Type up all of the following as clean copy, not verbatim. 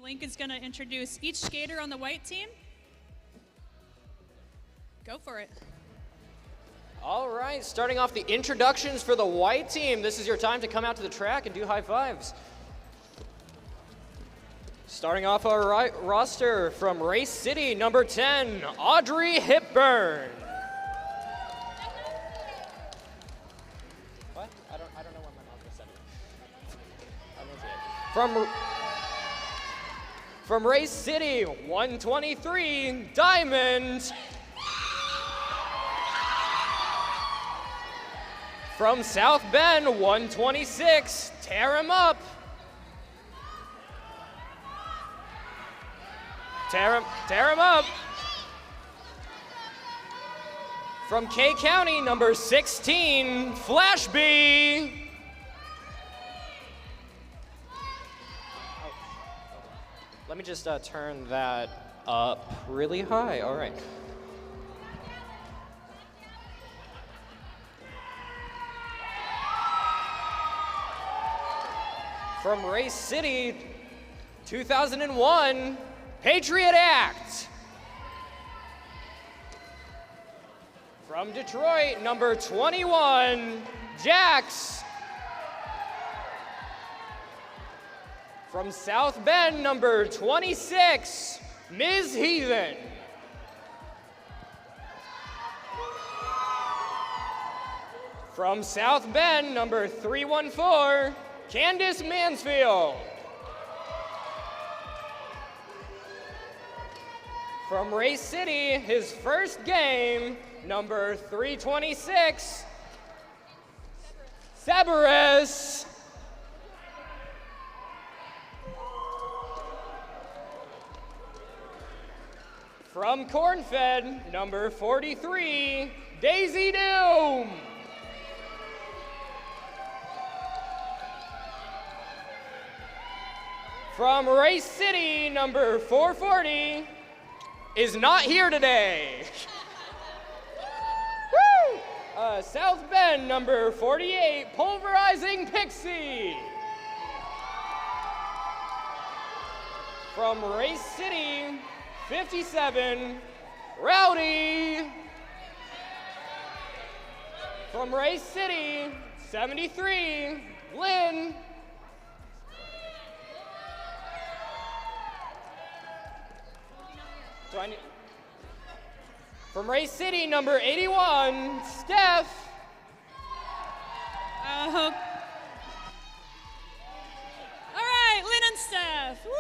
Link is going to introduce each skater on the white team. Go for it. All right, starting off the introductions for the white team. This is your time to come out to the track and do high fives. Starting off our roster from Race City, number 10, Audrey Hipburn. What? I don't know where my mouth was set. From Race City, 123, Diamond. From South Bend, 126, Tear Him Up. Tear him up. From K County, number 16, Flash B. Let me just turn that up really high. All right. From Race City, 2001, Patriot Act. From Detroit, number 21, Jax. From South Bend, number 26, Ms. Heathen. From South Bend, number 314, Candace Mansfield. From Race City, his first game, number 326, Cerberus. From Cornfed, number 43, Daisy Doom. From Race City, number 440, is not here today. Woo! South Bend, number 48, Pulverizing Pixie. From Race City, 57, Rowdy. From Race City, 73, Lynn. From Race City, number 81, Steph. All right, Lynn and Steph. Woo!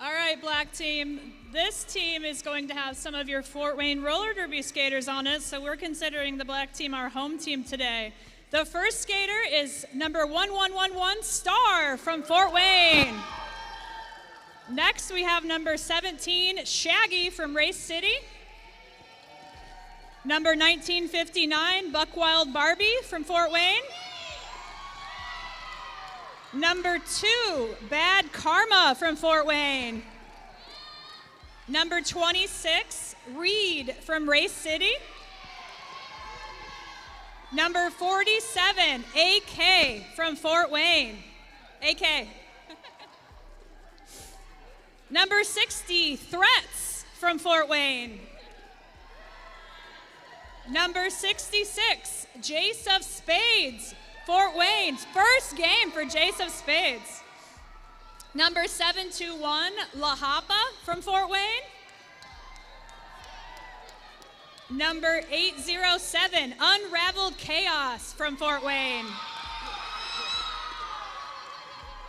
All right, black team. This team is going to have some of your Fort Wayne roller derby skaters on it, so we're considering the black team our home team today. The first skater is number 1111, Star from Fort Wayne. Next, we have number 17, Shaggy from Race City. Number 1959, Buckwild Barbie from Fort Wayne. Number 2, Bad Karma from Fort Wayne. Number 26, Reed from Race City. Number 47, AK from Fort Wayne. AK. Number 60, Threats from Fort Wayne. Number 66, Jace of Spades, Fort Wayne's first game for Jace of Spades. Number 721, La Hapa from Fort Wayne. Number 807, Unraveled Chaos from Fort Wayne.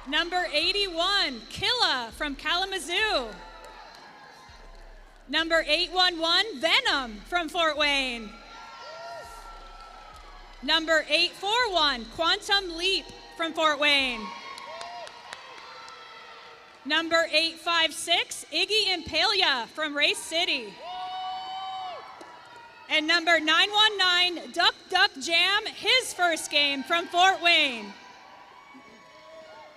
Number 81, Killa from Kalamazoo. Number 811, Venom from Fort Wayne. Number 841, Quantum Leap from Fort Wayne. Number 856, Iggy Impalia from Race City. And number 919, Duck Duck Jam, his first game from Fort Wayne.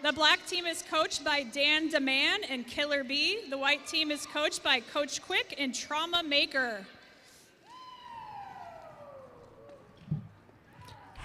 The black team is coached by Dan DeMann and Killer B. The white team is coached by Coach Quick and Trauma Maker.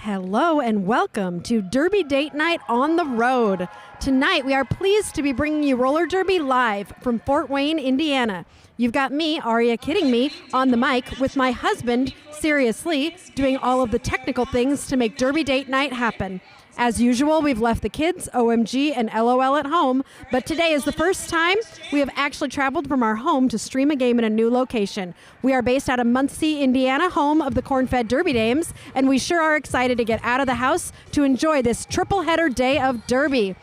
Hello and welcome to Derby Date Night on the Road. Tonight we are pleased to be bringing you roller derby live from Fort Wayne, Indiana. You've got me, Aria Kidding Me, on the mic with my husband, Seriously, doing all of the technical things to make Derby Date Night happen. As usual, we've left the kids, OMG, and LOL at home, but today is the first time we have actually traveled from our home to stream a game in a new location. We are based out of Muncie, Indiana, home of the Corn-Fed Derby Dames, and we sure are excited to get out of the house to enjoy this triple-header day of Derby.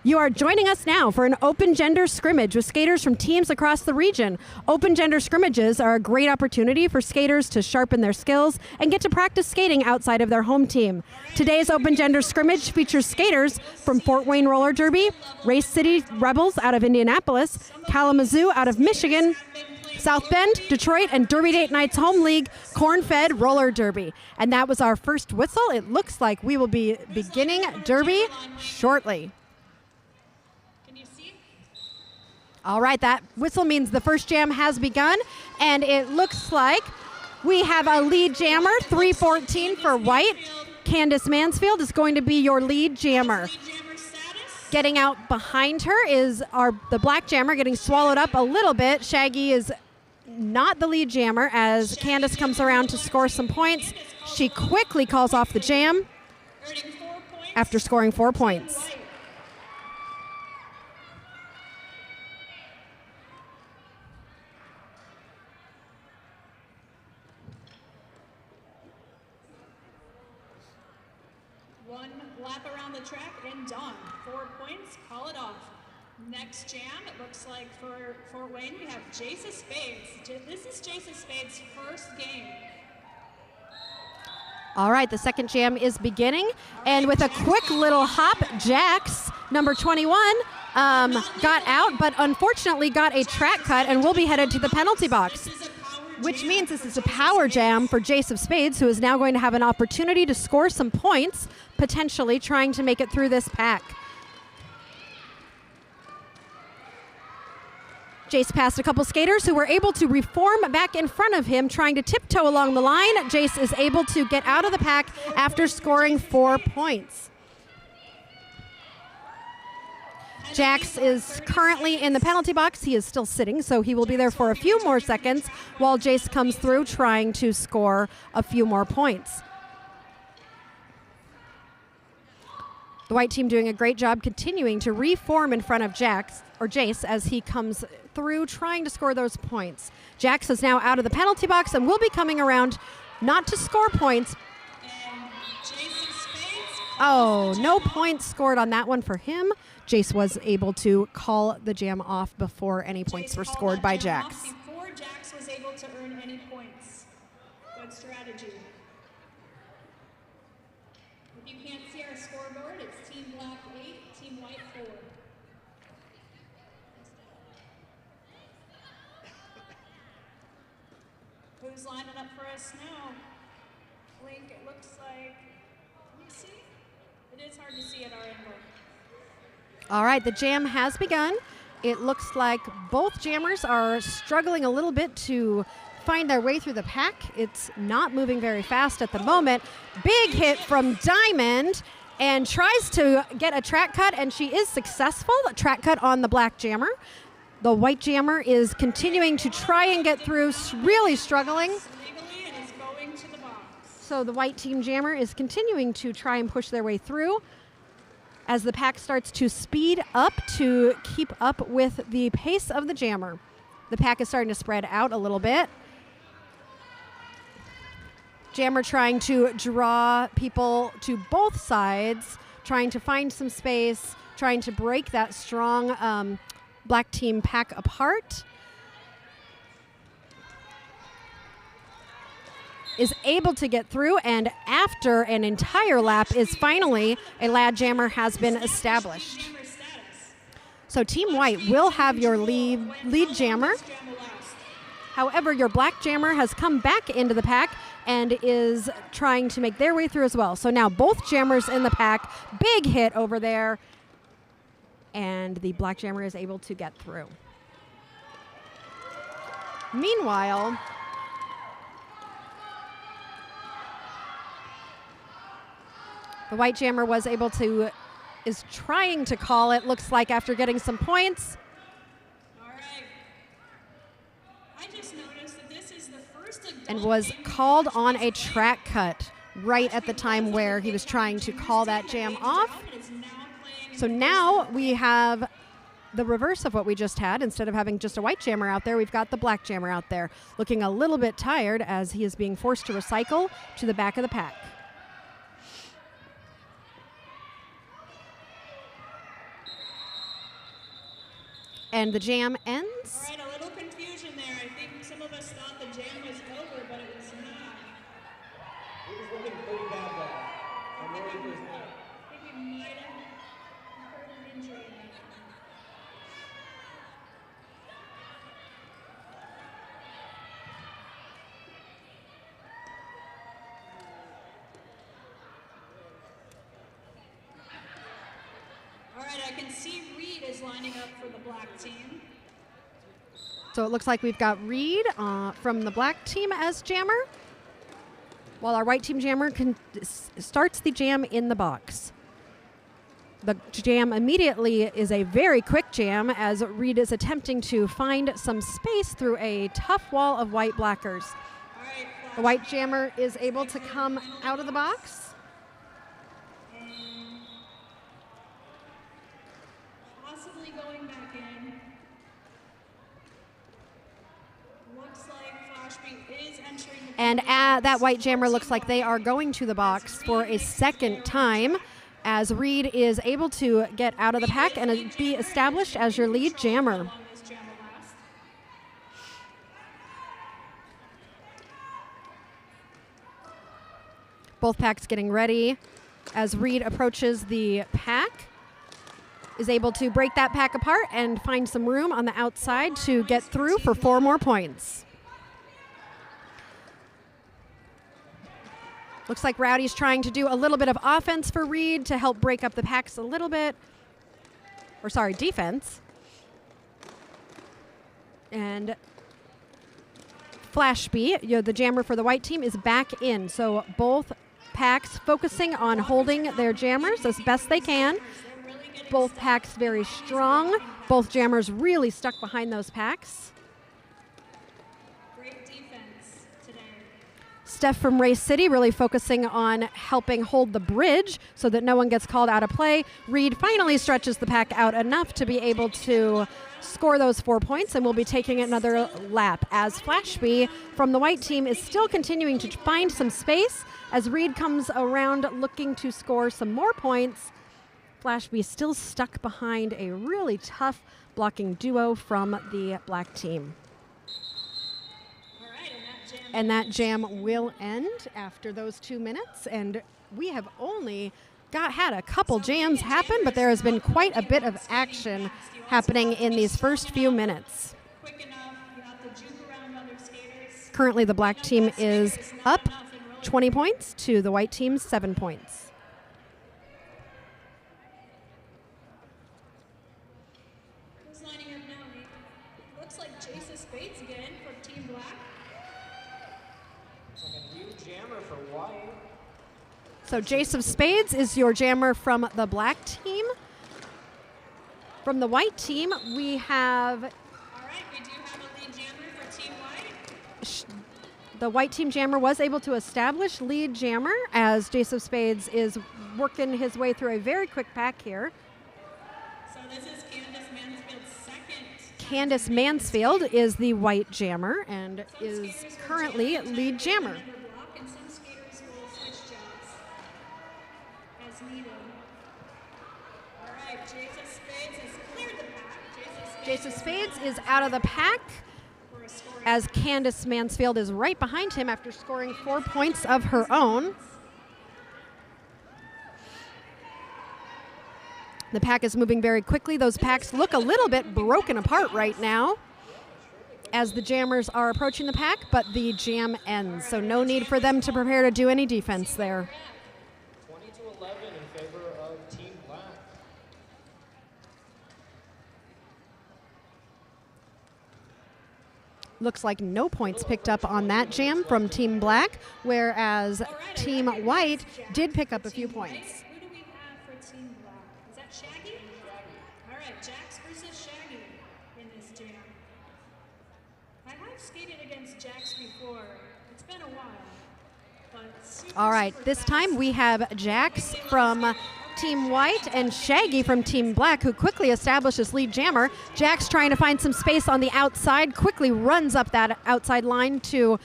You are joining us now for an open gender scrimmage with skaters from teams across the region. Open gender scrimmages are a great opportunity for skaters to sharpen their skills and get to practice skating outside of their home team. Today's open gender scrimmage features skaters from Fort Wayne Roller Derby, Race City Rebels out of Indianapolis, Kalamazoo out of Michigan, South Bend, Detroit, and Derby Date Night's home league, Corn-Fed Roller Derby. And that was our first whistle. It looks like we will be beginning Derby shortly. All right, that whistle means the first jam has begun, and it looks like we have a lead jammer, 314 for white. Candace Mansfield is going to be your lead jammer. Getting out behind her is the black jammer getting swallowed up a little bit. Shaggy is not the lead jammer as Candace comes around to score some points. She quickly calls off the jam after scoring 4 points. One lap around the track and done. 4 points, call it off. Next jam, it looks like for Fort Wayne, we have Jace of Spades. This is Jace of Spades' first game. All right, the second jam is beginning. And with a quick little hop, Jax, number 21, got out, but unfortunately got a track cut and will be headed to the penalty box. Which means this is a power jam for Jace of Spades, who is now going to have an opportunity to score some points, potentially trying to make it through this pack. Jace passed a couple skaters who were able to reform back in front of him, trying to tiptoe along the line. Jace is able to get out of the pack after scoring 4 points. Jax is currently in the penalty box. He is still sitting, so he will be there for a few more seconds while Jace comes through trying to score a few more points. The white team doing a great job continuing to reform in front of Jace as he comes through trying to score those points. Jax is now out of the penalty box and will be coming around not to score points. Oh, no points scored on that one for him. Jace was able to call the jam off before any points were scored by Jax. Before Jax was able to earn any points. Good strategy. If you can't see our scoreboard, it's Team Black 8, Team White 4. Who's lining up for us now? Link, it looks like, can you see? It is hard to see at our angle. All right, the jam has begun. It looks like both jammers are struggling a little bit to find their way through the pack. It's not moving very fast at the moment. Big hit from Diamond, and tries to get a track cut, and she is successful. A track cut on the black jammer. The white jammer is continuing to try and get through, really struggling. So the white team jammer is continuing to try and push their way through as the pack starts to speed up to keep up with the pace of the jammer. The pack is starting to spread out a little bit. Jammer trying to draw people to both sides, trying to find some space, trying to break that strong black team pack apart. Is able to get through, and after an entire lap is finally a lad jammer has been established. So Team White will have your lead jammer. However, your black jammer has come back into the pack and is trying to make their way through as well. So now both jammers in the pack, big hit over there, and the black jammer is able to get through. The white jammer is trying to call it, looks like, after getting some points. All right. I just noticed that this is the first adult And was game called on a track cut right at the time where he was trying to call that jam off. So now we have the reverse of what we just had. Instead of having just a white jammer out there, we've got the black jammer out there, looking a little bit tired as he is being forced to recycle to the back of the pack. And the jam ends. All right, a little confusion there. I think some of us thought the jam was over, but it was not. It was looking pretty bad though. I think we might have heard an injury in that. All right, I can see Reed is lining up for the black team. So it looks like we've got Reed from the black team as jammer, while our white team jammer starts the jam in the box. The jam immediately is a very quick jam as Reed is attempting to find some space through a tough wall of white blackers. All right, The white jammer is able to come out of the box. possibly going back in. Looks like Flashbeat is entering the And that white jammer looks like they are going to the box for a second time as Reed is able to get out of the pack and be established as your lead jammer. Both packs getting ready as Reed approaches the pack. Is able to break that pack apart and find some room on the outside to get through for 4 more points. Looks like Rowdy's trying to do a little bit of offense for Reed to help break up the packs a little bit. Or sorry, defense. And Flashbeat, the jammer for the white team, is back in. So both packs focusing on holding their jammers as best they can. Both packs very strong. Both jammers really stuck behind those packs. Great defense today. Steph from Race City really focusing on helping hold the bridge so that no one gets called out of play. Reed finally stretches the pack out enough to be able to score those 4 points, and we'll be taking another lap as Flashbeat from the white team is still continuing to find some space as Reed comes around looking to score some more points. Flashbeat still stuck behind a really tough blocking duo from the black team. All right, and that jam will end after those 2 minutes. And we have only had a couple jams happen, but there has been quite a bit of action happening in these first few minutes. Currently, the black team is up 20 points to the white team's 7 points. So Jace of Spades is your jammer from the black team. From the white team, we have... All right, we do have a lead jammer for Team White. The white team jammer was able to establish lead jammer as Jace of Spades is working his way through a very quick pack here. So this is Candace Mansfield's second. Candace Mansfield is the white jammer and is currently lead jammer. Jace of Spades is out of the pack as Candace Mansfield is right behind him after scoring 4 points of her own. The pack is moving very quickly. Those packs look a little bit broken apart right now as the jammers are approaching the pack, but the jam ends, so no need for them to prepare to do any defense there. 20-11 in favor of Team Black. Looks like no points picked up on that jam from Team Black, whereas Team White did pick up a few points. Who do we have for Team Black? Is that Shaggy? All right, Jax versus Shaggy in this jam. I have skated against Jax before. It's been a while. But All right, this time we have Jax from Team White and Shaggy from Team Black, who quickly establishes lead jammer. Jax trying to find some space on the outside, quickly runs up that outside line to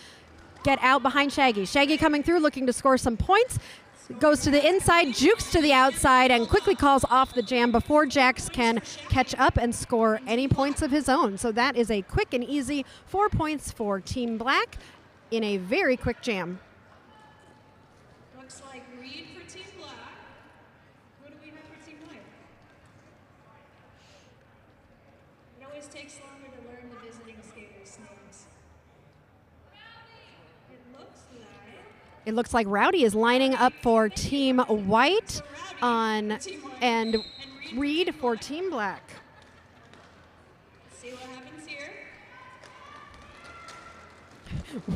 get out behind Shaggy. Shaggy coming through, looking to score some points. Goes to the inside, jukes to the outside, and quickly calls off the jam before Jax can catch up and score any points of his own. So that is a quick and easy 4 points for Team Black in a very quick jam. looks like Reed for Team Black. Who do we have for Team White? It always takes longer to learn the visiting skaters' names. It looks like Rowdy is lining up for Team White and Reed for Team Black. Let's see what happens here.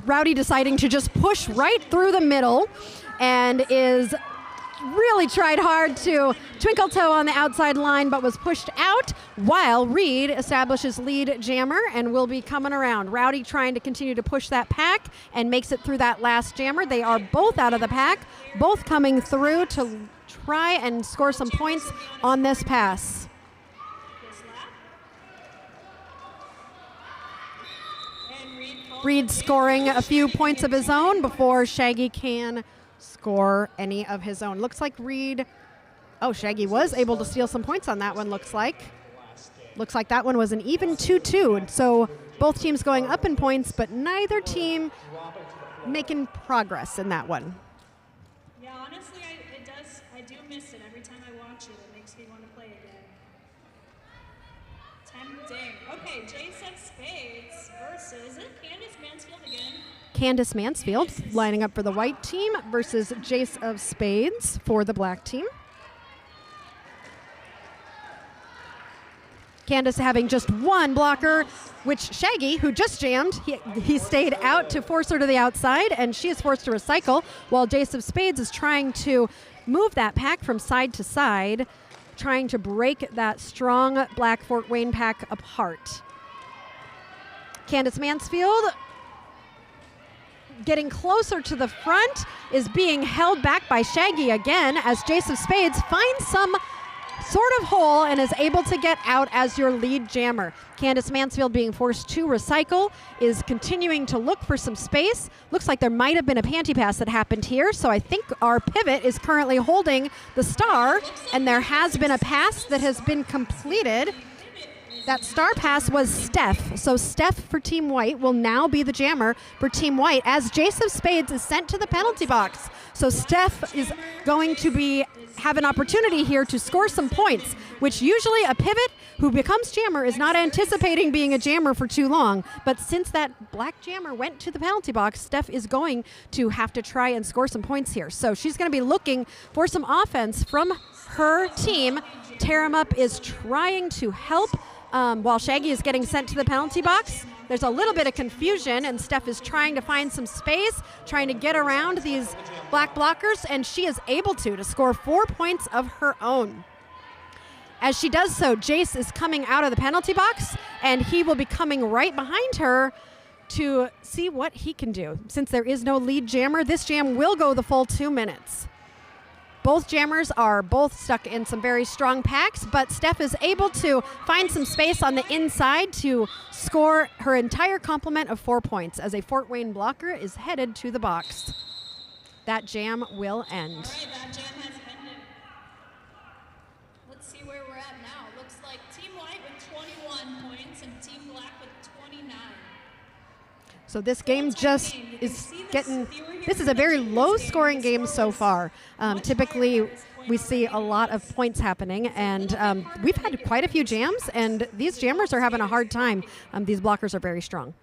Rowdy deciding to just push right through the middle and is really tried hard to twinkle toe on the outside line, but was pushed out while Reed establishes lead jammer and will be coming around. Rowdy trying to continue to push that pack and makes it through that last jammer. They are both out of the pack, both coming through to try and score some points on this pass. Reed scoring a few points of his own before Shaggy can score any of his own. Looks like Reed, Shaggy was able to steal some points on that one, looks like. Looks like that one was an even 2-2. So both teams going up in points, but neither team making progress in that one. Yeah, honestly, I do miss it. Every time I watch it, it makes me want to play again. Tempting. Okay, Jace of Spades versus, is it Candace Mansfield again? Candace Mansfield lining up for the white team versus Jace of Spades for the black team. Candace having just one blocker, which Shaggy, who just jammed, he stayed out to force her to the outside, and she is forced to recycle, while Jace of Spades is trying to move that pack from side to side, trying to break that strong black Fort Wayne pack apart. Candace Mansfield getting closer to the front is being held back by Shaggy again as Jace of Spades finds some sort of hole and is able to get out as your lead jammer. Candace Mansfield being forced to recycle is continuing to look for some space. Looks like there might have been a panty pass that happened here, so I think our pivot is currently holding the star, and there has been a pass that has been completed. That star pass was Steph. So Steph for Team White will now be the jammer for Team White as Jace of Spades is sent to the penalty box. So Steph is going to have an opportunity here to score some points, which usually a pivot who becomes jammer is not anticipating being a jammer for too long. But since that black jammer went to the penalty box, Steph is going to have to try and score some points here. So she's going to be looking for some offense from her team. Taramup is trying to help while Shaggy is getting sent to the penalty box. There's a little bit of confusion, and Steph is trying to find some space, trying to get around these black blockers, and she is able to score 4 points of her own. As she does so, Jace is coming out of the penalty box, and he will be coming right behind her to see what he can do. Since there is no lead jammer, this jam will go the full 2 minutes. Both jammers are both stuck in some very strong packs, but Steph is able to find some space on the inside to score her entire complement of 4 points as a Fort Wayne blocker is headed to the box. That jam will end. All right, that jam has ended. Let's see where we're at now. Looks like Team White with 21 points and Team Black with 29. So this game just is getting, this is a very low scoring game so far. Typically we see a lot of points happening, and we've had quite a few jams, and these jammers are having a hard time. These blockers are very strong.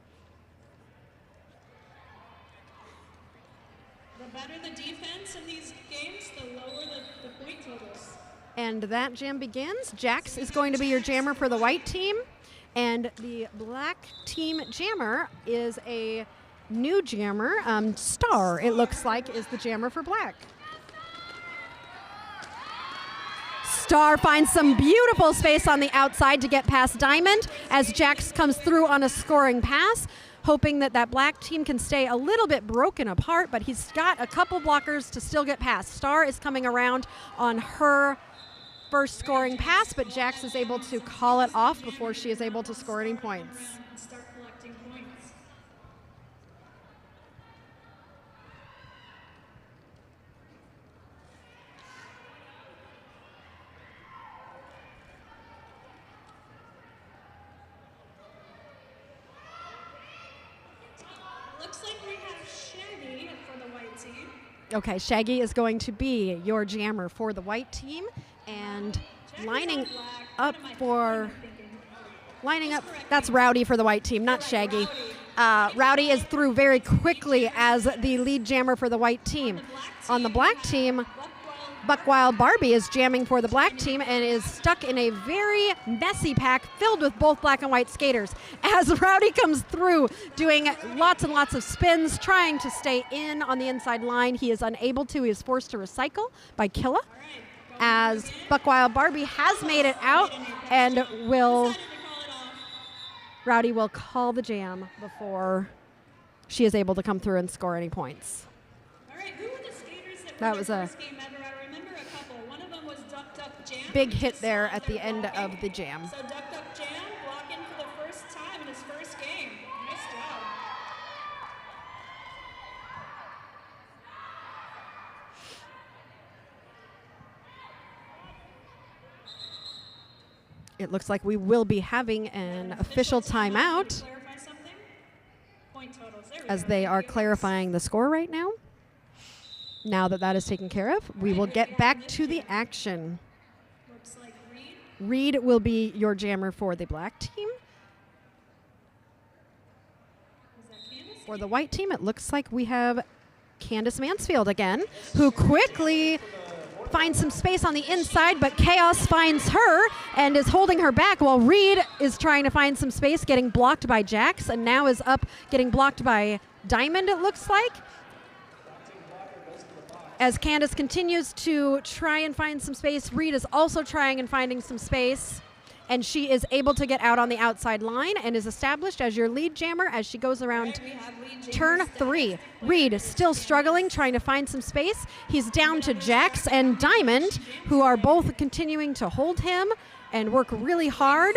The better the defense in these games, the lower the point totals. And that jam begins. Jax is going to be your jammer for the white team. And the black team jammer is a new jammer. Star, it looks like, is the jammer for black. Star finds some beautiful space on the outside to get past Diamond as Jax comes through on a scoring pass, hoping that that black team can stay a little bit broken apart, but he's got a couple blockers to still get past. Star is coming around on her first scoring pass, but Jax is able to call it off before she is able to score any points. Looks like we have Shaggy for the white team. Okay, Shaggy is going to be your jammer for the white team, and lining up, that's Rowdy for the white team, not Shaggy. Rowdy is through very quickly as the lead jammer for the white team. On the black team, Buckwild Barbie is jamming for the black team and is stuck in a very messy pack filled with both black and white skaters. As Rowdy comes through doing lots and lots of spins, trying to stay in on the inside line, he is unable to. He is forced to recycle by Killa. As Buckwild Barbie has made it out and Rowdy will call the jam before she is able to come through and score any points. All right, who were the skaters that was a game ever? I remember a couple. One of them was Duck Duck Jam. Big hit there at the end of the jam. So Duck Duck Jam blocking for the first time in his first game. Nice job. It looks like we will be having an official timeout as they are clarifying the score right now. Now that that is taken care of, we will get back to the action. Looks like Reed will be your jammer for the black team. For the white team, it looks like we have Candace Mansfield again, who quickly finds some space on the inside, but Chaos finds her and is holding her back while Reed is trying to find some space, getting blocked by Jax, and now is up getting blocked by Diamond, it looks like. As Candace continues to try and find some space, Reed is also trying and finding some space, and she is able to get out on the outside line and is established as your lead jammer as she goes around turn 3. Reed is still struggling, trying to find some space. He's down to Jax and Diamond, who are both continuing to hold him and work really hard.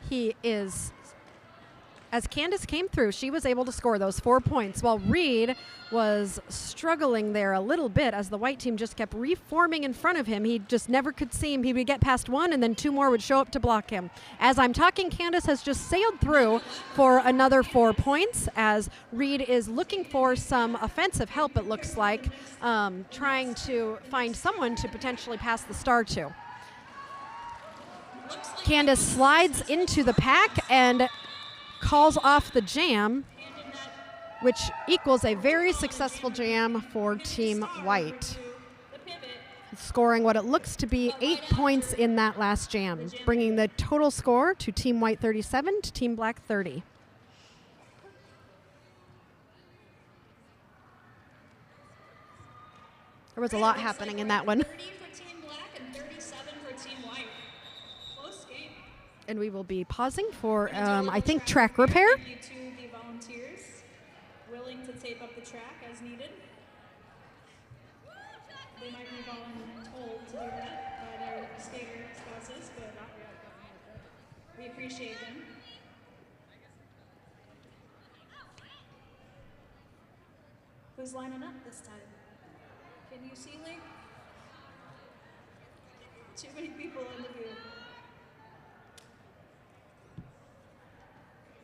He is, as Candace came through, she was able to score those 4 points, while Reed was struggling there a little bit as the white team just kept reforming in front of him. He just never could seem, he would get past one and then 2 more would show up to block him. As I'm talking, Candace has just sailed through for another 4 points as Reed is looking for some offensive help, it looks like, trying to find someone to potentially pass the star to. Candace slides into the pack and calls off the jam, which equals a very successful jam for Team White, scoring what it looks to be 8 points in that last jam, bringing the total score to Team White 37 to Team Black 30. There was a lot happening in that one. And we will be pausing for, I think, track repair. To the volunteers willing to tape up the track as needed. They might be told to do that by their skater spouses, but we appreciate them. Who's lining up this time? Can you see, Lee? Too many people in the view.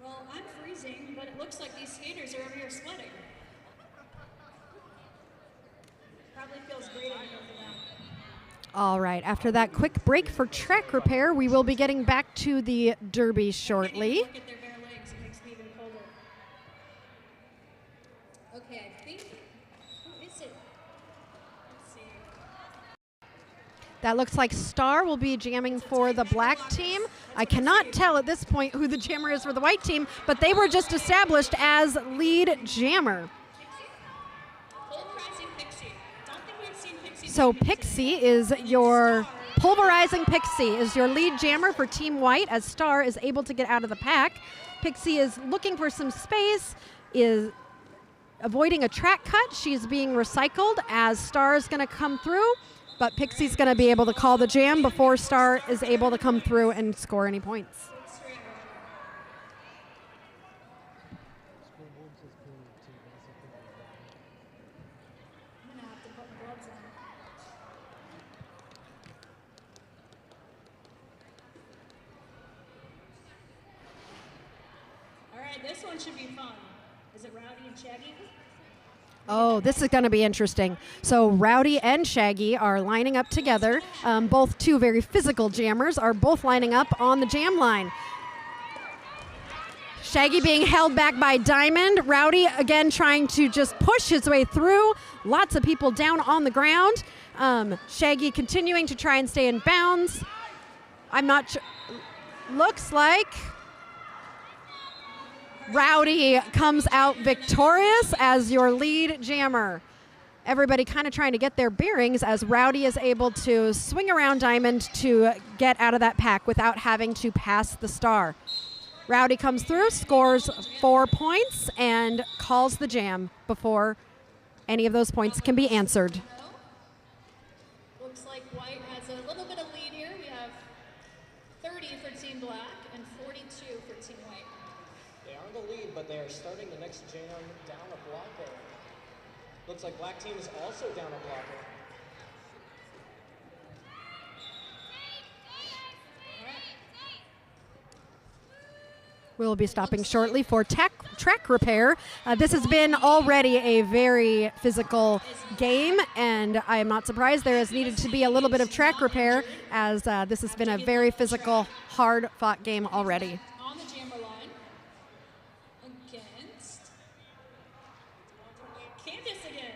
Well, I'm freezing, but it looks like these skaters are over here sweating. Probably feels great in here for them. All right, after that quick break for track repair, we will be getting back to the derby shortly. Look at their bare legs, it makes me even colder. Okay, I think, who is it? Let's see. That looks like Star will be jamming for the black team. I cannot tell at this point who the jammer is for the white team, but they were just established as lead jammer. Pulverizing Pixie. Don't think we've seen Pixie. So Pixie is your pulverizing Pixie is your lead jammer for Team White as Star is able to get out of the pack. Pixie is looking for some space, is avoiding a track cut. She's being recycled as Star is going to come through, but Pixie's going to be able to call the jam before Star is able to come through and score any points. All right, this one should be fun. Is it Rowdy and Shaggy? Oh, this is going to be interesting. So Rowdy and Shaggy are lining up together. Both two very physical jammers are both lining up on the jam line. Shaggy being held back by Diamond. Rowdy again trying to just push his way through. Lots of people down on the ground. Shaggy continuing to try and stay in bounds. I'm not sure. Looks like Rowdy comes out victorious as your lead jammer. Everybody kind of trying to get their bearings as Rowdy is able to swing around Diamond to get out of that pack without having to pass the Star. Rowdy comes through, scores 4 points, and calls the jam before any of those points can be answered. Looks like White has a little bit of lead here. We have 30 for Team Black and 42 for Team White. They are the lead, but they are starting the next jam down a blocker. Looks like black team is also down a blocker. We'll be stopping shortly for track repair. This has been already a very physical game, and I am not surprised there has needed to be a little bit of track repair as this has been a very physical, hard-fought game already. On the jammer line against Candace again.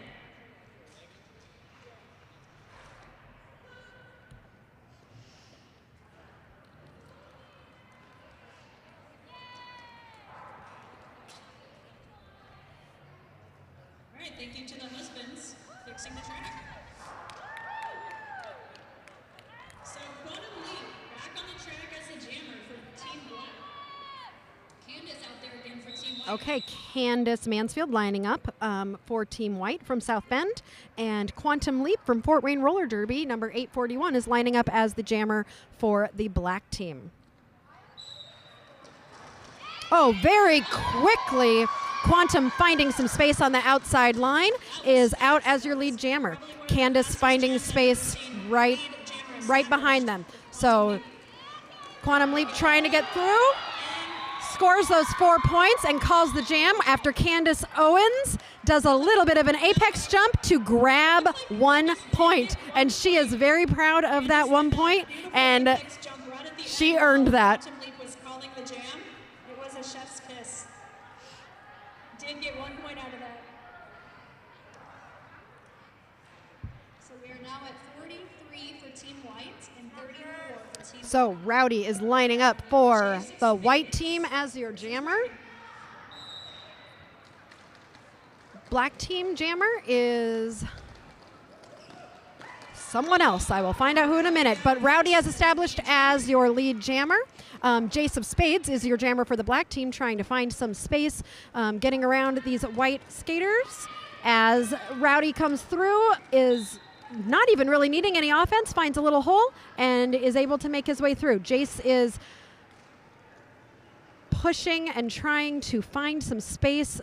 All right, thank you to the husbands fixing the track. So Quantum Leap back on the track as the jammer for Team Black. Candace out there again for Team White. Okay, Candace Mansfield lining up for Team White from South Bend, and Quantum Leap from Fort Wayne Roller Derby, number 841, is lining up as the jammer for the black team. Oh, very quickly, Quantum finding some space on the outside line is out as your lead jammer. Candace finding space right behind them. So Quantum Leap trying to get through, scores those 4 points and calls the jam after Candace Owens does a little bit of an apex jump to grab 1 point. And she is very proud of that 1 point, and she earned that. Quantum Leap was calling the jam. It was a chef's kiss. Did get 1 point out of that. So we are now at 43 for Team White and 34 for Team So Rowdy is lining up for the white team as your jammer. Black team jammer is someone else. I will find out who in a minute. But Rowdy has established as your lead jammer. Jace of Spades is your jammer for the black team, trying to find some space, getting around these white skaters. As Rowdy comes through, is not even really needing any offense, finds a little hole, and is able to make his way through. Jace is pushing and trying to find some space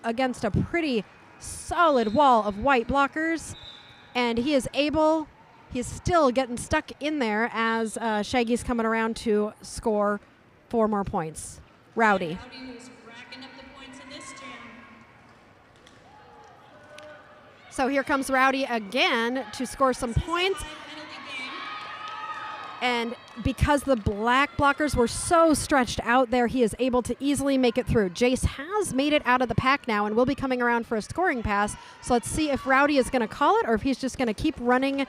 against a pretty solid wall of white blockers, and he is able, he's still getting stuck in there as Shaggy's coming around to score 4 more points. Rowdy. Rowdy who's racking up the points in this jam. So here comes Rowdy again to score some points. Penalty game. And because the black blockers were so stretched out there, he is able to easily make it through. Jace has made it out of the pack now and will be coming around for a scoring pass. So let's see if Rowdy is going to call it or if he's just going to keep running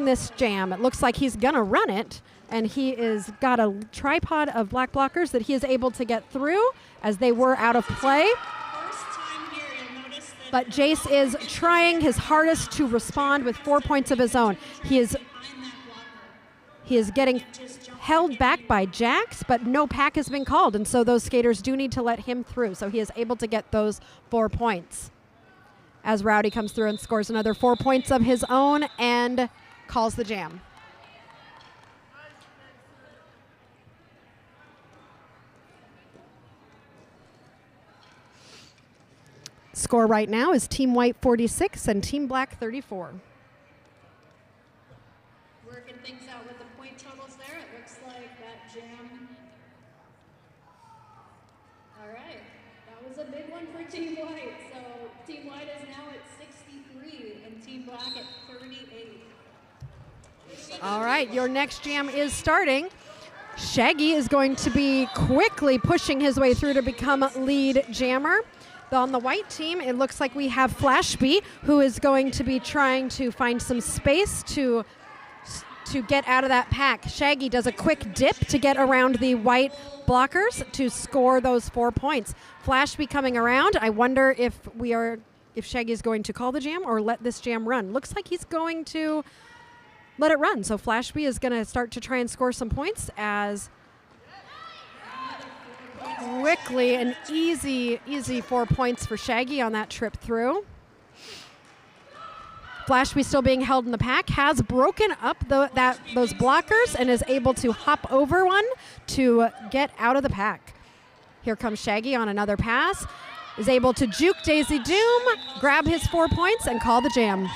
this jam. It looks like he's going to run it, and he is got a tripod of black blockers that he is able to get through as they were out of play. But Jace is trying his hardest to respond with 4 points of his own. He is getting held back by Jax, but no pack has been called, and so those skaters do need to let him through. So he is able to get those 4 points. As Rowdy comes through and scores another 4 points of his own and calls the jam. Score right now is Team White 46 and Team Black 34. Working things out with the point totals there. It looks like that jam. All right, that was a big one for Team White. So Team White is now at 63 and Team Black at 38. All right, your next jam is starting. Shaggy is going to be quickly pushing his way through to become lead jammer. On the white team, it looks like we have Flashby, who is going to be trying to find some space to get out of that pack. Shaggy does a quick dip to get around the white blockers to score those 4 points. Flashby coming around. I wonder if Shaggy is going to call the jam or let this jam run. Looks like he's going to let it run. So Flashby is going to start to try and score some points as quickly an easy 4 points for Shaggy on that trip through. Flashby still being held in the pack, has broken up those blockers and is able to hop over one to get out of the pack. Here comes Shaggy on another pass, is able to juke Daisy Doom, grab his 4 points and call the jam.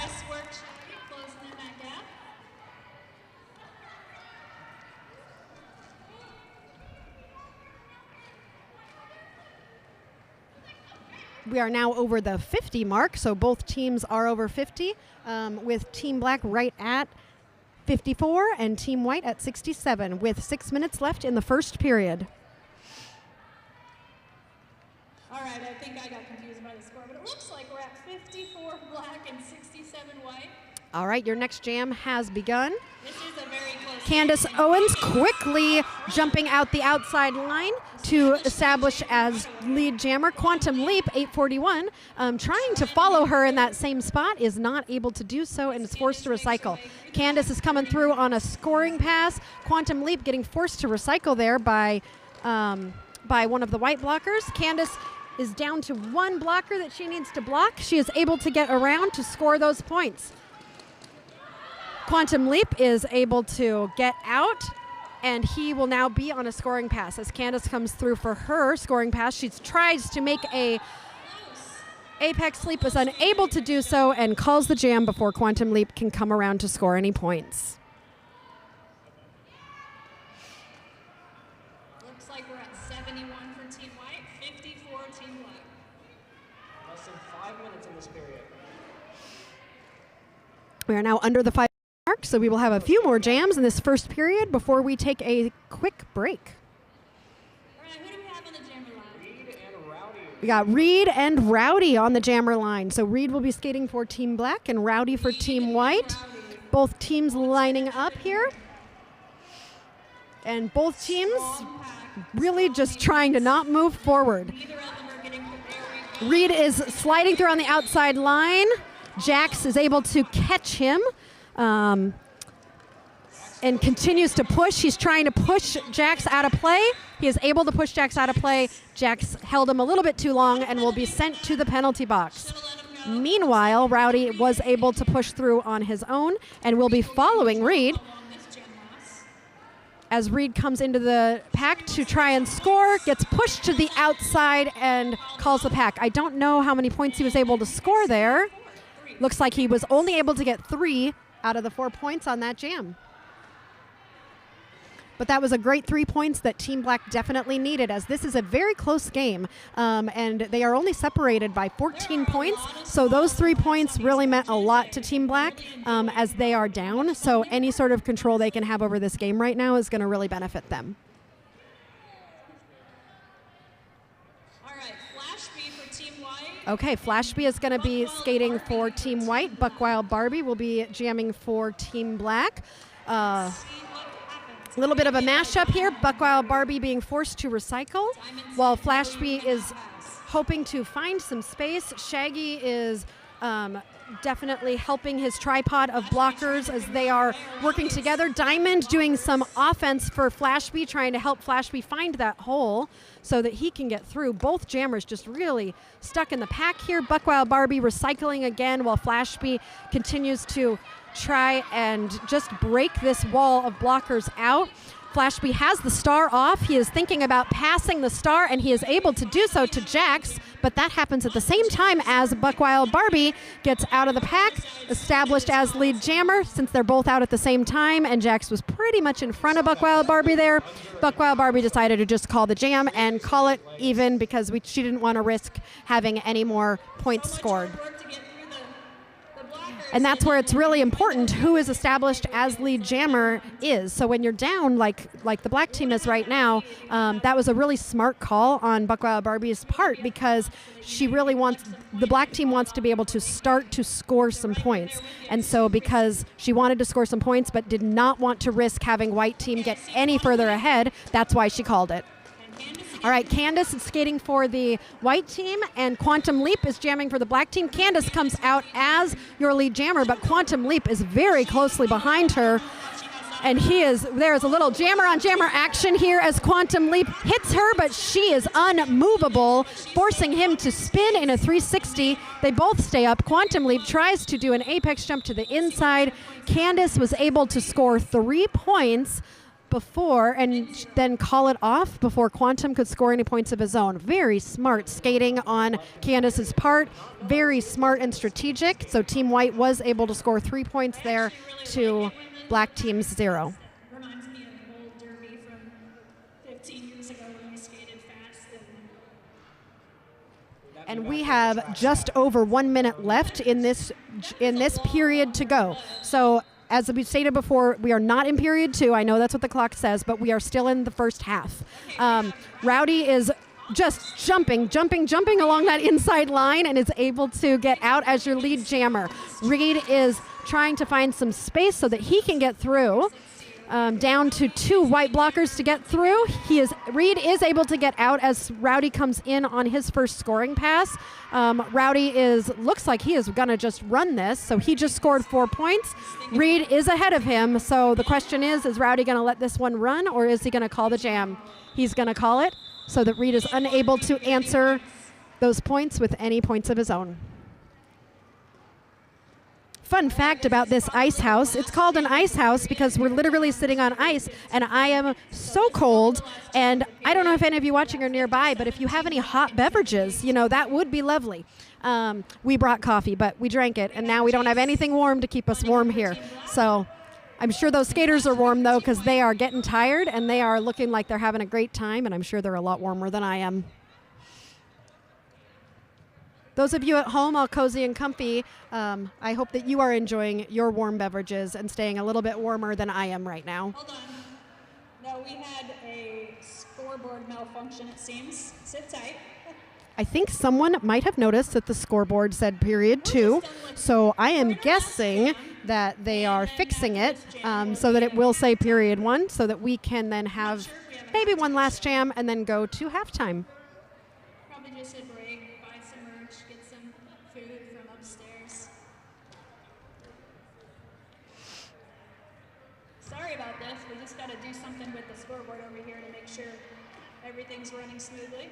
We are now over the 50 mark, so both teams are over 50, with Team Black right at 54 and Team White at 67, with 6 minutes left in the first period. All right, I think I got confused by the score, but it looks like we're at 54 Black and 67 White. All right, your next jam has begun. This is a very close Candace Owens quickly jumping out the outside line to establish as lead jammer. Quantum Leap, 841, trying to follow her in that same spot, is not able to do so and is forced to recycle. Candace is coming through on a scoring pass. Quantum Leap getting forced to recycle there by one of the white blockers. Candace is down to one blocker that she needs to block. She is able to get around to score those points. Quantum Leap is able to get out, and he will now be on a scoring pass. As Candace comes through for her scoring pass, she tries to make a Apex Leap, is unable to do so, and calls the jam before Quantum Leap can come around to score any points. Looks like we're at 71 for Team White, 54 Team Black. Less than 5 minutes in this period. We are now under the 5 mark, so we will have a few more jams in this first period before we take a quick break. All right, who do we have on the jammer line? Reed and Rowdy. We got Reed and Rowdy on the jammer line. So Reed will be skating for Team Black and Rowdy for Team White. Both teams lining up here. And both teams really just trying to not move forward. Reed is sliding through on the outside line. Jax is able to catch him and continues to push. He's trying to push Jax out of play. He is able to push Jax out of play. Jax held him a little bit too long and will be sent to the penalty box. Meanwhile, Rowdy was able to push through on his own and will be following Reed as Reed comes into the pack to try and score, gets pushed to the outside and calls the pack. I don't know how many points he was able to score there. Looks like he was only able to get 3 out of the 4 points on that jam. But that was a great 3 points that Team Black definitely needed, as this is a very close game, and they are only separated by 14 points. So those 3 points really meant a lot to Team Black as they are down. So any sort of control they can have over this game right now is going to really benefit them. Okay, Flash B is going to be skating for Team White. Buck Wild Barbie will be jamming for Team Black. A little bit of a mashup here. Buck Wild Barbie being forced to recycle, while Flash B is hoping to find some space. Shaggy is definitely helping his tripod of blockers as they are working together. Diamond doing some offense for Flash B, trying to help Flash B find that hole so that he can get through. Both jammers just really stuck in the pack here. Buck Wild Barbie recycling again while Flash B continues to try and just break this wall of blockers out. Flash B has the star off. He is thinking about passing the star, and he is able to do so to Jax, but that happens at the same time as Buck Wild Barbie gets out of the pack, established as lead jammer since they're both out at the same time, and Jax was pretty much in front of Buck Wild Barbie there. Buck Wild Barbie decided to just call the jam and call it even because she didn't want to risk having any more points scored. And that's where it's really important who is established as lead jammer is. So when you're down, like the black team is right now, that was a really smart call on Buck Wild Barbie's part, because the black team wants to be able to start to score some points. And so because she wanted to score some points but did not want to risk having white team get any further ahead, that's why she called it. All right, Candace is skating for the white team, and Quantum Leap is jamming for the black team. Candace comes out as your lead jammer, but Quantum Leap is very closely behind her. And there is a little jammer on jammer action here as Quantum Leap hits her, but she is unmovable, forcing him to spin in a 360. They both stay up. Quantum Leap tries to do an apex jump to the inside. Candace was able to score 3 points before and then call it off before Quantum could score any points of his own. Very smart skating on Candace's part. Very smart and strategic. So Team White was able to score 3 points there to Black Team's 0. Reminds me of old derby from 15 years ago when we skated fast. And we have just over 1 minute left in this period to go. So as we stated before, we are not in period 2. I know that's what the clock says, but we are still in the first half. Rowdy is just jumping along that inside line and is able to get out as your lead jammer. Reed is trying to find some space so that he can get through. Down to 2 white blockers to get through. Reed is able to get out as Rowdy comes in on his first scoring pass. Rowdy looks like he is going to just run this, so he just scored 4 points. Reed is ahead of him, so the question is Rowdy going to let this one run, or is he going to call the jam? He's going to call it so that Reed is unable to answer those points with any points of his own. Fun fact about this ice house, it's called an ice house because we're literally sitting on ice, and I am so cold, and I don't know if any of you watching are nearby, but if you have any hot beverages, that would be lovely. We brought coffee, but we drank it, and now we don't have anything warm to keep us warm here. So I'm sure those skaters are warm, though, because they are getting tired, and they are looking like they're having a great time, and I'm sure they're a lot warmer than I am. Those of you at home, all cozy and comfy, I hope that you are enjoying your warm beverages and staying a little bit warmer than I am right now. Hold on. No, we had a scoreboard malfunction, it seems. Sit tight. I think someone might have noticed that the scoreboard said period 2, so I am guessing that they are fixing it so that it will say period 1, so that we can then have maybe one last jam and then go to halftime. Probably just a break. Get some food from upstairs. Sorry about this. We just got to do something with the scoreboard over here to make sure everything's running smoothly.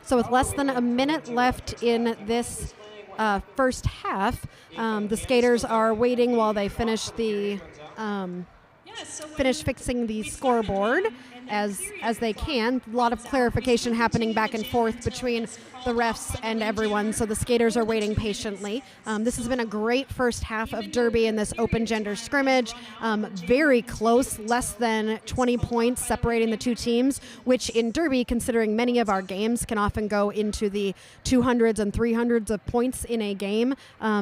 So with less than a minute left in this first half, the skaters are waiting while they finish fixing the scoreboard. as they can. A lot of clarification happening back and forth between the refs and everyone, so the skaters are waiting patiently. This has been a great first half of Derby in this open gender scrimmage. Very close, less than 20 points separating the two teams, which in Derby, considering many of our games can often go into the 200s and 300s of points in a game,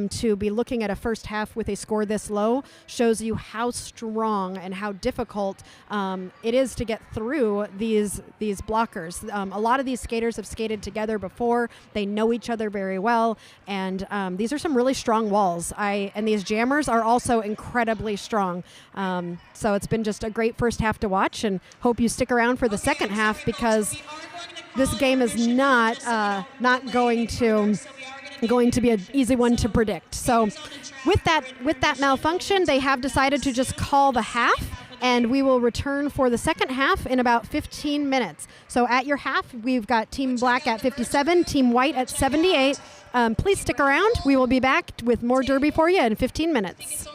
to be looking at a first half with a score this low shows you how strong and how difficult it is to get through these blockers. A lot of these skaters have skated together before. They know each other very well, and these are some really strong walls. And these jammers are also incredibly strong. So it's been just a great first half to watch, and hope you stick around for the second half, because this game is not going to be an easy one to predict. So with that malfunction, they have decided to just call the half, and we will return for the second half in about 15 minutes. So at your half, we've got Team Black at 57, Team White at 78. Please stick around. We will be back with more Derby for you in 15 minutes.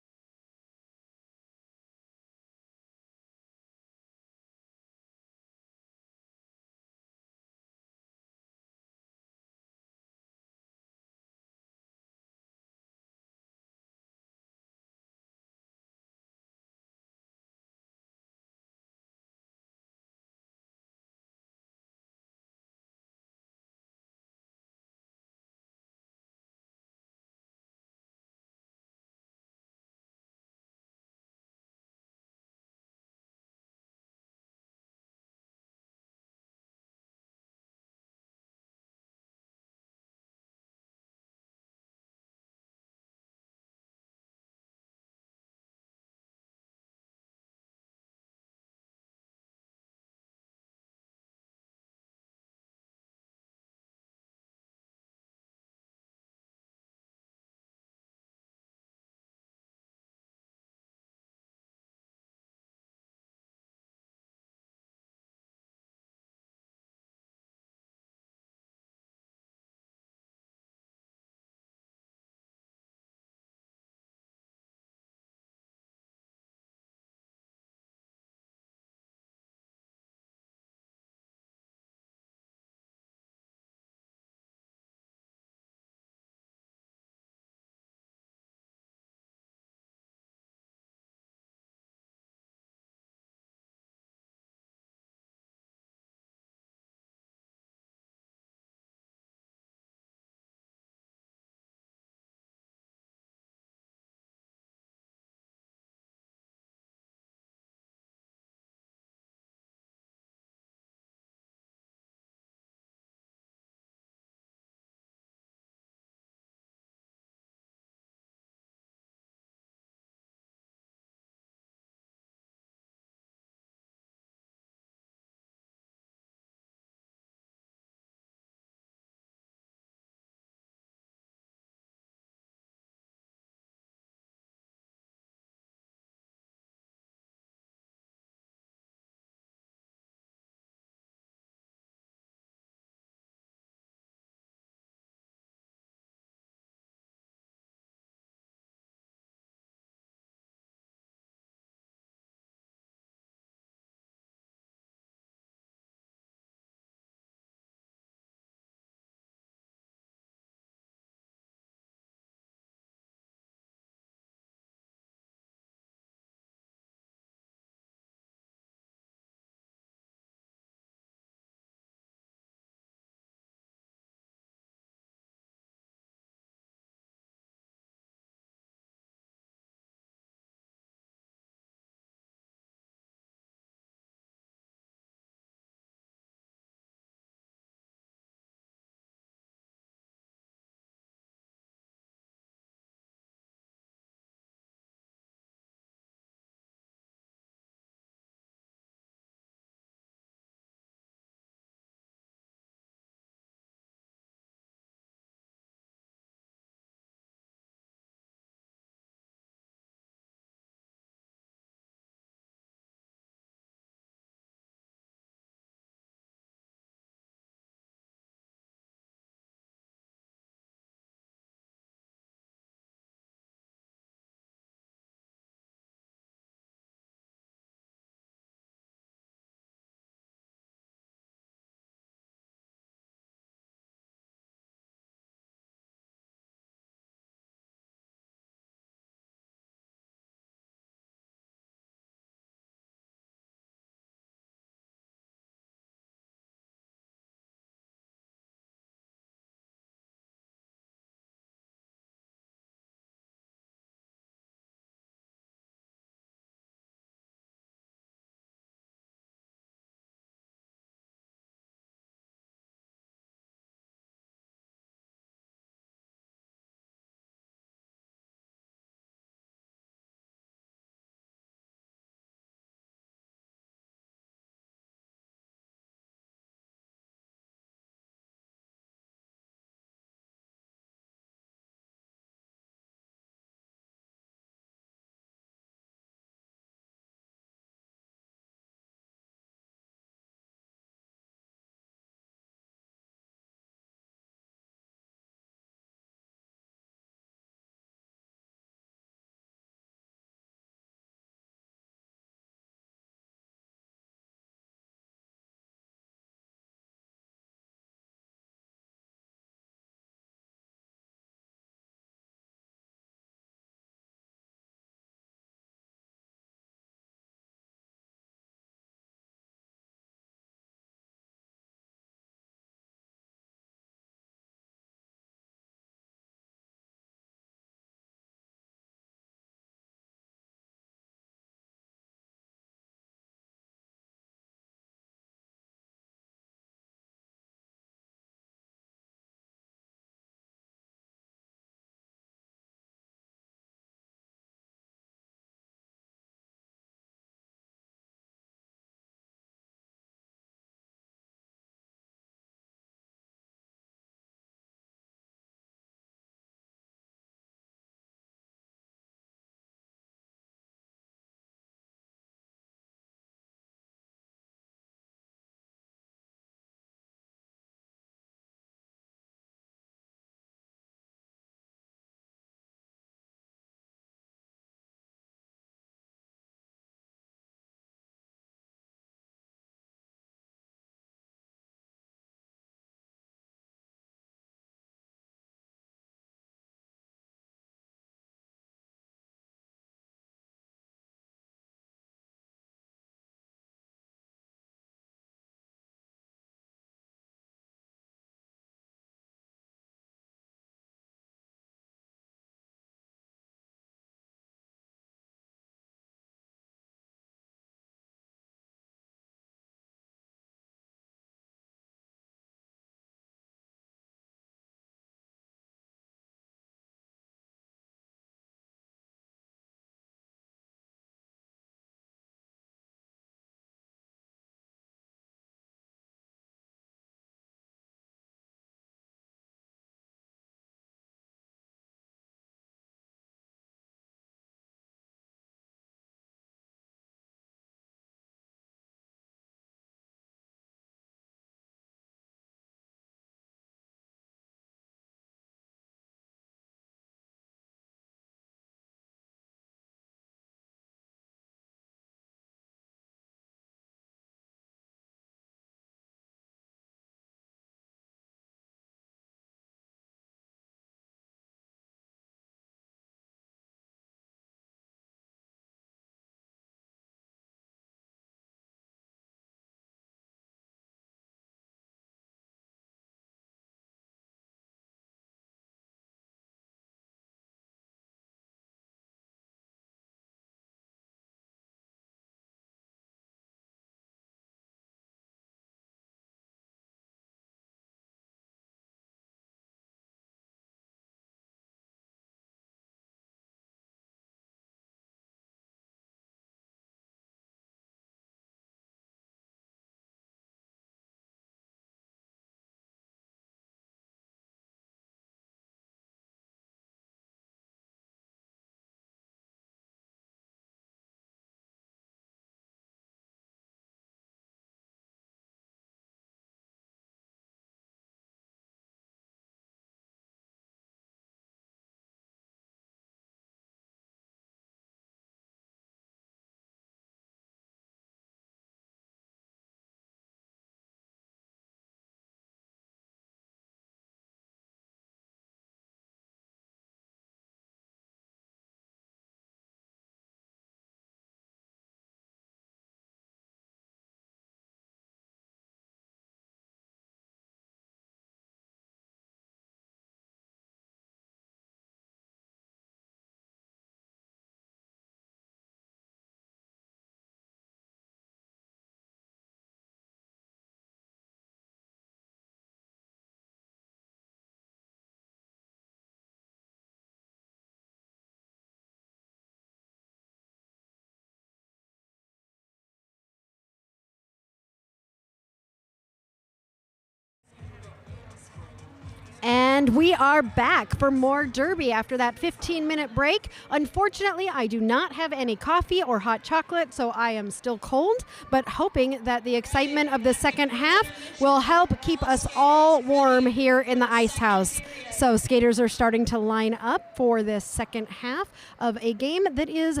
And we are back for more Derby after that 15-minute break. Unfortunately, I do not have any coffee or hot chocolate, so I am still cold, but hoping that the excitement of the second half will help keep us all warm here in the ice house. So skaters are starting to line up for this second half of a game that is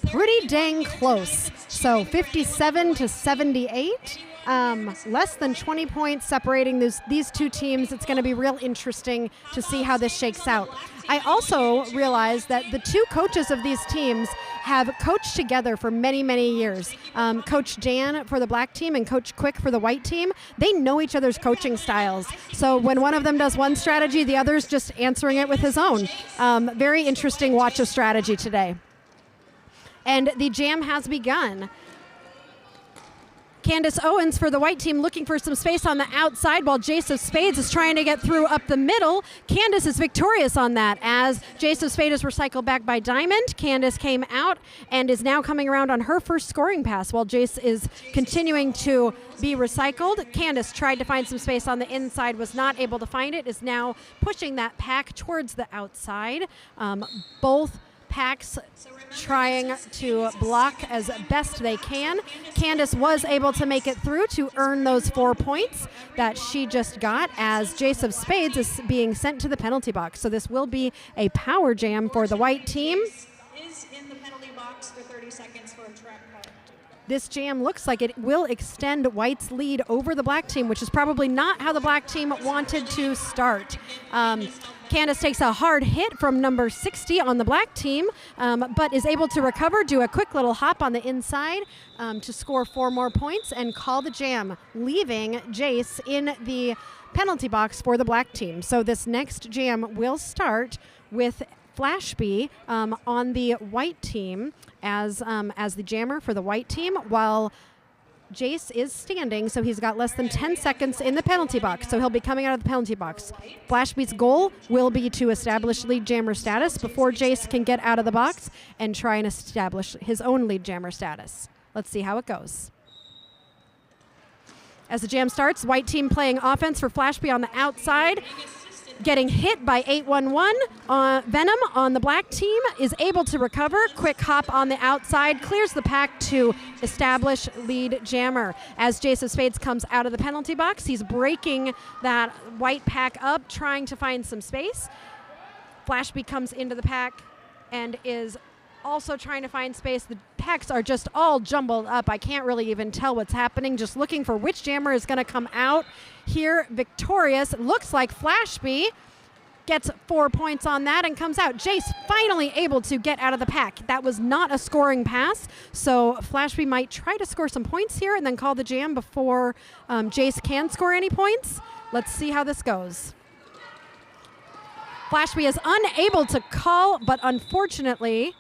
pretty dang close. So 57-78. Less than 20 points separating these two teams. It's going to be real interesting to see how this shakes out. I also realized that the two coaches of these teams have coached together for many, many years. Coach Jan for the black team and Coach Quick for the white team, they know each other's coaching styles. So when one of them does one strategy, the other's just answering it with his own. Very interesting watch of strategy today. And the jam has begun. Candace Owens for the white team looking for some space on the outside while Jace of Spades is trying to get through up the middle. Candace is victorious on that as Jace of Spades is recycled back by Diamond. Candace came out and is now coming around on her first scoring pass while Jace is continuing to be recycled. Candace tried to find some space on the inside, was not able to find it, is now pushing that pack towards the outside. Both packs trying to block as best they can. Candace was able to make it through to earn those 4 points that she just got as Jace of Spades is being sent to the penalty box. So this will be a power jam for the white team. Is in the penalty box for 30 seconds for a track call. This jam looks like it will extend White's lead over the black team, which is probably not how the black team wanted to start. Candace takes a hard hit from number 60 on the black team, but is able to recover, do a quick little hop on the inside to score 4 more points and call the jam, leaving Jace in the penalty box for the black team. So this next jam will start with Flashby on the white team as the jammer for the white team, while Jace is standing, so he's got less than 10 seconds in the penalty box, so he'll be coming out of the penalty box. Flashby's goal will be to establish lead jammer status before Jace can get out of the box and try and establish his own lead jammer status. Let's see how it goes. As the jam starts, white team playing offense for Flashby on the outside. Getting hit by 811. Venom on the black team is able to recover. Quick hop on the outside, clears the pack to establish lead jammer. As Jace of Spades comes out of the penalty box, he's breaking that white pack up, trying to find some space. Flashby comes into the pack and is also trying to find space. The packs are just all jumbled up. I can't really even tell what's happening. Just looking for which jammer is going to come out here victorious. Looks like Flashby gets 4 points on that and comes out. Jace finally able to get out of the pack. That was not a scoring pass, so Flashby might try to score some points here and then call the jam before Jace can score any points. Let's see how this goes. Flashby is unable to call, but unfortunately,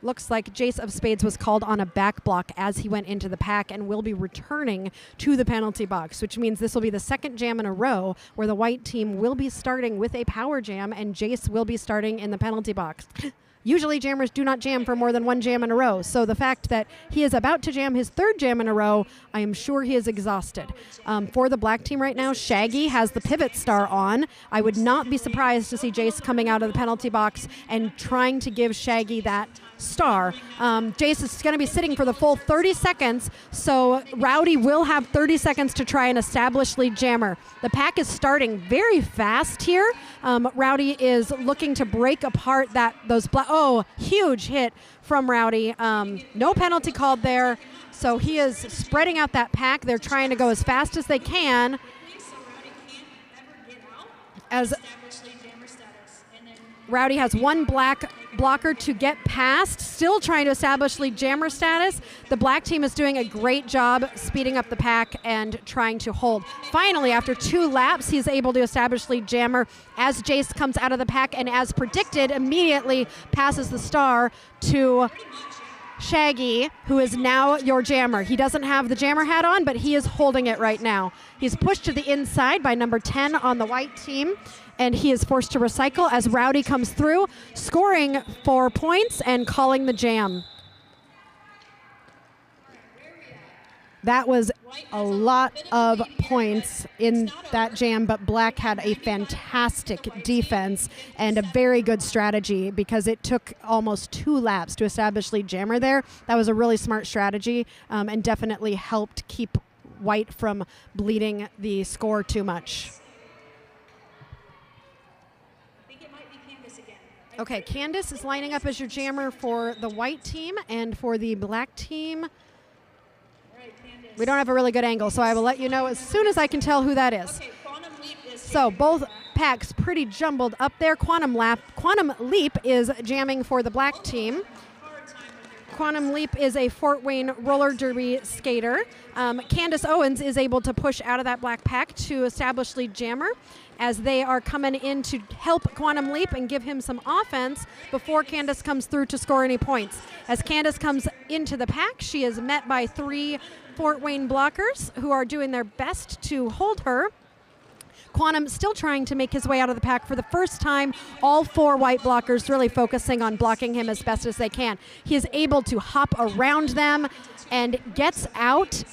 looks like Jace of Spades was called on a back block as he went into the pack and will be returning to the penalty box, which means this will be the second jam in a row where the white team will be starting with a power jam and Jace will be starting in the penalty box. Usually jammers do not jam for more than 1 jam in a row, so the fact that he is about to jam his 3rd jam in a row, I am sure he is exhausted. For the black team right now, Shaggy has the pivot star on. I would not be surprised to see Jace coming out of the penalty box and trying to give Shaggy that star. Jace is going to be sitting for the full 30 seconds, so Rowdy will have 30 seconds to try and establish lead jammer. The pack is starting very fast here. Rowdy is looking to break apart those huge hit from Rowdy. No penalty called there, so he is spreading out that pack. They're trying to go as fast as they can. As Rowdy has 1 black blocker to get past, still trying to establish lead jammer status. The black team is doing a great job speeding up the pack and trying to hold. Finally, after 2 laps, he's able to establish lead jammer as Jace comes out of the pack and, as predicted, immediately passes the star to Shaggy, who is now your jammer. He doesn't have the jammer hat on, but he is holding it right now. He's pushed to the inside by number 10 on the white team, and he is forced to recycle as Rowdy comes through, scoring 4 points and calling the jam. That was a lot of points in that jam, but Black had a fantastic defense and a very good strategy because it took almost 2 laps to establish lead jammer there. That was a really smart strategy and definitely helped keep White from bleeding the score too much. Okay, Candace is lining up as your jammer for the white team, and for the black team, we don't have a really good angle, so I will let you know as soon as I can tell who that is. So both packs pretty jumbled up there. Quantum Leap is jamming for the black team. Quantum Leap is a Fort Wayne roller derby skater. Candace Owens is able to push out of that black pack to establish lead jammer as they are coming in to help Quantum Leap and give him some offense before Candace comes through to score any points. As Candace comes into the pack, she is met by 3 Fort Wayne blockers who are doing their best to hold her. Quantum still trying to make his way out of the pack for the first time. All 4 white blockers really focusing on blocking him as best as they can. He is able to hop around them and gets out.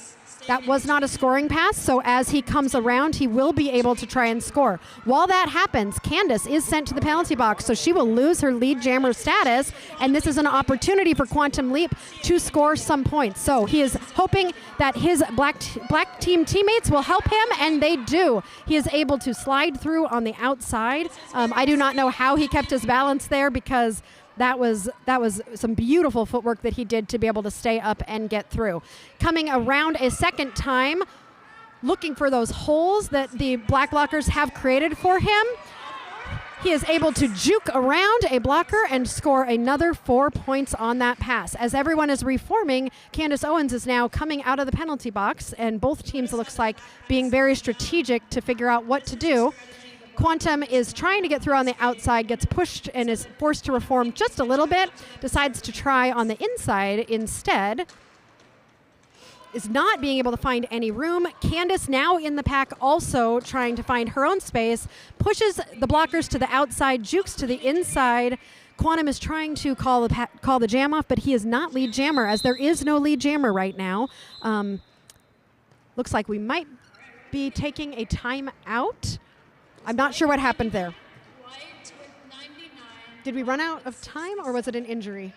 That was not a scoring pass, so as he comes around, he will be able to try and score. While that happens, Candace is sent to the penalty box, so she will lose her lead jammer status, and this is an opportunity for Quantum Leap to score some points. So he is hoping that his black team teammates will help him, and they do. He is able to slide through on the outside. I do not know how he kept his balance there because that was some beautiful footwork that he did to be able to stay up and get through. Coming around a second time, looking for those holes that the black blockers have created for him. He is able to juke around a blocker and score another 4 points on that pass. As everyone is reforming, Candace Owens is now coming out of the penalty box, and both teams, it looks like, being very strategic to figure out what to do. Quantum is trying to get through on the outside, gets pushed and is forced to reform just a little bit, decides to try on the inside instead. Is not being able to find any room. Candace now in the pack also trying to find her own space, pushes the blockers to the outside, jukes to the inside. Quantum is trying to call the jam off, but he is not lead jammer as there is no lead jammer right now. Looks like we might be taking a timeout. I'm not sure what happened there. Did we run out of time or was it an injury?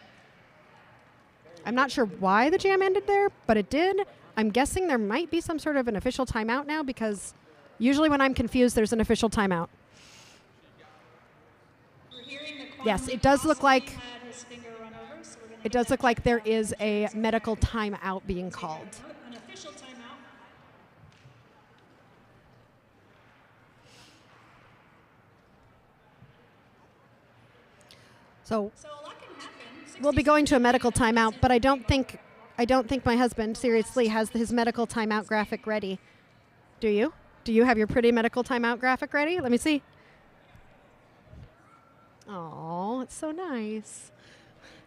I'm not sure why the jam ended there, but it did. I'm guessing there might be some sort of an official timeout now because usually when I'm confused, there's an official timeout. Yes, it does look like there is a medical timeout being called. So we'll be going to a medical timeout, but I don't think my husband seriously has his medical timeout graphic ready. Do you? Do you have your pretty medical timeout graphic ready? Let me see. Oh, it's so nice.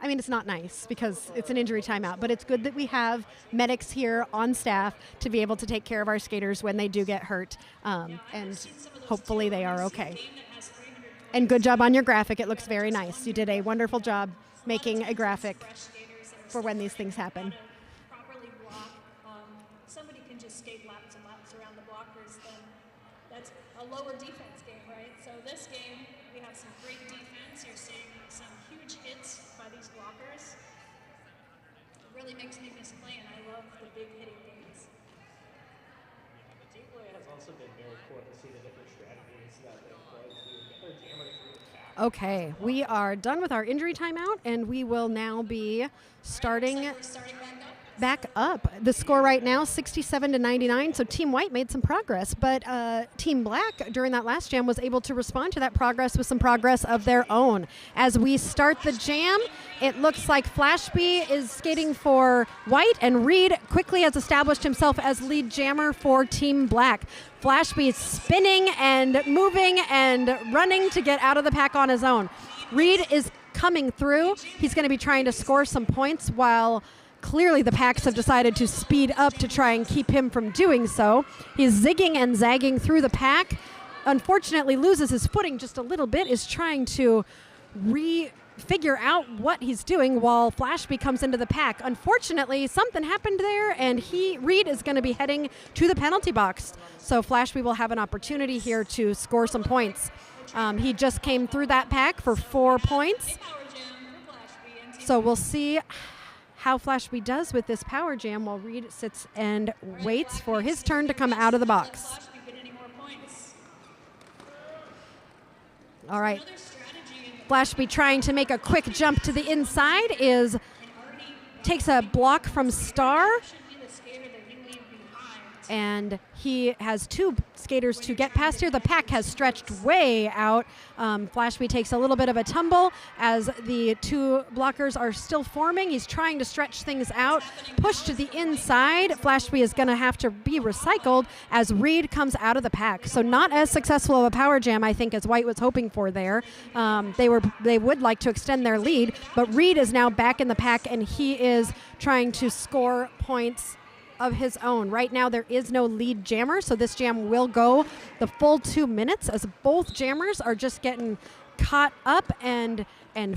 I mean, it's not nice because it's an injury timeout, but it's good that we have medics here on staff to be able to take care of our skaters when they do get hurt, and hopefully they are okay. And good job on your graphic. It looks very nice. You did a wonderful job making a graphic for when these things happen. Properly block. Somebody can just skate laps and laps around the blockers, then that's a lower defense game, right? So this game, we have some great defense. You're seeing some huge hits by these blockers. It really makes me miss playing. I love the big hitting games. The team play has also been very cool to see the different strategies that they play to get their jammer through the back. Okay, we are done with our injury timeout, and we will now be starting back up. The score right now, 67-99, so Team White made some progress, but Team Black, during that last jam, was able to respond to that progress with some progress of their own. As we start the jam, it looks like Flashby is skating for White, and Reed quickly has established himself as lead jammer for Team Black. Flashby is spinning and moving and running to get out of the pack on his own. Reed is coming through. He's going to be trying to score some points while clearly the packs have decided to speed up to try and keep him from doing so. He's zigging and zagging through the pack. Unfortunately, loses his footing just a little bit, is trying to figure out what he's doing while Flashby comes into the pack. Unfortunately, something happened there, and Reed is going to be heading to the penalty box. So Flashby will have an opportunity here to score some points. He just came through that pack for 4 points. So we'll see how Flashby does with this power jam while Reed sits and waits for his turn to come out of the box. All right. Flashby trying to make a quick jump to the inside takes a block from Star, and he has 2 skaters to get past here. The pack has stretched way out. Flashby takes a little bit of a tumble as the 2 blockers are still forming. He's trying to stretch things out. Push to the inside. Flashby is going to have to be recycled as Reed comes out of the pack. So not as successful of a power jam, I think, as White was hoping for there. They would like to extend their lead, but Reed is now back in the pack, and he is trying to score points of his own. Right now there is no lead jammer, so this jam will go the full 2 minutes as both jammers are just getting caught up and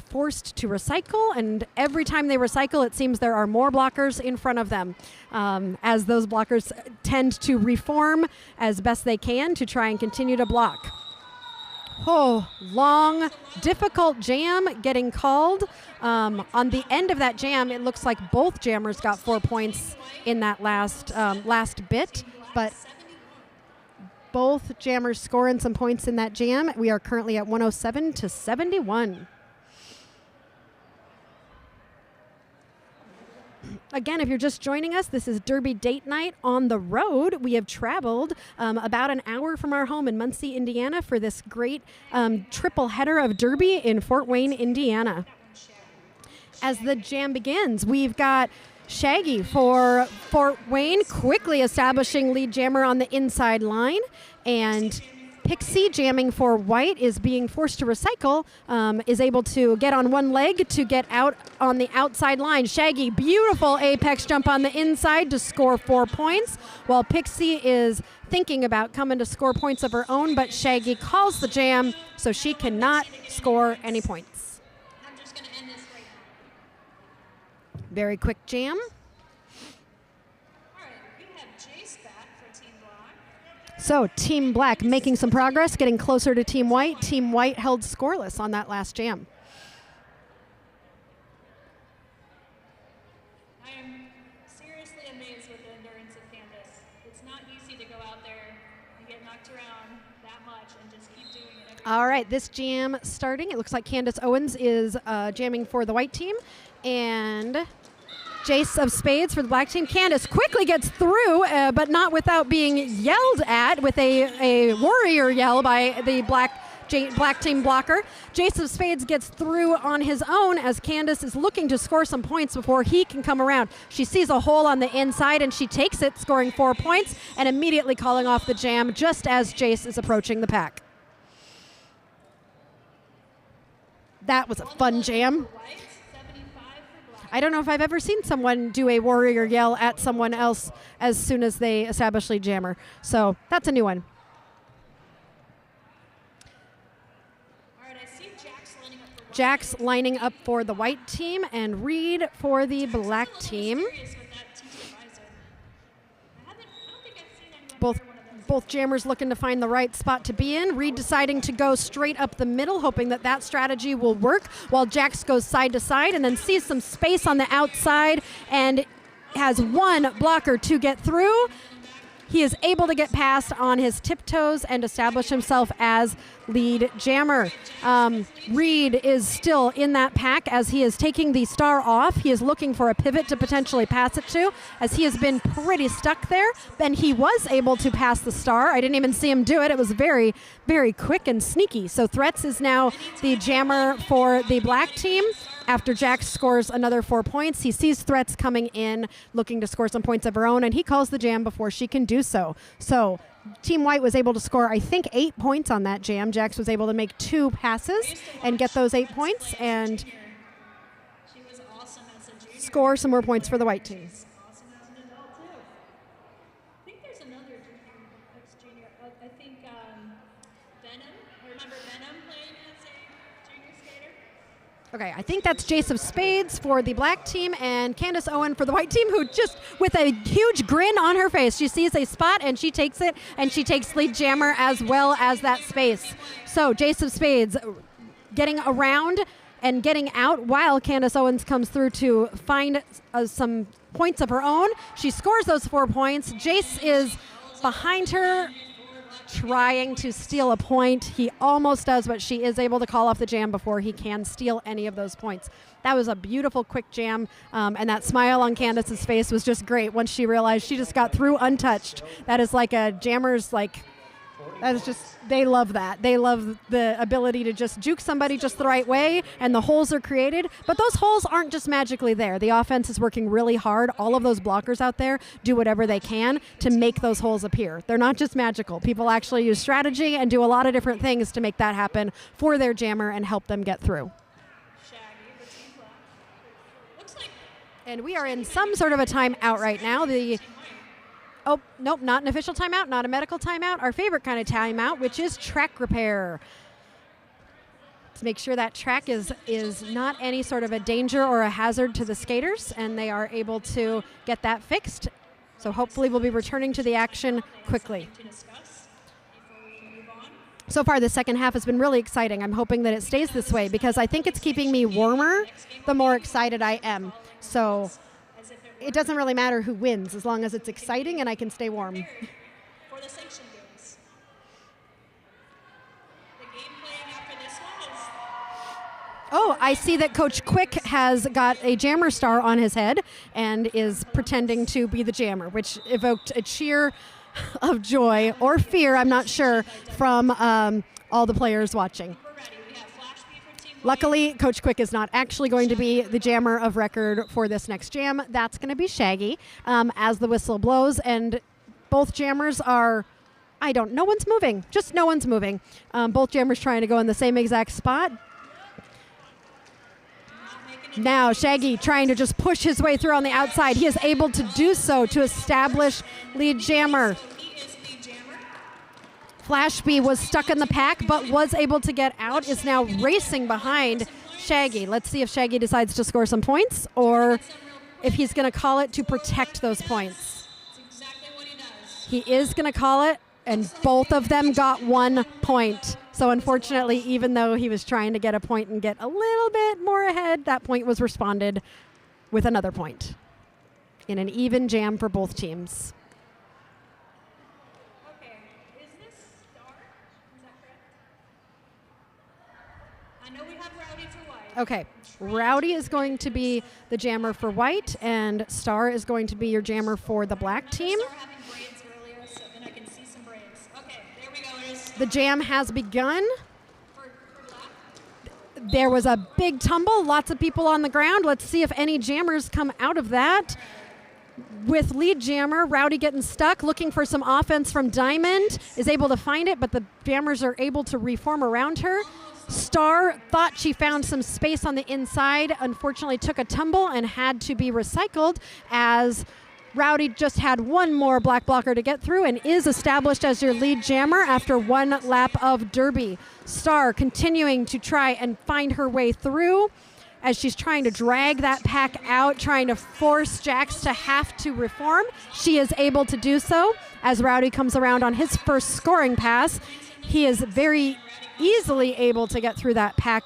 forced to recycle, and every time they recycle it seems there are more blockers in front of them as those blockers tend to reform as best they can to try and continue to block. Oh, long, difficult jam getting called. On the end of that jam, it looks like both jammers got 4 points in that last bit, but both jammers scoring some points in that jam. We are currently at 107 to 71. Again, if you're just joining us, this is Derby Date Night on the road. We have traveled about an hour from our home in Muncie, Indiana for this great triple header of Derby in Fort Wayne, Indiana. As the jam begins, we've got Shaggy for Fort Wayne quickly establishing lead jammer on the inside line, and Pixie jamming for White is being forced to recycle, is able to get on one leg to get out on the outside line. Shaggy, beautiful apex jump on the inside to score 4 points, while Pixie is thinking about coming to score points of her own, but Shaggy calls the jam, so she cannot score any points. I'm just going to end this right now. Very quick jam. So Team Black making some progress, getting closer to Team White. Team White held scoreless on that last jam. I am seriously amazed with the endurance of Candace. It's not easy to go out there and get knocked around that much and just keep doing it. All right, this jam starting. It looks like Candace Owens is jamming for the White team, and Jace of Spades for the Black team. Candace quickly gets through, but not without being yelled at with a warrior yell by the Black team blocker. Jace of Spades gets through on his own as Candace is looking to score some points before he can come around. She sees a hole on the inside and she takes it, scoring 4 points and immediately calling off the jam just as Jace is approaching the pack. That was a fun jam. I don't know if I've ever seen someone do a warrior yell at someone else as soon as they establish lead jammer. So that's a new one. All right, I see Jax lining up for the White team and Reed for the Black team. Both jammers looking to find the right spot to be in. Reed deciding to go straight up the middle, hoping that strategy will work, while Jax goes side to side and then sees some space on the outside and has one blocker to get through. He is able to get past on his tiptoes and establish himself as lead jammer. Reed is still in that pack as he is taking the star off. He is looking for a pivot to potentially pass it to, as he has been pretty stuck there. And he was able to pass the star. I didn't even see him do it. It was very, very quick and sneaky. So Threats is now the jammer for the Black team. After Jax scores another 4 points, he sees Threats coming in, looking to score some points of her own, and he calls the jam before she can do so. So Team White was able to score, I think, 8 points on that jam. Jax was able to make 2 passes and get those 8 points and score some more points for the White team. Okay, I think that's Jace of Spades for the black team and Candace Owen for the white team, who just, with a huge grin on her face, she sees a spot and she takes it, and she takes lead jammer as well as that space. So Jace of Spades getting around and getting out while Candace Owens comes through to find some points of her own. She scores those 4 points. Jace is behind her, trying to steal a point. He almost does, but she is able to call off the jam before he can steal any of those points. That was a beautiful, quick jam, and that smile on Candace's face was just great once she realized she just got through untouched. That is like a jammer's, like, that is just, they love that. They love the ability to just juke somebody just the right way, and the holes are created. But those holes aren't just magically there. The offense is working really hard. All of those blockers out there do whatever they can to make those holes appear. They're not just magical. People actually use strategy and do a lot of different things to make that happen for their jammer and help them get through. And we are in some sort of a timeout right now. Oh, nope, not an official timeout, not a medical timeout. Our favorite kind of timeout, which is track repair. To make sure that track is not any sort of a danger or a hazard to the skaters, and they are able to get that fixed. So hopefully we'll be returning to the action quickly. So far, the second half has been really exciting. I'm hoping that it stays this way because I think it's keeping me warmer the more excited I am. So it doesn't really matter who wins as long as it's exciting and I can stay warm. For the sanction games. The game playing after this one is... Oh, I see that Coach Quick has got a jammer star on his head and is pretending to be the jammer, which evoked a cheer of joy or fear, I'm not sure, from all the players watching. Luckily, Coach Quick is not actually going to be the jammer of record for this next jam. That's going to be Shaggy as the whistle blows. And both jammers are, no one's moving. Just no one's moving. Both jammers trying to go in the same exact spot. Now Shaggy trying to just push his way through on the outside. He is able to do so to establish lead jammer. Flashby was stuck in the pack but was able to get out, is now racing behind Shaggy. Let's see if Shaggy decides to score some points or if he's going to call it to protect those points. He is going to call it, and both of them got 1 point. So unfortunately, even though he was trying to get a point and get a little bit more ahead, that point was responded with another point in an even jam for both teams. Okay, Rowdy is going to be the jammer for white, and Star is going to be your jammer for the black team. The jam has begun. There was a big tumble, lots of people on the ground. Let's see if any jammers come out of that. With lead jammer, Rowdy getting stuck, looking for some offense from Diamond, is able to find it, but the jammers are able to reform around her. Star thought she found some space on the inside, unfortunately took a tumble and had to be recycled as Rowdy just had one more black blocker to get through and is established as your lead jammer after 1 lap of Derby. Star continuing to try and find her way through as she's trying to drag that pack out, trying to force Jax to have to reform. She is able to do so as Rowdy comes around on his first scoring pass. He is very easily able to get through that pack,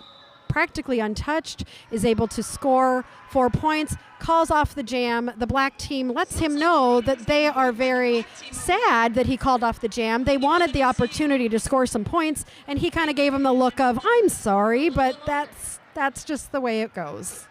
practically untouched, is able to score 4 points, calls off the jam. The black team lets him know that they are very sad that he called off the jam. They wanted the opportunity to score some points, and he kind of gave him the look of, I'm sorry, but that's just the way it goes.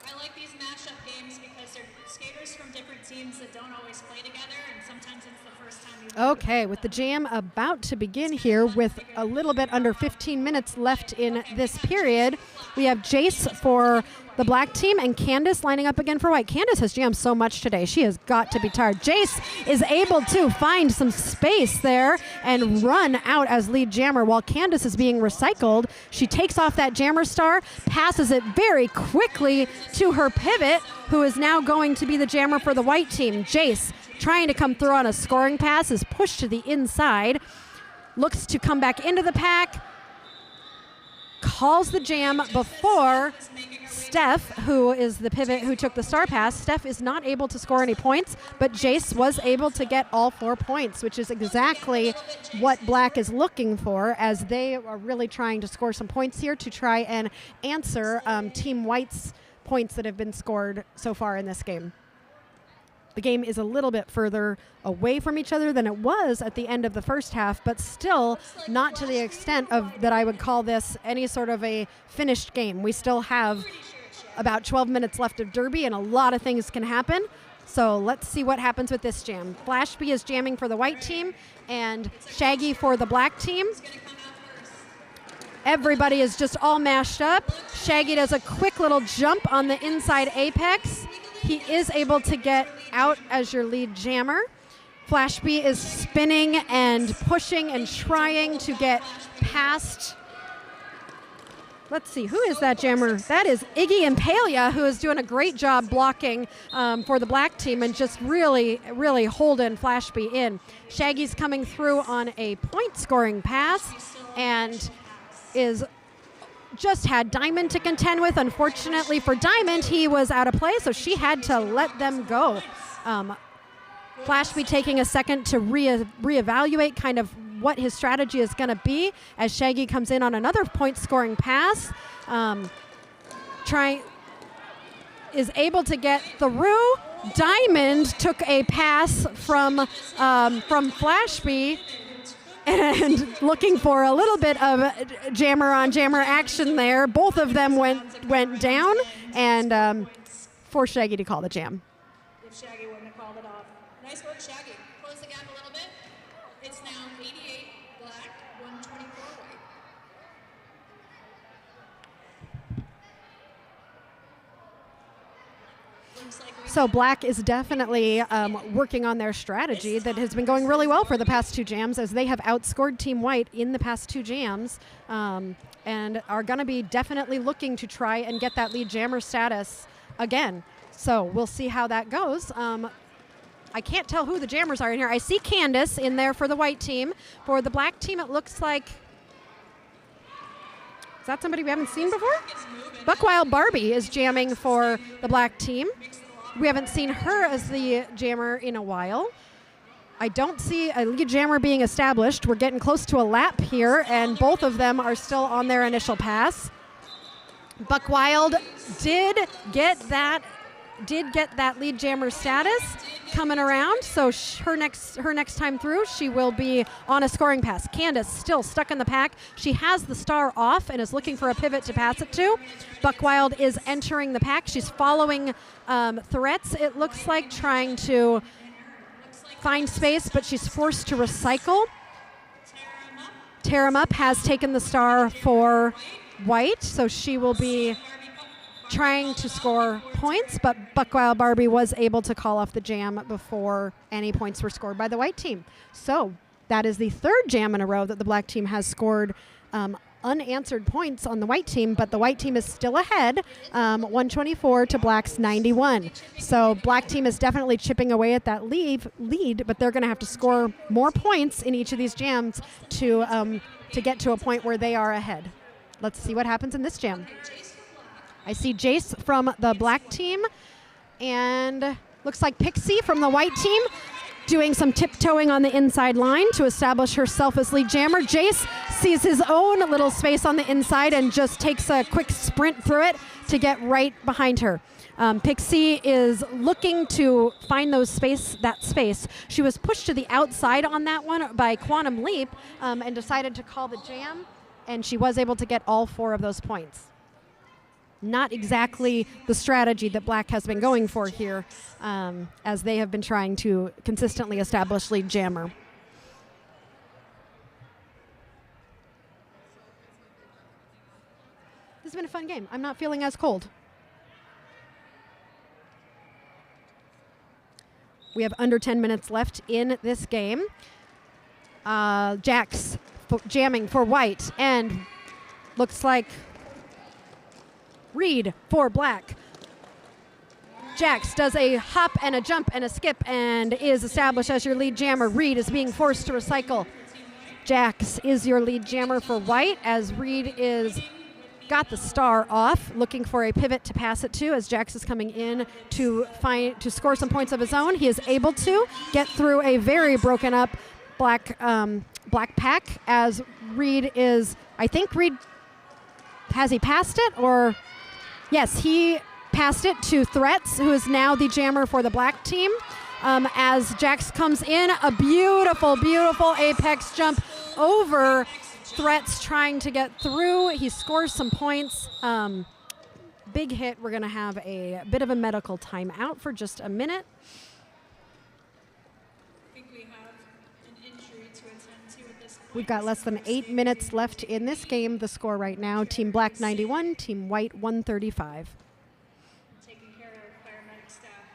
I like these mashup games because they're skaters from different teams that don't always play together, and sometimes it's the first time you Okay, with the jam about to begin here with a little bit under 15 minutes left in this period, we have Jace for the black team and Candace lining up again for white. Candace has jammed so much today. She has got to be tired. Jace is able to find some space there and run out as lead jammer while Candace is being recycled. She takes off that jammer star, passes it very quickly to her pivot, who is now going to be the jammer for the white team. Jace trying to come through on a scoring pass is pushed to the inside, looks to come back into the pack, calls the jam before Steph, who is the pivot who took the star pass. Steph is not able to score any points, but Jace was able to get all 4 points, which is exactly what Black is looking for, as they are really trying to score some points here to try and answer Team White's points that have been scored so far in this game. The game is a little bit further away from each other than it was at the end of the first half, but still not to the extent of that I would call this any sort of a finished game. We still have about 12 minutes left of Derby, and a lot of things can happen. So let's see what happens with this jam. Flashby is jamming for the white team and Shaggy for the black team. Everybody is just all mashed up. Shaggy does a quick little jump on the inside apex. He is able to get out as your lead jammer. Flashby is spinning and pushing and trying to get past. Let's see, who is that jammer? That is Iggy Impalia, who is doing a great job blocking for the black team and just really, really holding Flashby in. Shaggy's coming through on a point scoring pass and is just had Diamond to contend with. Unfortunately for Diamond, he was out of play, so she had to let them go. Flashby taking a second to reevaluate kind of what his strategy is going to be as Shaggy comes in on another point scoring pass. Is able to get through. Diamond took a pass from Flashby, and looking for a little bit of jammer on jammer action there. Both of them went down, and forced Shaggy to call the jam. If Shaggy wouldn't have called it off. Nice work, Shaggy. Close the gap a little bit. It's now 88 black, 124 white. So Black is definitely working on their strategy that has been going really well for the past 2 jams, as they have outscored Team White in the past 2 jams, and are going to be definitely looking to try and get that lead jammer status again. So we'll see how that goes. I can't tell who the jammers are in here. I see Candace in there for the white team. For the black team, it looks like, is that somebody we haven't seen before? Buckwild Barbie is jamming for the black team. We haven't seen her as the jammer in a while. I don't see a lead jammer being established. We're getting close to a lap here, and both of them are still on their initial pass. Buckwild did get that lead jammer status coming around, so her next time through, she will be on a scoring pass. Candace still stuck in the pack. She has the star off and is looking for a pivot to pass it to. Buckwild is entering the pack. She's following threats, it looks like, trying to find space, but she's forced to recycle. Tear 'em Up has taken the star for white, so she will be trying to score points, but Buckwild Barbie was able to call off the jam before any points were scored by the white team. So that is the 3rd jam in a row that the black team has scored unanswered points on the white team, but the white team is still ahead, 124 to black's 91. So black team is definitely chipping away at that lead, but they're going to have to score more points in each of these jams to get to a point where they are ahead. Let's see what happens in this jam. I see Jace from the black team, and looks like Pixie from the white team doing some tiptoeing on the inside line to establish herself as lead jammer. Jace sees his own little space on the inside and just takes a quick sprint through it to get right behind her. Pixie is looking to find that space. She was pushed to the outside on that one by Quantum Leap and decided to call the jam, and she was able to get all 4 of those points. Not exactly the strategy that black has been going for here, as they have been trying to consistently establish lead jammer. This has been a fun game. I'm not feeling as cold. We have under 10 minutes left in this game. Jax jamming for white, and looks like Reed for black. Jax does a hop and a jump and a skip and is established as your lead jammer. Reed is being forced to recycle. Jax is your lead jammer for white, as Reed is got the star off, looking for a pivot to pass it to as Jax is coming in to score some points of his own. He is able to get through a very broken up black pack as Reed is, I think Reed, has he passed it or? Yes, he passed it to Threats, who is now the jammer for the black team. As Jax comes in, a beautiful, beautiful apex jump over Threats trying to get through. He scores some points. Big hit. We're going to have a bit of a medical timeout for just a minute. I think we have an injury to attend to at this point. We've got less than 8 minutes left in this game. The score right now, Team Black 91, Team White 135. Taking care of our paramedic staff.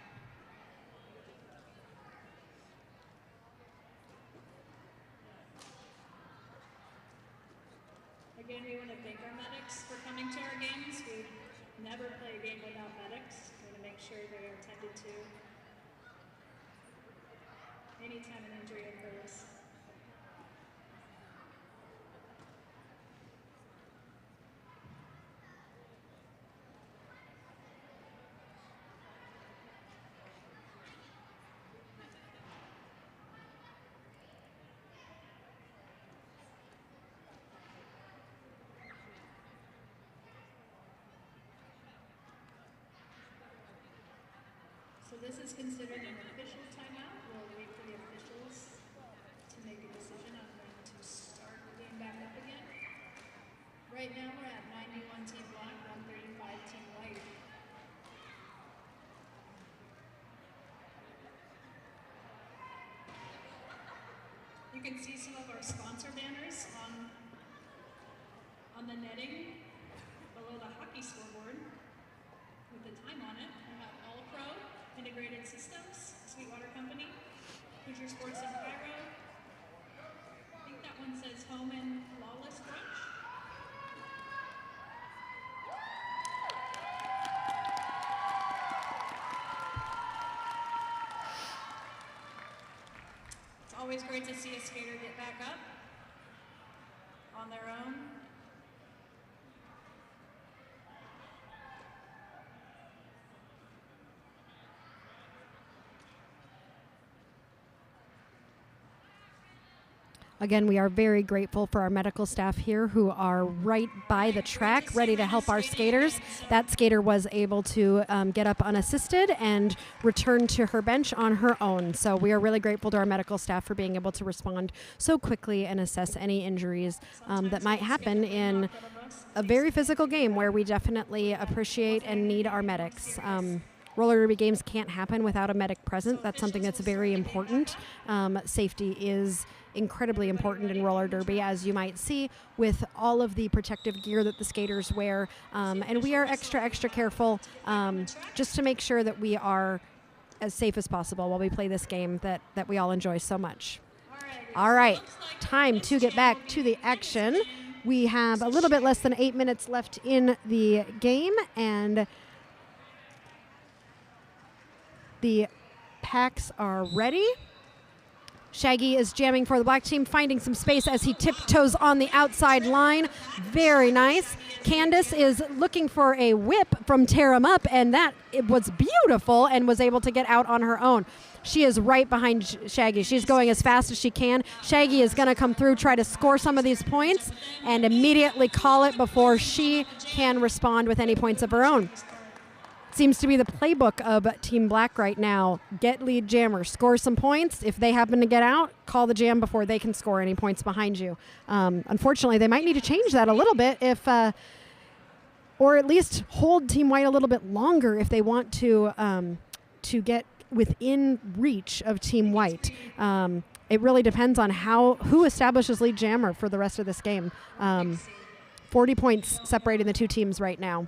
Again, we want to thank our medics for coming to our games. We never play a game without medics. We want to make sure they are attended to anytime an injury occurs. So this is considered an official timeout. We'll wait for the officials to make a decision on when to start the game back up again. Right now we're at 91 Team Black, 135 Team White. You can see some of our sponsor banners on the netting below the hockey scoreboard with the time on it. We have All Pro, Integrated Systems, Sweetwater Company, Hoosier Sports in Cairo. I think that one says Home and Flawless Brunch. It's always great to see a skater get back up on their own. Again, we are very grateful for our medical staff here who are right by the track, ready to help our skaters. That skater was able to get up unassisted and return to her bench on her own. So we are really grateful to our medical staff for being able to respond so quickly and assess any injuries that might happen in a very physical game where we definitely appreciate and need our medics. Roller derby games can't happen without a medic present. That's something that's very important. Safety is incredibly important in roller derby, as you might see with all of the protective gear that the skaters wear. And we are extra careful just to make sure that we are as safe as possible while we play this game that we all enjoy so much. All right, time to get back to the action. We have a little bit less than 8 minutes left in the game, and the packs are ready. Shaggy is jamming for the black team, finding some space as he tiptoes on the outside line. Very nice. Candace is looking for a whip from Tear 'Em Up, and it was beautiful and was able to get out on her own. She is right behind Shaggy. She's going as fast as she can. Shaggy is going to come through, try to score some of these points, and immediately call it before she can respond with any points of her own. Seems to be the playbook of Team Black right now. Get lead jammer, score some points. If they happen to get out, call the jam before they can score any points behind you. Unfortunately, they might need to change that a little bit or at least hold Team White a little bit longer if they want to get within reach of Team White. It really depends on who establishes lead jammer for the rest of this game. 40 points separating the two teams right now.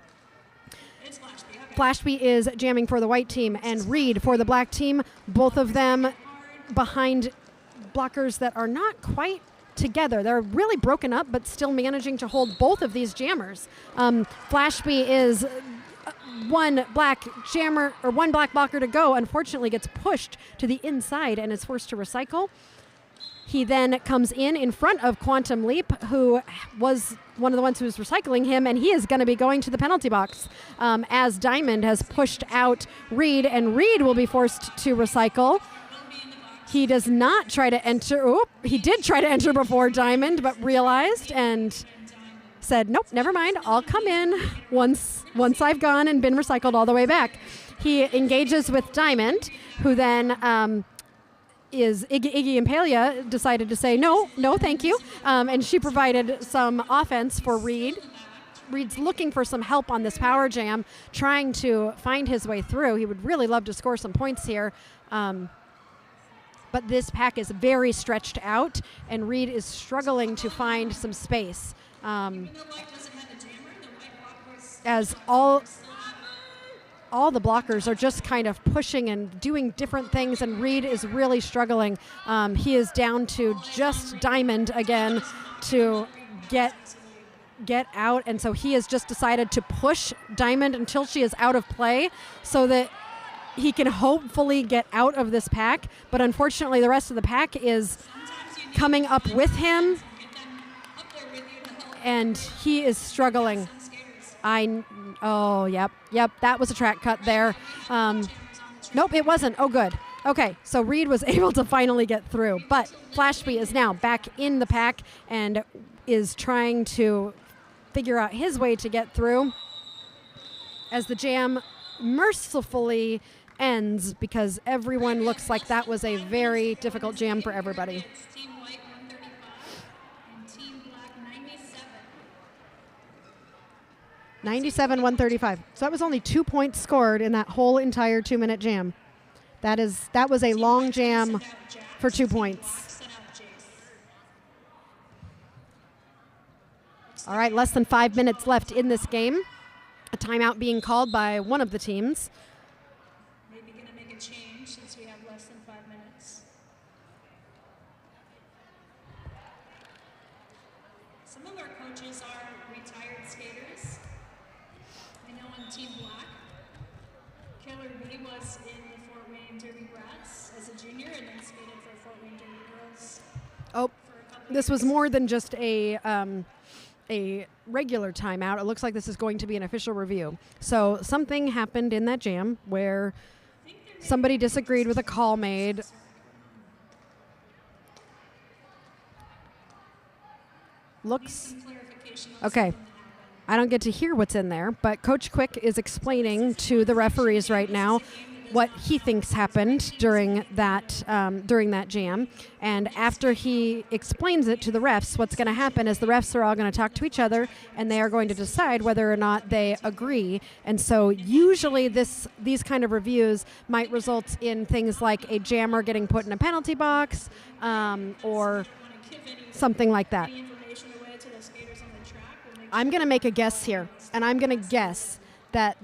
Flashby is jamming for the white team and Reed for the black team. Both of them behind blockers that are not quite together. They're really broken up, but still managing to hold both of these jammers. Flashby is one black jammer or one black blocker to go. Unfortunately, gets pushed to the inside and is forced to recycle. He then comes in front of Quantum Leap, who was one of the ones who's recycling him, and he is going to be going to the penalty box as Diamond has pushed out Reed, and Reed will be forced to recycle. He does not try to enter. Oop, he did try to enter before Diamond, but realized and said, nope, never mind. I'll come in once I've gone and been recycled all the way back. He engages with Diamond, who then is Iggy and Palia decided to say, no, thank you. And she provided some offense for Reed. Reed's looking for some help on this power jam, trying to find his way through. He would really love to score some points here. But this pack is very stretched out, and Reed is struggling to find some space. As all the blockers are just kind of pushing and doing different things, and Reed is really struggling. He is down to just Diamond again to get out, and so he has just decided to push Diamond until she is out of play so that he can hopefully get out of this pack. But unfortunately, the rest of the pack is coming up with him, and he is struggling. Yep, that was a track cut there. Nope, it wasn't. Oh, good. Okay, so Reed was able to finally get through, but Flashby is now back in the pack and is trying to figure out his way to get through as the jam mercifully ends, because everyone looks like that was a very difficult jam for everybody. Team White 135 and Team Black 97. 97-135. So that was only 2 points scored in that whole entire 2-minute jam. That was a long jam for 2 points. All right, less than 5 minutes left in this game. A timeout being called by one of the teams. Maybe going to make a change since we have less than 5 minutes. Some of our coaches are retired skaters. I know on Team Black, Killer B was in the Fort Wayne Derby Brats as a junior and then skated for Fort Wayne Derby Girls. Oh, this was more than just a regular timeout. It looks like this is going to be an official review. So something happened in that jam where somebody disagreed with a call made. Looks okay. I don't get to hear what's in there, but Coach Quick is explaining to the referees right now what he thinks happened during that jam. And after he explains it to the refs, what's going to happen is the refs are all going to talk to each other, and they are going to decide whether or not they agree. And so usually these kind of reviews might result in things like a jammer getting put in a penalty box or something like that. I'm going to make a guess here, and I'm going to guess that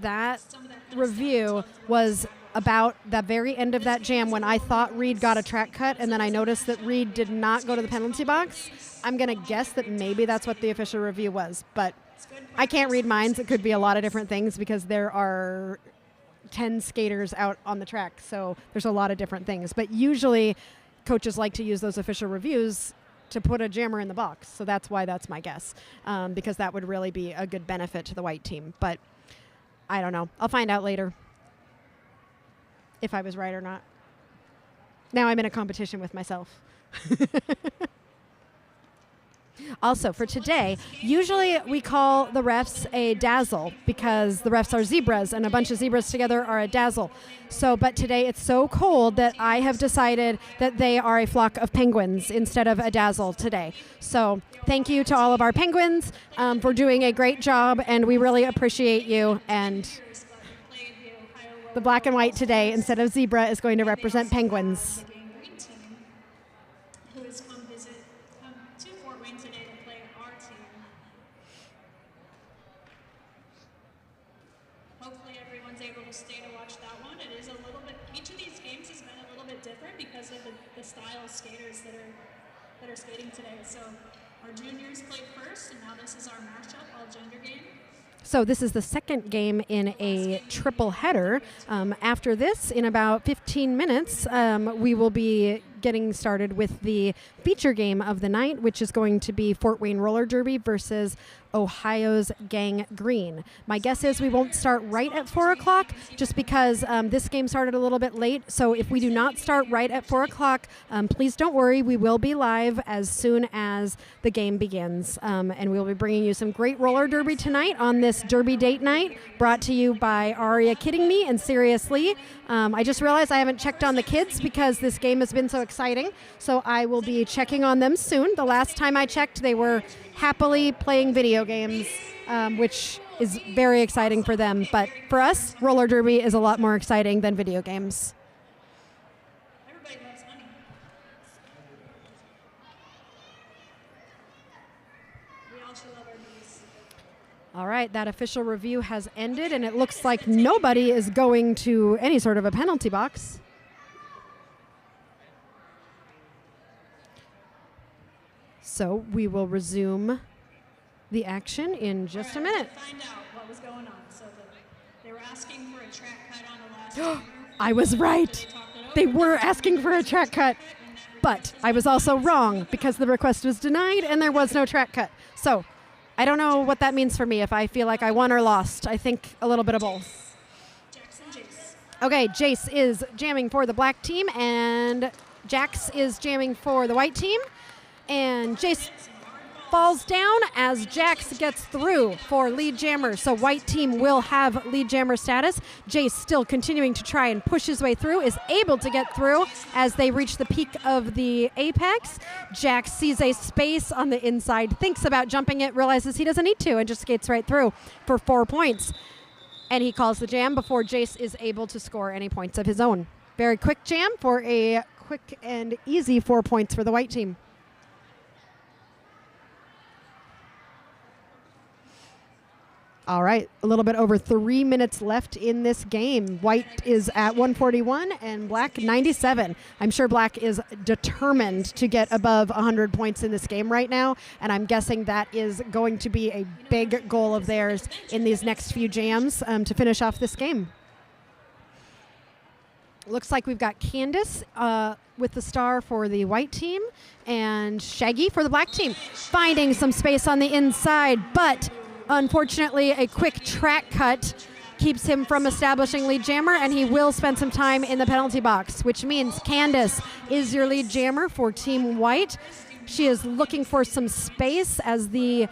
review was about the very end of that jam when I thought Reed got a track cut, and then I noticed that Reed did not go to the penalty box. I'm going to guess that maybe that's what the official review was, but I can't read minds. It could be a lot of different things because there are 10 skaters out on the track, so there's a lot of different things. But usually coaches like to use those official reviews to put a jammer in the box, so that's why that's my guess, because that would really be a good benefit to the white team. But I don't know. I'll find out later if I was right or not. Now I'm in a competition with myself. Also, for today, usually we call the refs a dazzle because the refs are zebras, and a bunch of zebras together are a dazzle. So, but today it's so cold that I have decided that they are a flock of penguins instead of a dazzle today. So thank you to all of our penguins for doing a great job, and we really appreciate you. And the black and white today, instead of zebra, is going to represent penguins. Hopefully everyone's able to stay to watch that one. It is a little bit, each of these games has been a little bit different because of the style of skaters that are skating today. So our juniors played first, and now this is our matchup, all gender game. So this is the second game in a triple header. After this, in about 15 minutes, we will be getting started with the feature game of the night, which is going to be Fort Wayne Roller Derby versus Ohio's Gang Green. My guess is we won't start right at 4 o'clock just because this game started a little bit late. So if we do not start right at 4 o'clock, please don't worry. We will be live as soon as the game begins. And we'll be bringing you some great roller derby tonight on this Derby Date Night, brought to you by Aria Kidding Me and Seriously. I just realized I haven't checked on the kids because this game has been so exciting. So I will be checking on them soon. The last time I checked, they were happily playing video games, which is very exciting for them. But for us, roller derby is a lot more exciting than video games. Everybody loves money. We all should love our bees. All right, that official review has ended, and it looks like nobody is going to any sort of a penalty box. So we will resume the action in just a minute. To find out what was going on. So they were asking for a track cut on the last timer. I was right. They were asking for a track cut, but I was also wrong because the request was denied and there was no track cut. So I don't know what that means for me, if I feel like I won or lost. I think a little bit of both. Jackson Jace. Okay, Jace is jamming for the black team and Jax is jamming for the white team. And Jace falls down as Jax gets through for lead jammer. So white team will have lead jammer status. Jace still continuing to try and push his way through, is able to get through as they reach the peak of the apex. Jax sees a space on the inside, thinks about jumping it, realizes he doesn't need to, and just skates right through for 4 points. And he calls the jam before Jace is able to score any points of his own. Very quick jam for a quick and easy 4 points for the white team. All right, a little bit over 3 minutes left in this game. White is at 141 and black 97. I'm sure black is determined to get above 100 points in this game right now, and I'm guessing that is going to be a big goal of theirs in these next few jams to finish off this game. Looks like we've got Candace with the star for the white team and Shaggy for the black team, finding some space on the inside, but unfortunately, a quick track cut keeps him from establishing lead jammer, and he will spend some time in the penalty box, which means Candace is your lead jammer for Team White. She is looking for some space as the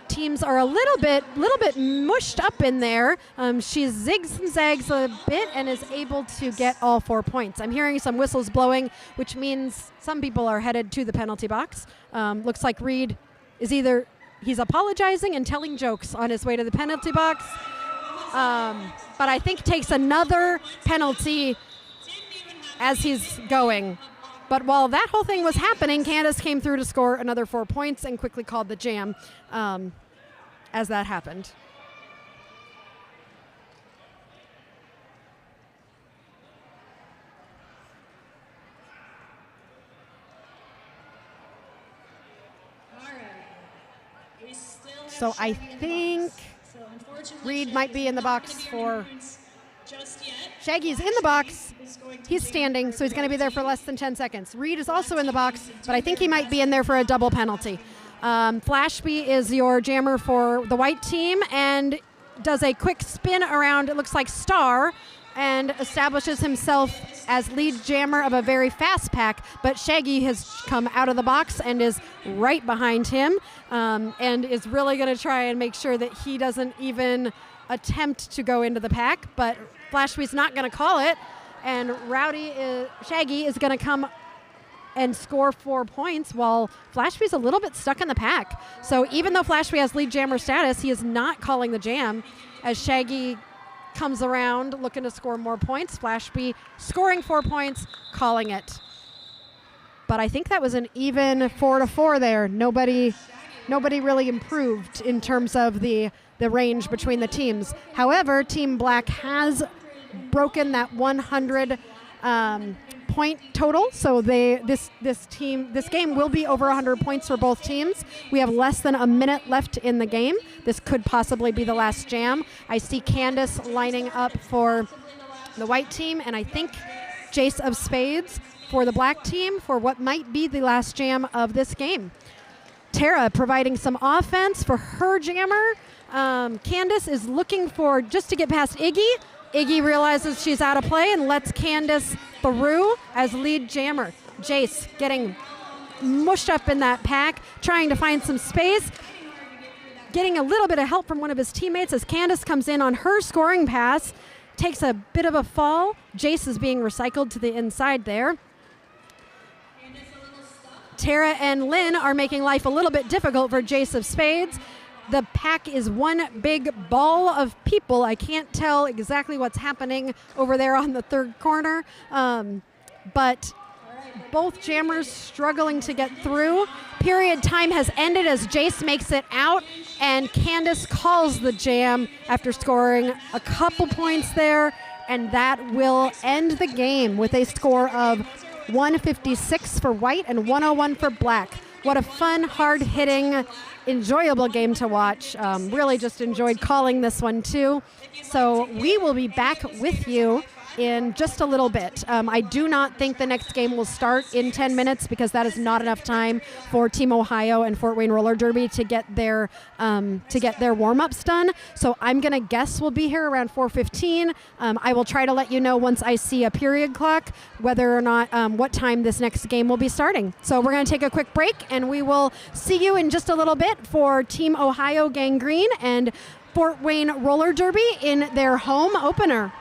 teams are a little bit mushed up in there. She zigs and zags a bit and is able to get all 4 points. I'm hearing some whistles blowing, which means some people are headed to the penalty box. Looks like Reed is either... He's apologizing and telling jokes on his way to the penalty box, but I think takes another penalty as he's going. But while that whole thing was happening, Candace came through to score another 4 points and quickly called the jam as that happened. So I think Reed might be in the box for... Shaggy's in the box. He's standing, so he's going to be there for less than 10 seconds. Reed is also in the box, but I think he might be in there for a double penalty. Flashby is your jammer for the white team and does a quick spin around, it looks like Star, and establishes himself as lead jammer of a very fast pack, but Shaggy has come out of the box and is right behind him and is really going to try and make sure that he doesn't even attempt to go into the pack, but Flashby's not going to call it, and Shaggy is going to come and score 4 points while Flashby's a little bit stuck in the pack. So even though Flashby has lead jammer status, he is not calling the jam as Shaggy comes around looking to score more points. Flashby scoring 4 points, calling it. But I think that was an even 4-4 there. Nobody really improved in terms of the range between the teams. However, Team Black has broken that 100 point total, so this game will be over 100 points for both teams. We have less than a minute left in the game. This could possibly be the last jam. I see Candace lining up for the white team, and I think Jace of Spades for the black team for what might be the last jam of this game. Tara providing some offense for her jammer. Candace is looking for just to get past Iggy. Iggy realizes she's out of play and lets Candace through as lead jammer. Jace getting mushed up in that pack, trying to find some space. Getting a little bit of help from one of his teammates as Candace comes in on her scoring pass. Takes a bit of a fall. Jace is being recycled to the inside there. Tara and Lynn are making life a little bit difficult for Jace of Spades. The pack is one big ball of people. I can't tell exactly what's happening over there on the third corner, but both jammers struggling to get through. Period time has ended as Jace makes it out, and Candace calls the jam after scoring a couple points there, and that will end the game with a score of 156 for white and 101 for black. What a fun, hard-hitting, enjoyable game to watch. Really just enjoyed calling this one too. So we will be back with you in just a little bit. I do not think the next game will start in 10 minutes because that is not enough time for Team Ohio and Fort Wayne Roller Derby to get their warm-ups done. So I'm gonna guess we'll be here around 4:15. I will try to let you know once I see a period clock whether or not what time this next game will be starting. So we're gonna take a quick break and we will see you in just a little bit for Team Ohio Gangrene and Fort Wayne Roller Derby in their home opener.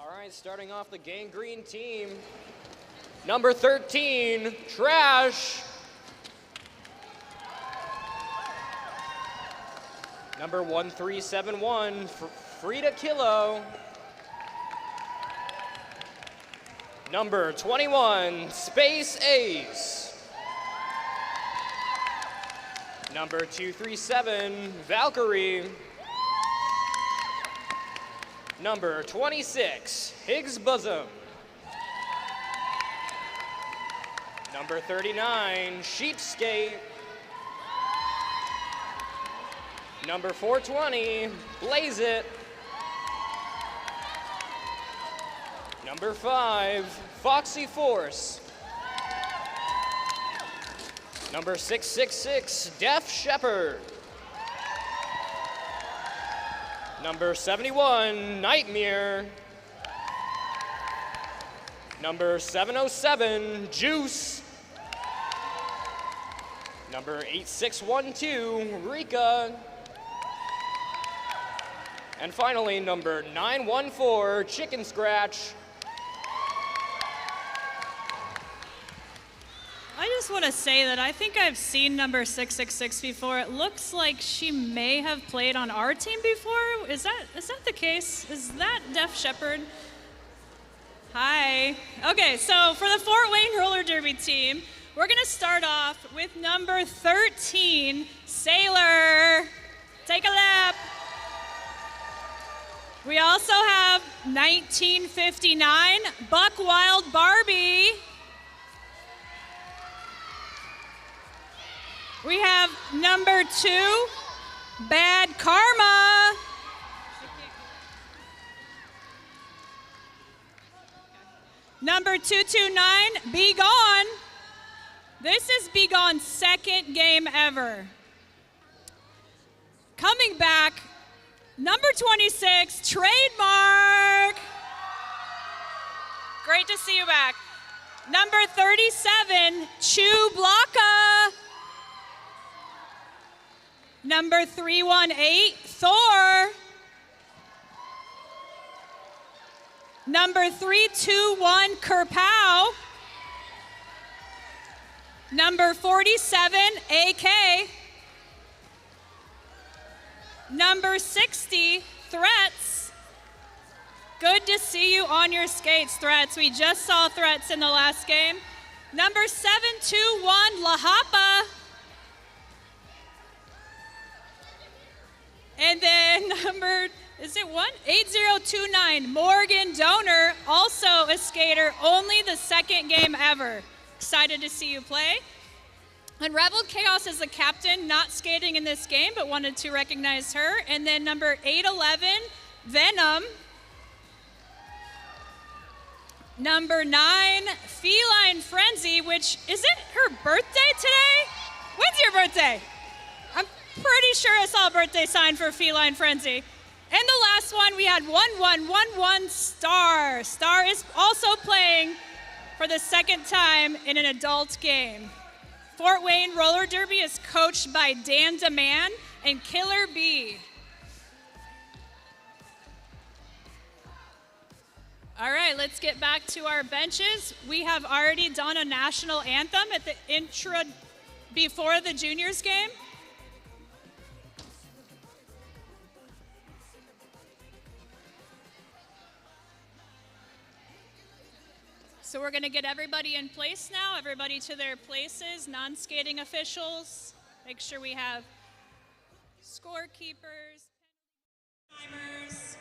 All right, starting off the gangrene team. Number 13, Trash. Number 1371, Frida Kilo. Number 21, Space Ace. Number 237, Valkyrie. Number 26, Higgs Bosom. Number 39, Sheepskate. Number 420, Blaze It. Number 5, Foxy Force. Number 666, Deaf Shepherd. Number 71, Nightmare. Number 707, Juice. Number 8612, Rika. And finally, number 914, Chicken Scratch. I just want to say that I think I've seen number 666 before. It looks like she may have played on our team before. Is that the case? Is that Deaf Shepherd? Hi. Okay, so for the Fort Wayne Roller Derby team, we're going to start off with number 13, Sailor. Take a lap. We also have 1959, Buck Wild Barbie. We have number 2, Bad Karma. Number 229, Be Gone. This is Be Gone's second game ever. Coming back, number 26, Trademark. Great to see you back. Number 37, Chew Blocka. Number 318, Thor. Number 321, Kerpow. Number 47, AK. Number 60, Threats. Good to see you on your skates, Threats. We just saw Threats in the last game. Number 721, La Hapa. And then number, is it 8029, Morgan Donor, also a skater, only the second game ever. Excited to see you play. Unraveled Chaos is the captain, not skating in this game, but wanted to recognize her. And then number 811, Venom. Number 9, Feline Frenzy, which, is it her birthday today? When's your birthday? I'm pretty sure I saw a birthday sign for Feline Frenzy. And the last one, we had 1111 Star. Star is also playing for the second time in an adult game. Fort Wayne Roller Derby is coached by Dan DeMann and Killer B. All right, let's get back to our benches. We have already done a national anthem at the intro before the juniors game. So we're going to get everybody in place now, everybody to their places, non-skating officials. Make sure we have scorekeepers, timers.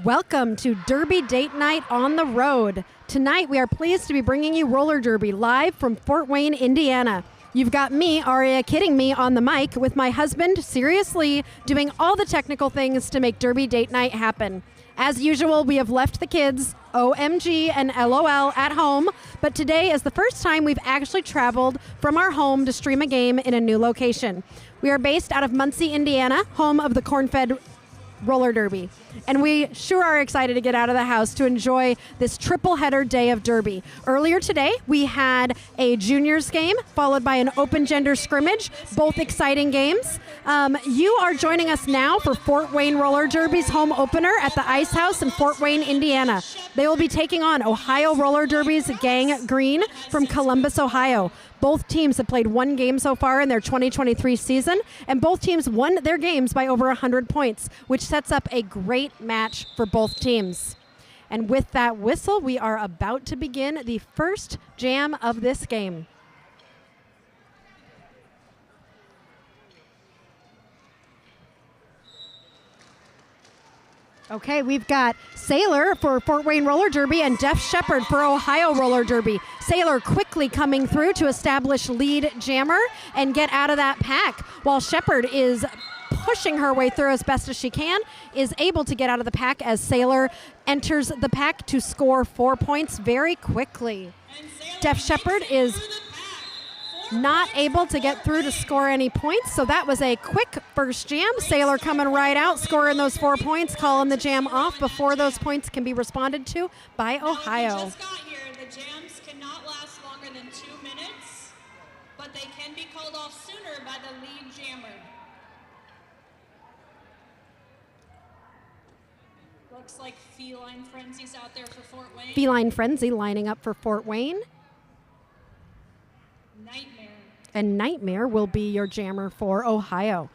Welcome to Derby Date Night on the Road. Tonight we are pleased to be bringing you roller derby live from Fort Wayne, Indiana. You've got me, Aria Kidding Me, on the mic with my husband, Seriously, doing all the technical things to make Derby Date Night happen. As usual, we have left the kids, OMG and LOL, at home, but today is the first time we've actually traveled from our home to stream a game in a new location. We are based out of Muncie, Indiana, home of the corn-fed roller derby. And we sure are excited to get out of the house to enjoy this triple header day of derby. Earlier today, we had a juniors game followed by an open gender scrimmage, both exciting games. You are joining us now for Fort Wayne Roller Derby's home opener at the Ice House in Fort Wayne, Indiana. They will be taking on Ohio Roller Derby's Gang Green from Columbus, Ohio. Both teams have played one game so far in their 2023 season, and both teams won their games by over 100 points, which sets up a great match for both teams. And with that whistle, we are about to begin the first jam of this game. Okay, we've got Sailor for Fort Wayne Roller Derby and Def Shepherd for Ohio Roller Derby. Sailor quickly coming through to establish lead jammer and get out of that pack, while Shepherd is pushing her way through as best as she can, is able to get out of the pack as Sailor enters the pack to score 4 points very quickly. Def Shepherd is not able to get through to score any points, so that was a quick first jam. Sailor coming right out, scoring those 4 points, calling the jam off before those points can be responded to by Ohio. Just got here. The jams cannot last longer than 2 minutes, but they can be called off sooner by the lead jammer. Looks like Feline Frenzy's out there for Fort Wayne. Feline Frenzy lining up for Fort Wayne. Nightmare. And Nightmare will be your jammer for Ohio.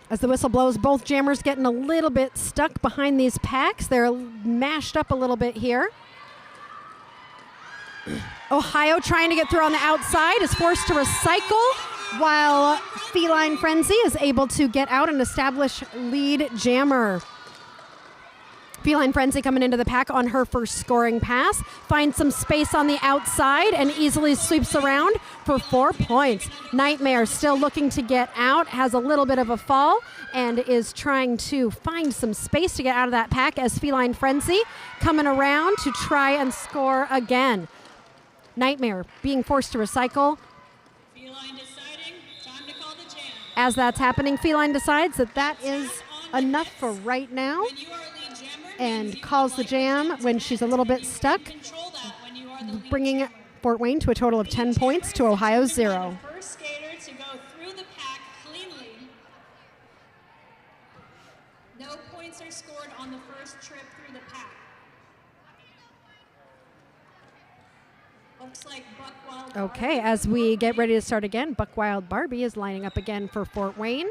As the whistle blows, both jammers getting a little bit stuck behind these packs. They're mashed up a little bit here. Ohio trying to get through on the outside is forced to recycle, while Feline Frenzy is able to get out and establish lead jammer. Feline Frenzy coming into the pack on her first scoring pass, finds some space on the outside and easily sweeps around for 4 points. Nightmare still looking to get out, has a little bit of a fall and is trying to find some space to get out of that pack as Feline Frenzy coming around to try and score again. Nightmare being forced to recycle. Feline deciding, time to call the jam. As that's happening, Feline decides that that is enough for right now When you are lead jammer, and calls the jam when she's a little bit stuck, control that when you are the lead bringing jammer. Fort Wayne to a total of 10 points to Ohio's 0. First skater to go through the pack cleanly. No points are scored on the first trip through the pack. Looks like Buck Wild. Okay, as we get ready to start again, Buck Wild Barbie is lining up again for Fort Wayne.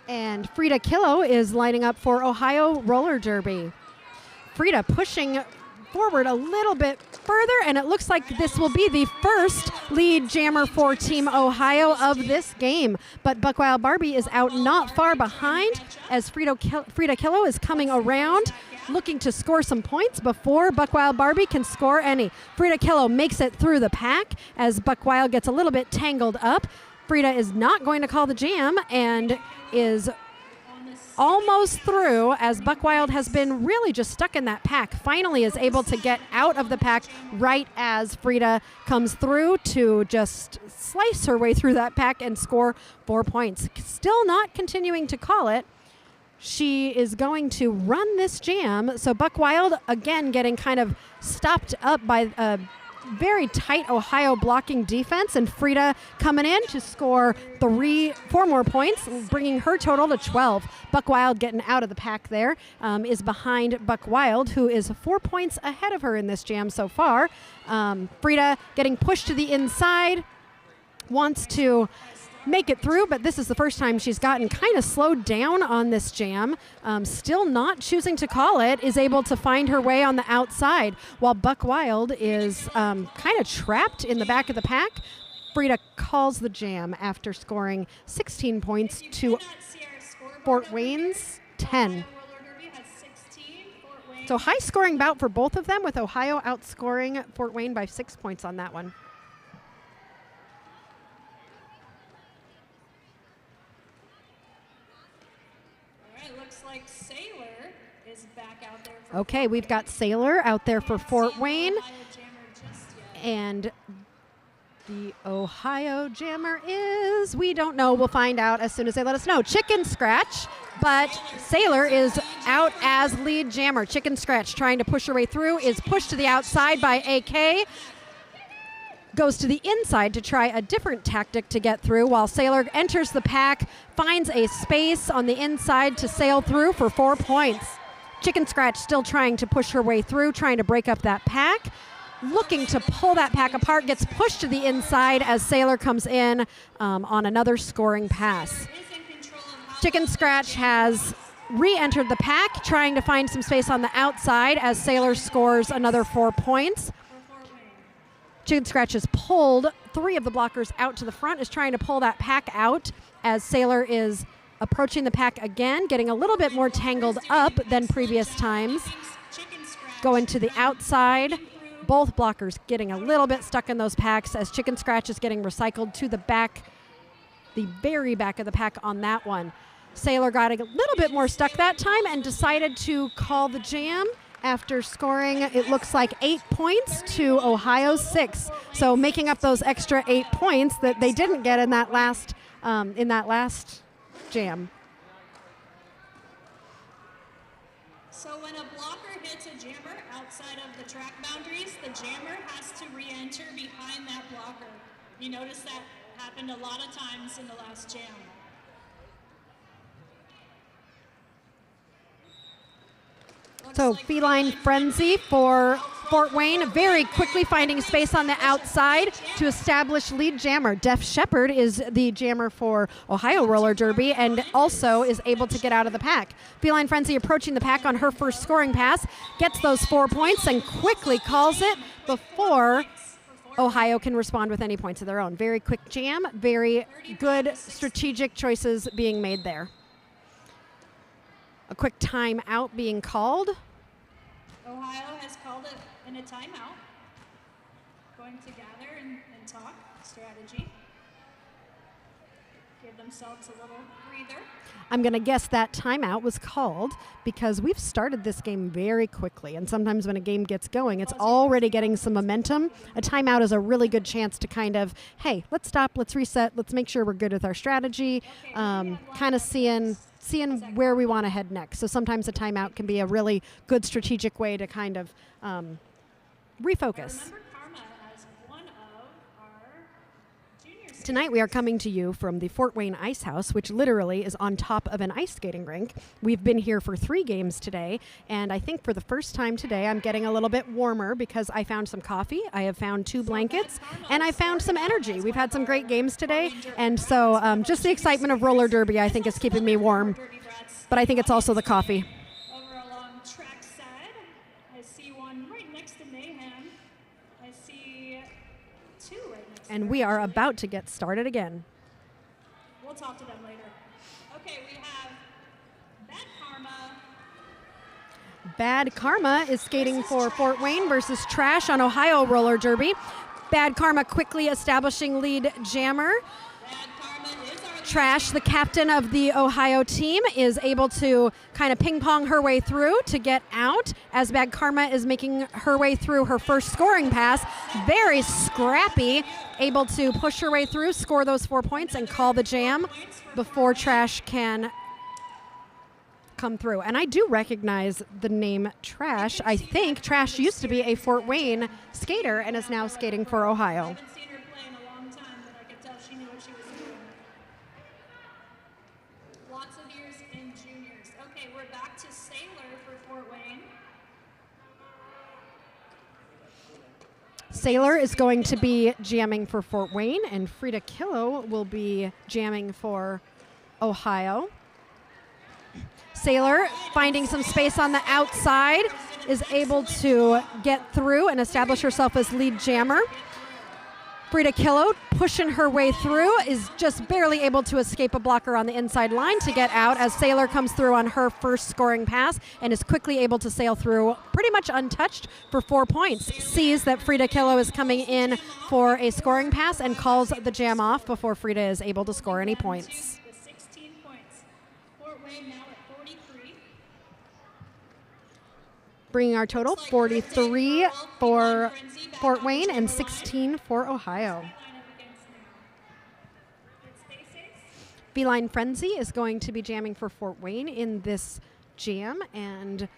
And Frida Killo is lining up for Ohio Roller Derby. Frida pushing forward a little bit further, and it looks like this will be the first lead jammer for Team Ohio of this game. But Buck Wild Barbie is out not far behind as Frida Killo is coming around, looking to score some points before Buck Wild Barbie can score any. Frida Killo makes it through the pack as Buck Wild gets a little bit tangled up. Frida is not going to call the jam and is almost through as Buck Wild has been really just stuck in that pack. Finally is able to get out of the pack right as Frida comes through to just slice her way through that pack and score 4 points. Still not continuing to call it. She is going to run this jam. So Buck Wild again getting kind of stopped up by a very tight Ohio blocking defense, and Frida coming in to score 4 more points, bringing her total to 12. Buck Wild getting out of the pack there is behind Buck Wild, who is 4 points ahead of her in this jam so far. Frida getting pushed to the inside, wants to make it through, but this is the first time she's gotten kind of slowed down on this jam. Still not choosing to call it, is able to find her way on the outside, while Buck Wild is kind of trapped in the back of the pack. Frida calls the jam after scoring 16 points to Fort Wayne's 10. So high scoring bout for both of them, with Ohio outscoring Fort Wayne by 6 points on that one. Okay, we've got Sailor out there for Fort Wayne, and The Ohio jammer is, we don't know. We'll find out as soon as they let us know. Chicken Scratch, but Sailor is out as lead jammer. Chicken Scratch trying to push her way through, is pushed to the outside by AK. Goes to the inside to try a different tactic to get through, while Sailor enters the pack, finds a space on the inside to sail through for 4 points. Chicken Scratch still trying to push her way through, trying to break up that pack. Looking to pull that pack apart, gets pushed to the inside as Sailor comes in on another scoring pass. Chicken Scratch has re-entered the pack, trying to find some space on the outside as Sailor scores another 4 points. Chicken Scratch has pulled 3 of the blockers out to the front, is trying to pull that pack out as Sailor is approaching the pack again, getting a little bit more tangled up than previous times. Going to the outside. Both blockers getting a little bit stuck in those packs as Chicken Scratch is getting recycled to the back, the very back of the pack on that one. Sailor got a little bit more stuck that time and decided to call the jam after scoring, it looks like 8 points to Ohio's 6. So making up those extra 8 points that they didn't get in that last jam. So when a blocker hits a jammer outside of the track boundaries, the jammer has to re-enter behind that blocker. You notice that happened a lot of times in the last jam. So Feline Frenzy for Fort Wayne, very quickly finding space on the outside to establish lead jammer. Def Shepherd is the jammer for Ohio Roller Derby and also is able to get out of the pack. Feline Frenzy approaching the pack on her first scoring pass, gets those 4 points and quickly calls it before Ohio can respond with any points of their own. Very quick jam, very good strategic choices being made there. A quick timeout being called. Ohio has called it in a timeout. Going to gather and talk strategy. Give themselves a little breather. I'm going to guess that timeout was called because we've started this game very quickly. And sometimes when a game gets going, it's already getting some momentum. A timeout is a really good chance to kind of, hey, let's stop, let's reset, let's make sure we're good with our strategy, kind of seeing where we want to head next. So sometimes a timeout can be a really good strategic way to kind of refocus. Tonight we are coming to you from the Fort Wayne Ice House, which literally is on top of an ice skating rink. We've been here for 3 games today, and I think for the first time today I'm getting a little bit warmer because I found some coffee, I have found 2 blankets, and I found some energy. We've had some great games today, and so just the excitement of roller derby I think is keeping me warm, but I think it's also the coffee. Over along track side, I see one right next to Mayhem. I see 2 right next to And we are about to get started again. We'll talk to them later. Okay, we have Bad Karma. Bad Karma is skating for Fort Wayne versus Trash on Ohio Roller Derby. Bad Karma quickly establishing lead jammer. Bad Karma is our Trash, the captain of the Ohio team, is able to kind of ping-pong her way through to get out as Bad Karma is making her way through her first scoring pass. Very scrappy, able to push her way through, score those 4 points, and call the jam before Trash can come through. And I do recognize the name Trash. I think Trash used to be a Fort Wayne skater and is now skating for Ohio. I haven't seen her play in a long time, but I could tell she knew what she was doing. Lots of years in juniors. Okay, we're back to Sailor for Fort Wayne. Sailor is going to be jamming for Fort Wayne, and Frida Killo will be jamming for Ohio. Sailor, finding some space on the outside, is able to get through and establish herself as lead jammer. Frida Killo, pushing her way through, is just barely able to escape a blocker on the inside line to get out as Sailor comes through on her first scoring pass and is quickly able to sail through pretty much untouched for 4 points. Sees that Frida Killo is coming in for a scoring pass and calls the jam off before Frida is able to score any points. With 16 points. Fort Wayne now at 43. Bringing our total 43 for Fort Wayne and 16 for Ohio. Line of Feline Frenzy is going to be jamming for Fort Wayne in this jam, and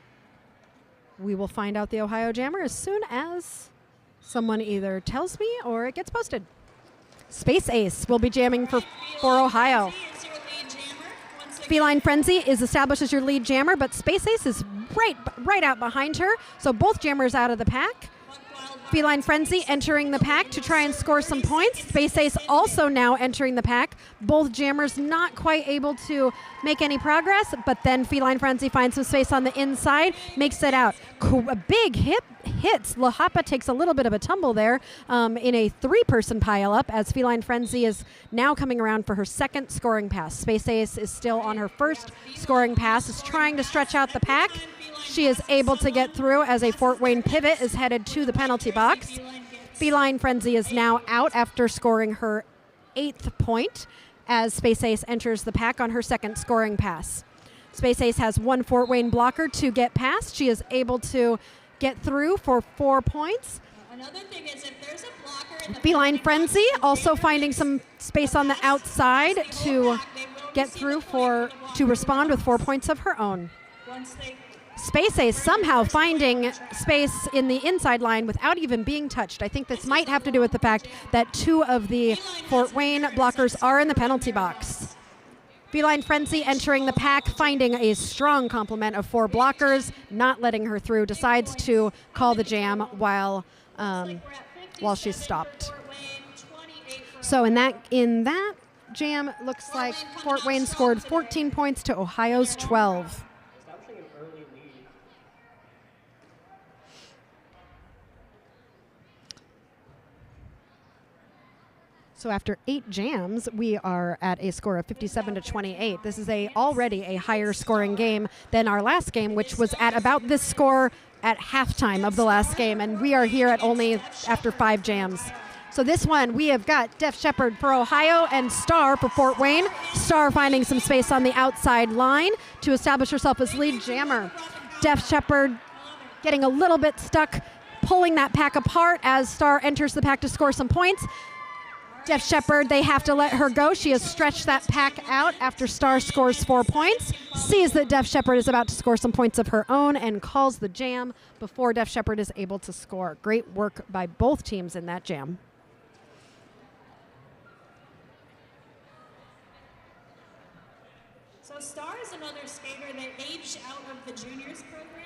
we will find out the Ohio jammer as soon as someone either tells me or it gets posted. Space Ace will be jamming for Ohio. Feline Frenzy is established as your lead jammer, but Space Ace is right out behind her, so both jammers out of the pack. Feline Frenzy entering the pack to try and score some points. Space Ace also now entering the pack. Both jammers not quite able to make any progress, but then Feline Frenzy finds some space on the inside, makes it out. A big hits. La Hapa takes a little bit of a tumble there in a 3-person pileup as Feline Frenzy is now coming around for her second scoring pass. Space Ace is still on her first scoring pass, is trying to stretch out the pack. She is able to get through as a Fort Wayne pivot is headed to the penalty box. Feline Frenzy is now out after scoring her 8th point as Space Ace enters the pack on her second scoring pass. Space Ace has 1 Fort Wayne blocker to get past. She is able to get through for 4 points. Another thing is if there's a blocker in the Feline Frenzy also finding some space on the outside to get through to respond with 4 points of her own. Space Ace somehow finding space in the inside line without even being touched. I think this might have to do with the fact that 2 of the Fort Wayne blockers are in the penalty box. Feline Frenzy entering the pack, finding a strong complement of 4 blockers, not letting her through, decides to call the jam while she's stopped. So in that jam, looks like Fort Wayne scored 14 points to Ohio's 12. Establishing an early lead. So after 8 jams, we are at a score of 57 to 28. This is already a higher scoring game than our last game, which was at about this score at halftime of the last game, and we are here at only after 5 jams. So this one, we have got Def Shepherd for Ohio and Star for Fort Wayne. Star finding some space on the outside line to establish herself as lead jammer. Def Shepherd getting a little bit stuck, pulling that pack apart as Star enters the pack to score some points. Def Shepherd, they have to let her go. She has stretched that pack out after Star scores 4 points, sees that Def Shepherd is about to score some points of her own, and calls the jam before Def Shepherd is able to score. Great work by both teams in that jam. So Star is another skater that aged out of the juniors program.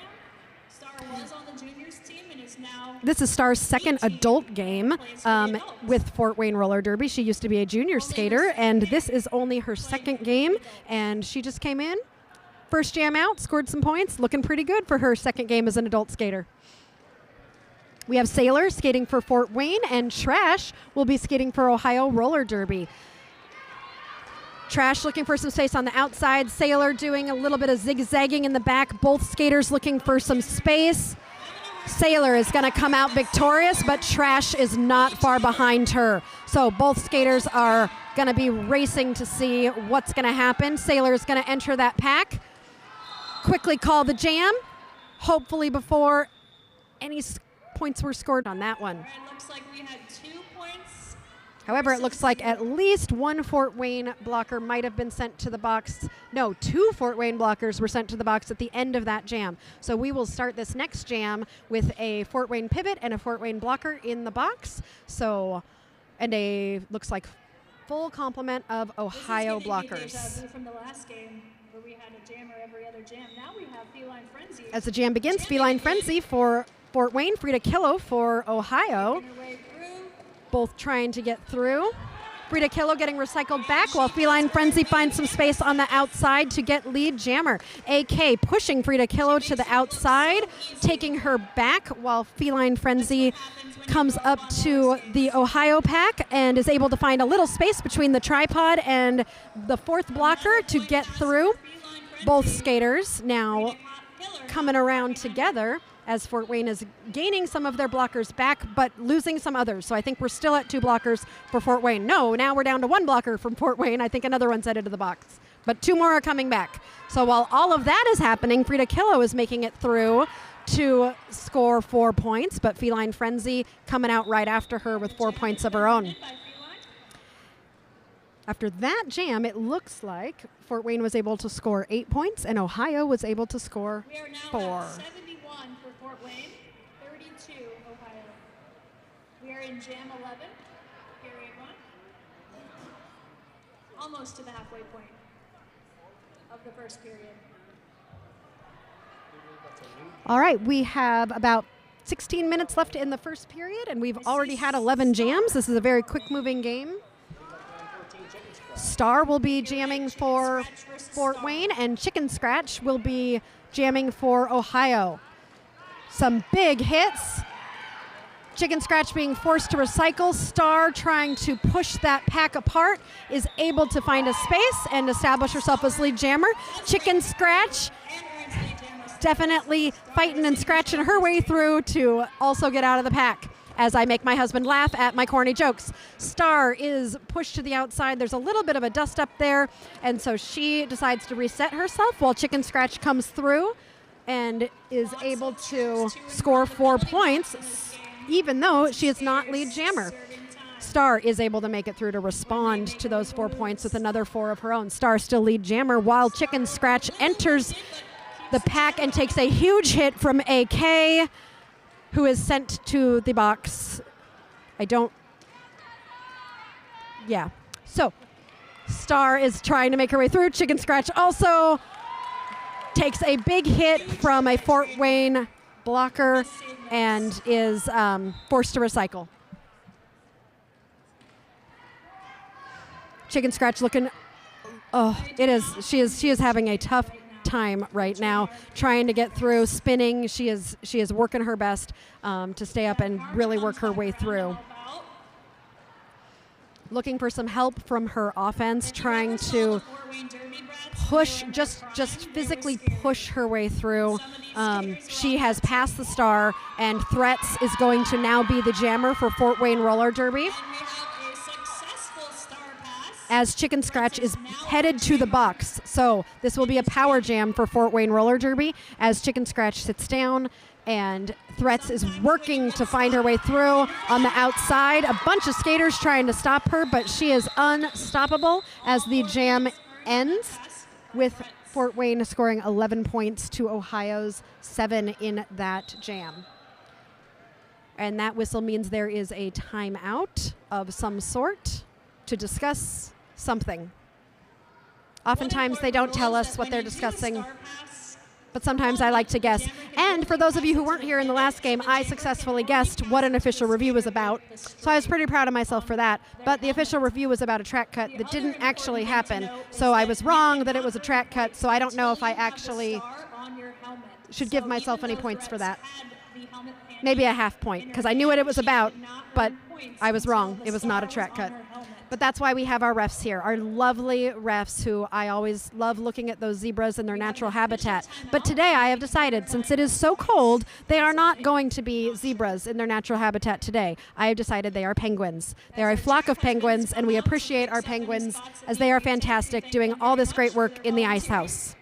Star was on the juniors team and is now... This is Star's second adult game with Fort Wayne Roller Derby. She used to be a junior skater, and this is only her second game, and she just came in. First jam out, scored some points, looking pretty good for her second game as an adult skater. We have Sailor skating for Fort Wayne, and Trash will be skating for Ohio Roller Derby. Trash looking for some space on the outside. Sailor doing a little bit of zigzagging in the back. Both skaters looking for some space. Sailor is going to come out victorious, but Trash is not far behind her. So both skaters are going to be racing to see what's going to happen. Sailor is going to enter that pack, quickly call the jam, hopefully before any points were scored on that one. It looks like we had 2 points. However, it looks like at least 1 Fort Wayne blocker might have been sent to the box. No, 2 Fort Wayne blockers were sent to the box at the end of that jam. So we will start this next jam with a Fort Wayne pivot and a Fort Wayne blocker in the box. So, and looks like full complement of Ohio blockers. From the last game where we had a jammer every other jam. Now we have Feline Frenzy. As the jam begins, Feline Frenzy for Fort Wayne, Frida Killo for Ohio. Both trying to get through. Frida Killo getting recycled back while Feline Frenzy finds some space on the outside to get lead jammer. AK pushing Frida Killo to the outside, taking her back while Feline Frenzy comes up to the Ohio pack and is able to find a little space between the tripod and the 4th blocker to get through. Both skaters now coming around together as Fort Wayne is gaining some of their blockers back, but losing some others. So I think we're still at 2 blockers for Fort Wayne. No, now we're down to 1 blocker from Fort Wayne. I think another one's headed to the box. But 2 more are coming back. So while all of that is happening, Frida Killo is making it through to score 4 points, but Feline Frenzy coming out right after her with 4 points of her own. After that jam, it looks like Fort Wayne was able to score 8 points and Ohio was able to score We are now 4. at 71 for Fort Wayne, 32 Ohio. We are in Jam 11, period 1. Almost to the halfway point of the first period. All right, we have about 16 minutes left in the first period, and we've already had 11 jams. This is a very quick-moving game. Star will be jamming for Fort Wayne, and Chicken Scratch will be jamming for Ohio. Some big hits. Chicken Scratch being forced to recycle. Star trying to push that pack apart, is able to find a space and establish herself as lead jammer. Chicken Scratch definitely fighting and scratching her way through to also get out of the pack, as I make my husband laugh at my corny jokes. Star is pushed to the outside. There's a little bit of a dust up there, and so she decides to reset herself while Chicken Scratch comes through and is able to score 4 points, even though she is not lead jammer. Star is able to make it through to respond to those 4 points with another 4 of her own. Star still lead jammer while Chicken Scratch enters the pack and takes a huge hit from AK, who is sent to the box. So Star is trying to make her way through. Chicken Scratch also takes a big hit from a Fort Wayne blocker and is forced to recycle. Chicken Scratch looking, she is having a tough time right now, trying to get through, spinning. She is working her best to stay up and really work her way through. Looking for some help from her offense, trying to push, just physically push her way through. She has passed the Star, and Threats is going to now be the jammer for Fort Wayne Roller Derby, as Chicken Scratch is headed to the box. So this will be a power jam for Fort Wayne Roller Derby as Chicken Scratch sits down, and Threats is working to find her way through on the outside. A bunch of skaters trying to stop her, but she is unstoppable as the jam ends with Fort Wayne scoring 11 points to Ohio's 7 in that jam. And that whistle means there is a timeout of some sort to discuss something. Oftentimes they don't tell us what they're discussing, but sometimes I like to guess. And for those of you who weren't here in the last game, I successfully guessed what an official review was about. So I was pretty proud of myself for that. But the official review was about a track cut that didn't actually happen. So I was wrong that it was a track cut, so I don't know if I actually should give myself any points for that. Maybe a half point, because I knew what it was about, but I was wrong. It was not a track cut. But that's why we have our refs here, our lovely refs, who I always love looking at those zebras in their natural habitat. But today I have decided, since it is so cold, they are not going to be zebras in their natural habitat today. I have decided they are penguins. They are a flock of penguins, and we appreciate our penguins as they are fantastic, doing all this great work in the ice house.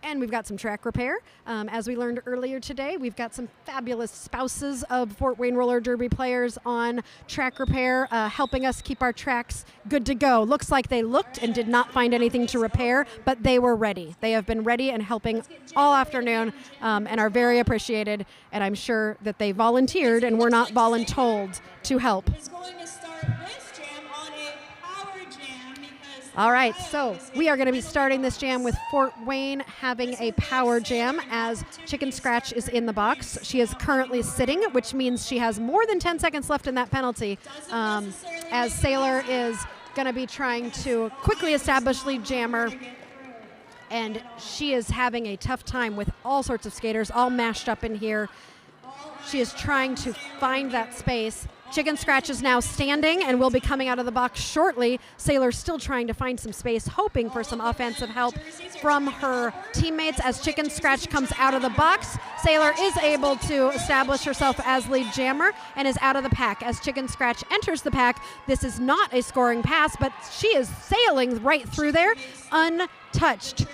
And we've got some track repair. As we learned earlier today, we've got some fabulous spouses of Fort Wayne Roller Derby players on track repair, helping us keep our tracks good to go. Looks like they looked and did not find anything to repair, but they were ready. They have been ready and helping all afternoon, and are very appreciated. And I'm sure that they volunteered and were not voluntold to help. All right, so we are going to be starting this jam with Fort Wayne having a power jam as Chicken Scratch is in the box. She is currently sitting, which means she has more than 10 seconds left in that penalty, as Sailor is going to be trying to quickly establish lead jammer, and she is having a tough time with all sorts of skaters all mashed up in here. She is trying to find that space. Chicken Scratch is now standing and will be coming out of the box shortly. Sailor still trying to find some space, hoping for some offensive help from her teammates as Chicken Scratch comes out of the box. Sailor is able to establish herself as lead jammer and is out of the pack. As Chicken Scratch enters the pack, this is not a scoring pass, but she is sailing right through there, untouched.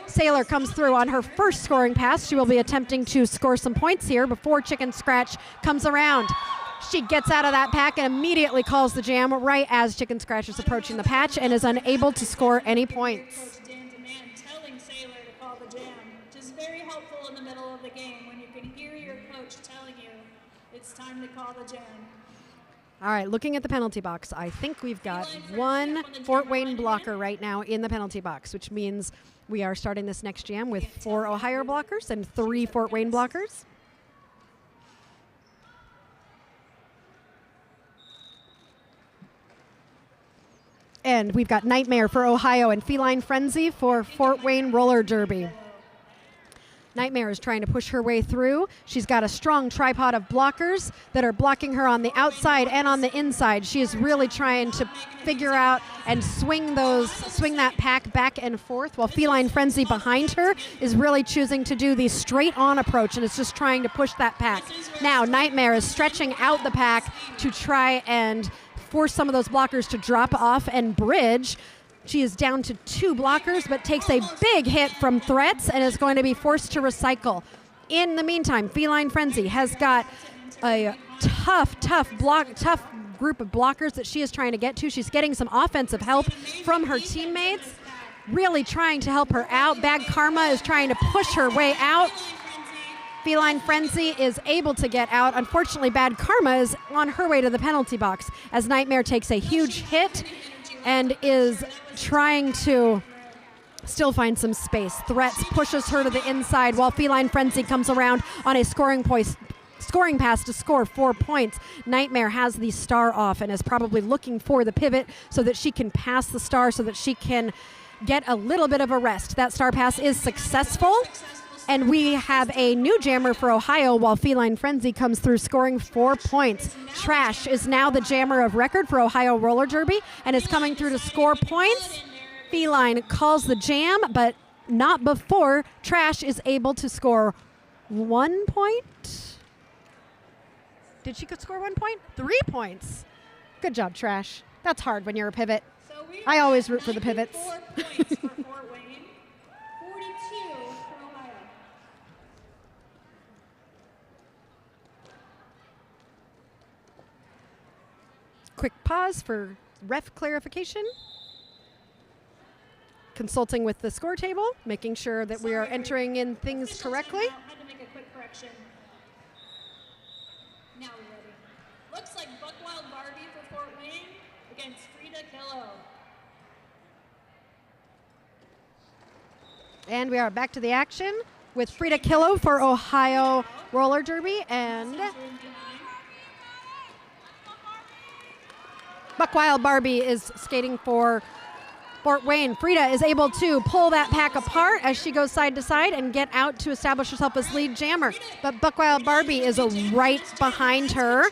Sailor comes through on her first scoring pass. She will be attempting to score some points here before Chicken Scratch comes around. She gets out of that pack and immediately calls the jam right as Chicken Scratch is approaching the patch and is unable to score any points. Coach Dan Demand telling Sailor to call the jam, which is very helpful in the middle of the game when you can hear your coach telling you it's time to call the jam. All right, looking at the penalty box, I think we've got one Fort Wayne blocker right now in the penalty box, which means we are starting this next jam with 4 Ohio blockers and 3 Fort Wayne blockers. And we've got Nightmare for Ohio and Feline Frenzy for Fort Wayne Roller Derby. Nightmare is trying to push her way through. She's got a strong tripod of blockers that are blocking her on the outside and on the inside. She is really trying to figure out and swing that pack back and forth, while Feline Frenzy behind her is really choosing to do the straight on approach and is just trying to push that pack. Now Nightmare is stretching out the pack to try and force some of those blockers to drop off and bridge. She is down to 2 blockers, but takes a big hit from threats and is going to be forced to recycle. In the meantime, Feline Frenzy has got a tough group of blockers that she is trying to get to. She's getting some offensive help from her teammates, really trying to help her out. Bad Karma is trying to push her way out. Feline Frenzy is able to get out. Unfortunately, Bad Karma is on her way to the penalty box as Nightmare takes a huge hit and is trying to still find some space. Threats pushes her to the inside while Feline Frenzy comes around on a scoring pass to score 4 points. Nightmare has the star off and is probably looking for the pivot so that she can pass the star so that she can get a little bit of a rest. That star pass is successful. And we have a new jammer for Ohio while Feline Frenzy comes through scoring 4 points. Trash is now the jammer of record for Ohio Roller Derby and is coming through to score points. Feline calls the jam, but not before Trash is able to score 1 point. Did she score 1 point? 3 points. Good job, Trash. That's hard when you're a pivot. I always root for the pivots. 4 points for Fort Wayne, 42 for Ohio. Quick pause for ref clarification. Consulting with the score table, making sure that we are entering in things correctly. Had to make a quick correction. Now we're ready. Looks like Buckwild Barbie for Fort Wayne against Frida Killo. And we are back to the action with Frida Killo for Ohio Roller Derby and Buckwild Barbie is skating for Fort Wayne. Frida is able to pull that pack apart as she goes side to side and get out to establish herself as lead jammer. But Buckwild Barbie is right behind her.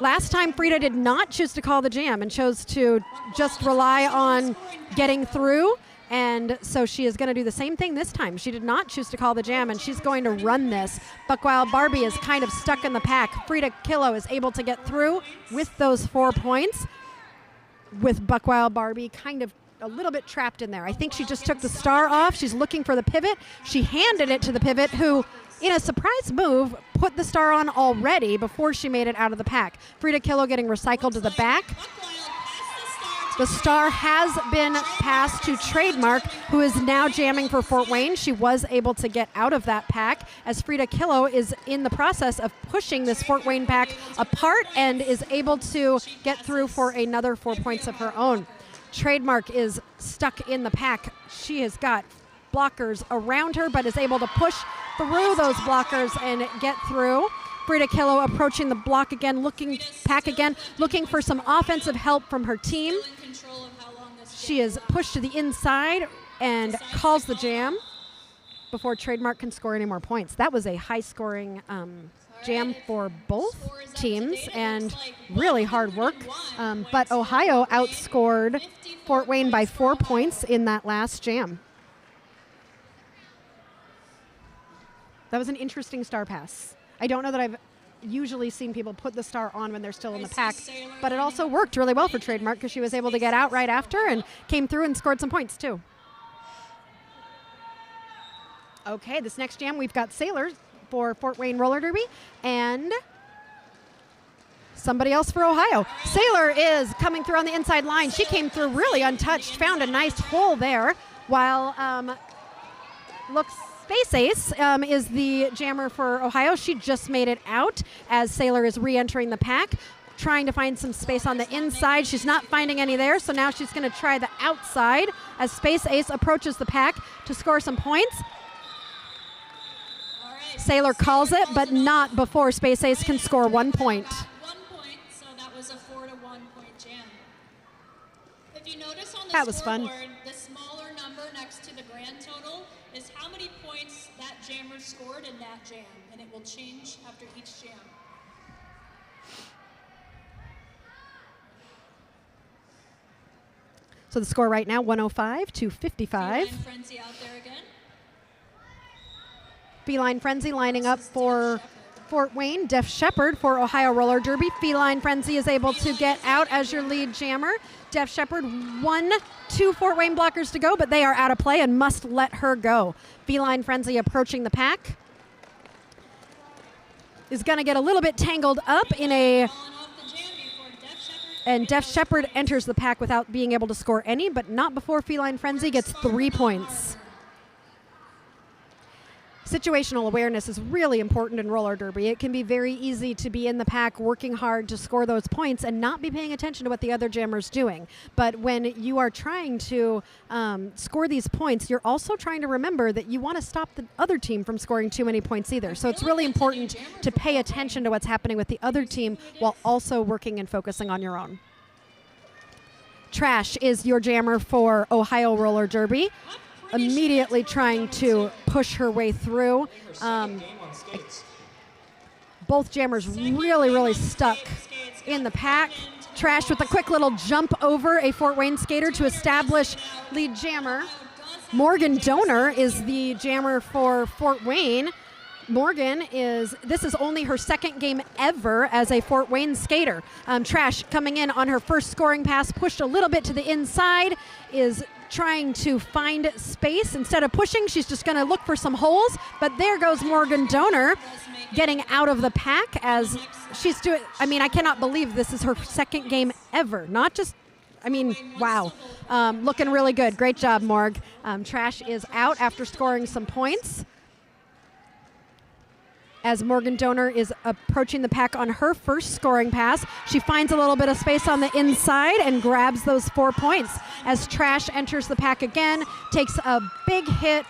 Last time, Frida did not choose to call the jam and chose to just rely on getting through. And so she is going to do the same thing this time. She did not choose to call the jam, and she's going to run this. Buckwild Barbie is kind of stuck in the pack. Frida Killo is able to get through with those 4 points, with Buckwild Barbie kind of a little bit trapped in there. I think she just took the star off. She's looking for the pivot. She handed it to the pivot, who, in a surprise move, put the star on already before she made it out of the pack. Frida Killo getting recycled to the back. The star has been passed to Trademark, who is now jamming for Fort Wayne. She was able to get out of that pack as Frida Killo is in the process of pushing this Fort Wayne pack apart and is able to get through for another 4 points of her own. Trademark is stuck in the pack. She has got blockers around her, but is able to push through those blockers and get through. Frida Killo approaching the block again, looking for some offensive help from her team. She is pushed to the inside and calls the jam before Trademark can score any more points. That was a high-scoring jam for both teams and really hard work. But Ohio outscored Fort Wayne by 4 points in that last jam. That was an interesting star pass. I don't know that I've usually seen people put the star on when they're still in the pack, but it also worked really well for Trademark because she was able to get out right after and came through and scored some points too. Okay, this next jam we've got Sailor for Fort Wayne Roller Derby and somebody else for Ohio. Sailor is coming through on the inside line. She came through really untouched, found a nice hole there, while looks Space Ace is the jammer for Ohio. She just made it out as Sailor is re-entering the pack, trying to find some space on the inside. She's not finding any there, so now she's going to try the outside as Space Ace approaches the pack to score some points. Sailor calls it, but not before Space Ace can score 1 point. 1 point, so that was a 4-1 point jam. If you notice on the That was fun. scoreboard, the smaller number next to the grand total is how many points that jammer scored in that jam, and it will change after each jam. So the score right now, 105 to 55. Feline Frenzy out there again. Feline Frenzy lining up for Fort Wayne. Def Shepherd for Ohio Roller Derby. Feline Frenzy is able to get out as your lead jammer. Def Shepherd, 2 Fort Wayne blockers to go, but they are out of play and must let her go. Feline Frenzy approaching the pack. Is going to get a little bit tangled up in a... Falling off the jam before Def Shepherd. And Def Shepherd enters the pack without being able to score any, but not before Feline Frenzy gets 3 points. Situational awareness is really important in roller derby. It can be very easy to be in the pack working hard to score those points and not be paying attention to what the other jammer's doing. But when you are trying to score these points, you're also trying to remember that you want to stop the other team from scoring too many points either. So it's really important to pay attention to what's happening with the other team while also working and focusing on your own. Trash is your jammer for Ohio Roller Derby. Immediately trying to push her way through. Both jammers really stuck in the pack. Trash with a quick little jump over a Fort Wayne skater to establish lead jammer. Morgan Donor is the jammer for Fort Wayne. This is only her second game ever as a Fort Wayne skater. Trash coming in on her first scoring pass, pushed a little bit to the inside, is trying to find space. Instead of pushing, she's just going to look for some holes. But there goes Morgan Donor getting out of the pack as she's doing. I mean, I cannot believe this is her second game ever. Not just, I mean, wow. Looking really good. Great job, Morg. Trash is out after scoring some points, as Morgan Donor is approaching the pack on her first scoring pass. She finds a little bit of space on the inside and grabs those 4 points. As Trash enters the pack again, takes a big hit,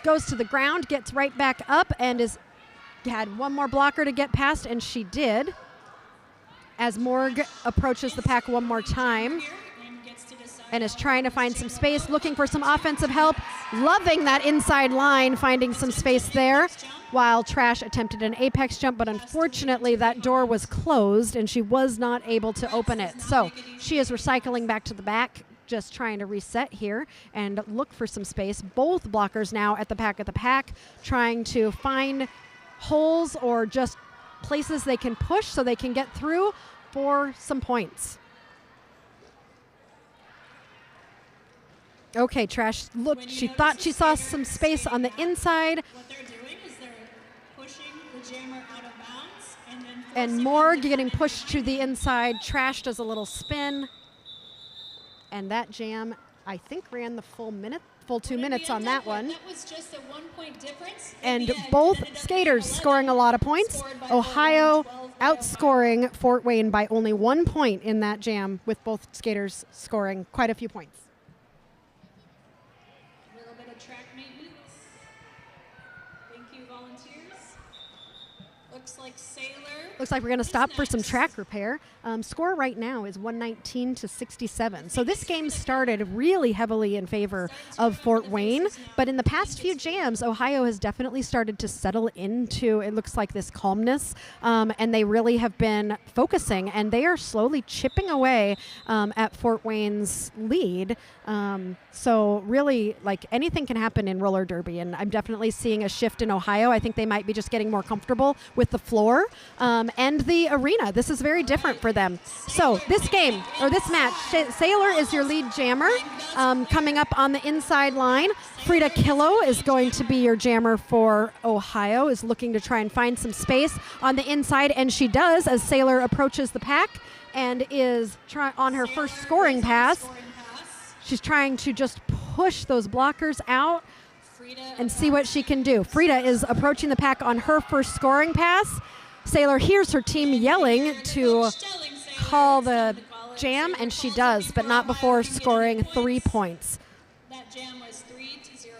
goes to the ground, gets right back up, and had one more blocker to get past, and she did. As Morg approaches the pack one more time and is trying to find some space, looking for some offensive help, loving that inside line, finding some space there, while Trash attempted an apex jump, but unfortunately that door was closed and she was not able to open it. So she is recycling back to the back, just trying to reset here and look for some space. Both blockers now at the pack, trying to find holes or just places they can push so they can get through for some points. Okay, Trash looked. She thought she saw some space on the inside. What they're doing is they're pushing the jammer out of bounds And Morg getting pushed to the inside. Trash does a little spin. And that jam, I think, ran the full 2 minutes on that one. That was just a 1 point difference. And both skaters scoring a lot of points. Ohio outscoring Fort Wayne by only 1 point in that jam, with both skaters scoring quite a few points. A little bit of track maintenance. Thank you, volunteers. Looks like Sailor. Looks like we're going to stop for some track repair. Score right now is 119 to 67. So this game started really heavily in favor of Fort Wayne, but in the past few jams, Ohio has definitely started to settle into, it looks like, this calmness, and they really have been focusing, and they are slowly chipping away at Fort Wayne's lead. So really, like, anything can happen in roller derby, and I'm definitely seeing a shift in Ohio. I think they might be just getting more comfortable with with the floor and the arena. This is very different for them. So this game, or this match, Sailor is your lead jammer coming up on the inside line. Frida Kilo is going to be your jammer for Ohio, is looking to try and find some space on the inside, and she does as Sailor approaches the pack and is on her first scoring pass. She's trying to just push those blockers out and see what she can do. Frida is approaching the pack on her first scoring pass. Sailor hears her team yelling to call the jam, and she does, but not before scoring 3 points. That jam was 3-0.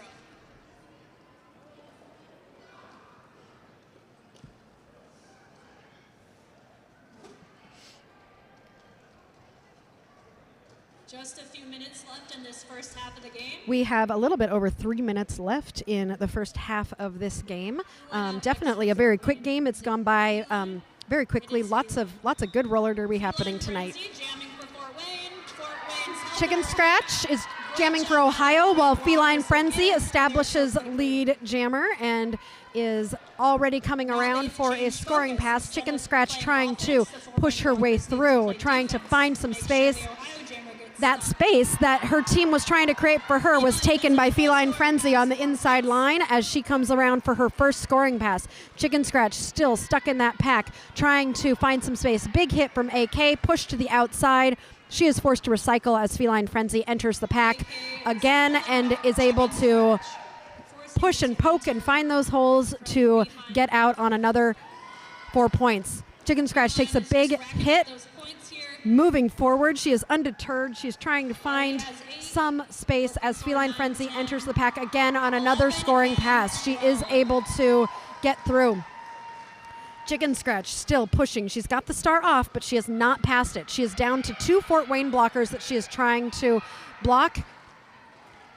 Just a few minutes left in this first half of the game. We have a little bit over 3 minutes left in the first half of this game. Definitely a very quick game. It's gone by very quickly. Lots of good roller derby happening tonight. Jamming for Fort Wayne. Fort Wayne's Chicken Scratch is jamming for Ohio, while Feline Frenzy establishes lead jammer and is already coming around for a scoring pass. Chicken Scratch trying to push her way through, trying to find some space. That space that her team was trying to create for her was taken by Feline Frenzy on the inside line as she comes around for her first scoring pass. Chicken Scratch still stuck in that pack, trying to find some space. Big hit from AK, pushed to the outside. She is forced to recycle as Feline Frenzy enters the pack again and is able to push and poke and find those holes to get out on another 4 points. Chicken Scratch takes a big hit. Moving forward, she is undeterred. She's trying to find some space as Feline Frenzy enters the pack again on another scoring pass. She is able to get through. Chicken Scratch still pushing. She's got the star off, but she has not passed it. She is down to 2 Fort Wayne blockers that she is trying to block.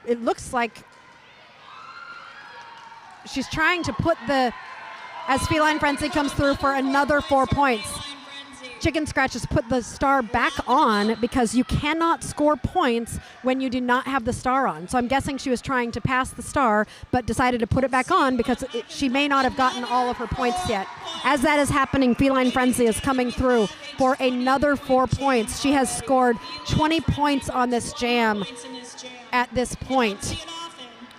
It looks like she's trying to put as Feline Frenzy comes through for another 4 points. Chicken Scratch has put the star back on because you cannot score points when you do not have the star on. So I'm guessing she was trying to pass the star, but decided to put it back on because she may not have gotten all of her points yet. As that is happening, Feline Frenzy is coming through for another 4 points. She has scored 20 points on this jam at this point.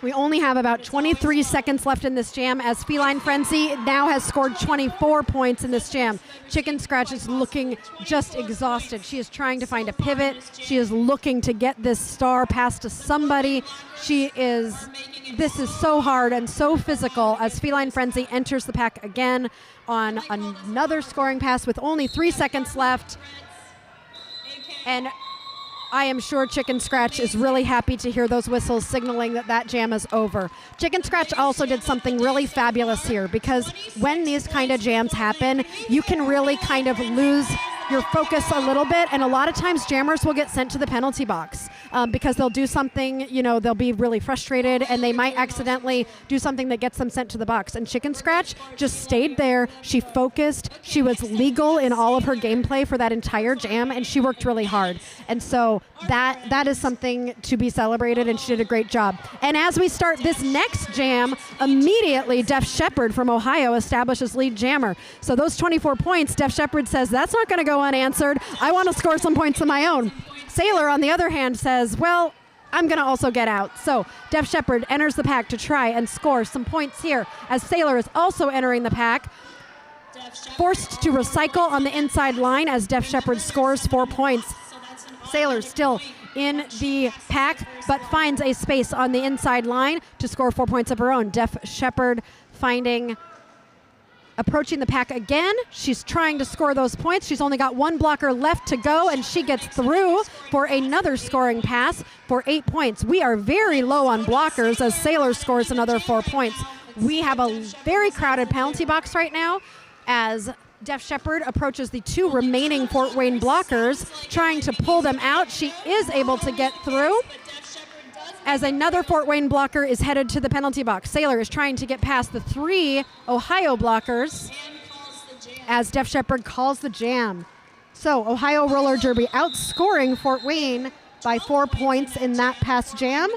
We only have about 23 seconds left in this jam as Feline Frenzy now has scored 24 points in this jam. Chicken Scratch is looking just exhausted. She is trying to find a pivot. She is looking to get this star past to somebody. This is so hard and so physical as Feline Frenzy enters the pack again on another scoring pass with only 3 seconds left. And I am sure Chicken Scratch is really happy to hear those whistles signaling that jam is over. Chicken Scratch also did something really fabulous here because when these kind of jams happen, you can really kind of lose your focus a little bit, and a lot of times jammers will get sent to the penalty box because they'll do something, they'll be really frustrated and they might accidentally do something that gets them sent to the box. And Chicken Scratch just stayed there. She focused. She was legal in all of her gameplay for that entire jam, and she worked really hard. And so that is something to be celebrated, and she did a great job. And as we start this next jam, immediately Def Shepherd from Ohio establishes lead jammer. So those 24 points, Def Shepherd says, that's not going to go unanswered. I want to score some points of my own. Sailor, on the other hand, says, well, I'm going to also get out. So Def Shepherd enters the pack to try and score some points here as Sailor is also entering the pack. Forced to recycle on the inside line as Def Shepherd scores 4 points. Sailor still in the pack, but finds a space on the inside line to score 4 points of her own. Def Shepherd approaching the pack again. She's trying to score those points. She's only got 1 blocker left to go, and she gets through for another scoring pass for 8 points. We are very low on blockers as Sailor scores another 4 points. We have a very crowded penalty box right now as Def Shepherd approaches the 2 remaining Fort Wayne blockers, trying to pull them out. She is able to get through as another Fort Wayne blocker is headed to the penalty box. Sailor is trying to get past the 3 Ohio blockers as Def Shepherd calls the jam. So Ohio Roller Derby outscoring Fort Wayne by 4 points in that past jam,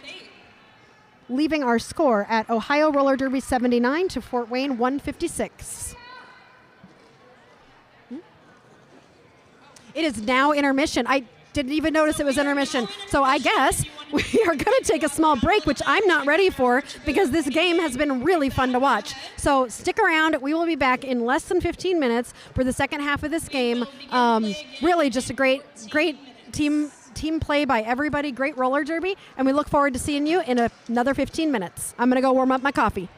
leaving our score at Ohio Roller Derby 79 to Fort Wayne 156. It is now intermission. I didn't even notice it was intermission. So I guess we are going to take a small break, which I'm not ready for because this game has been really fun to watch. So stick around. We will be back in less than 15 minutes for the second half of this game. Really just a great team play by everybody, great roller derby, and we look forward to seeing you in another 15 minutes. I'm going to go warm up my coffee.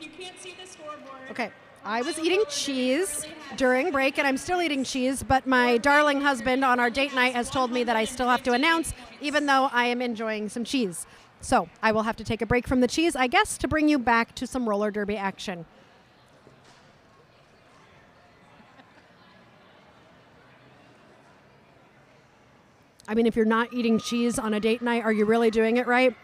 you can't see the scoreboard. Okay. I was eating cheese during break, and I'm still eating cheese, but my darling husband on our date night has told me that I still have to announce, even though I am enjoying some cheese. So I will have to take a break from the cheese, I guess, to bring you back to some roller derby action. I mean, if you're not eating cheese on a date night, are you really doing it right?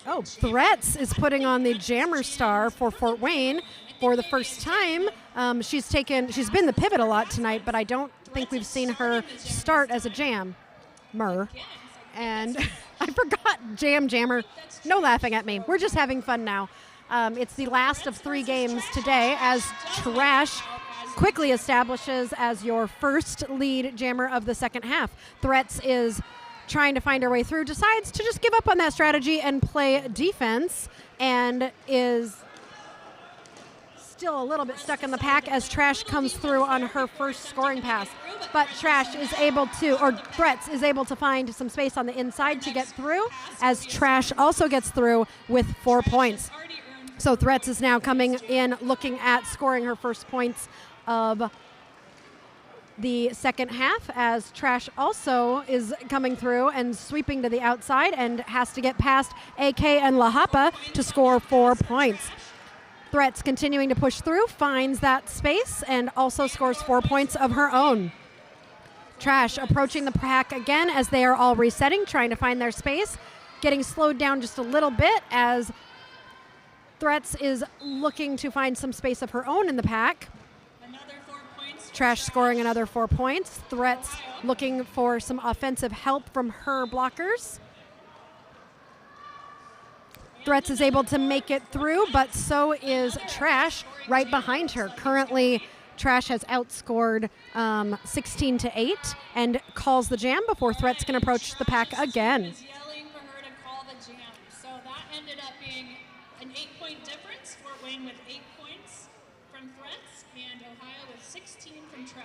Oh, Threats is putting on the Jammer Star for Fort Wayne for the first time. She's been the pivot a lot tonight, but I don't think we've seen her start as a jammer. And I forgot jammer. No laughing at me. We're just having fun now. It's the last of 3 games today as Trash quickly establishes as your first lead jammer of the second half. Threats is trying to find her way through, decides to just give up on that strategy and play defense, and is still a little bit stuck in the pack as Trash comes through on her first scoring pass. But Threats is able to find some space on the inside to get through, as Trash also gets through with 4 points. So Threats is now coming in looking at scoring her first points of the second half, as Trash also is coming through and sweeping to the outside and has to get past AK and La Hapa to score 4 points. Threats continuing to push through, finds that space, and also scores 4 points of her own. Trash approaching the pack again as they are all resetting, trying to find their space, getting slowed down just a little bit as Threats is looking to find some space of her own in the pack. Trash scoring another 4 points. Threats looking for some offensive help from her blockers. Threats is able to make it through, but so is Trash right behind her. Currently, Trash has outscored 16-8 and calls the jam before Threats can approach the pack again. Yelling for her to call the jam. So that ended up being an 8-point difference. Fort Wayne with 8 points from Threats and Ohio with 16 from Trash.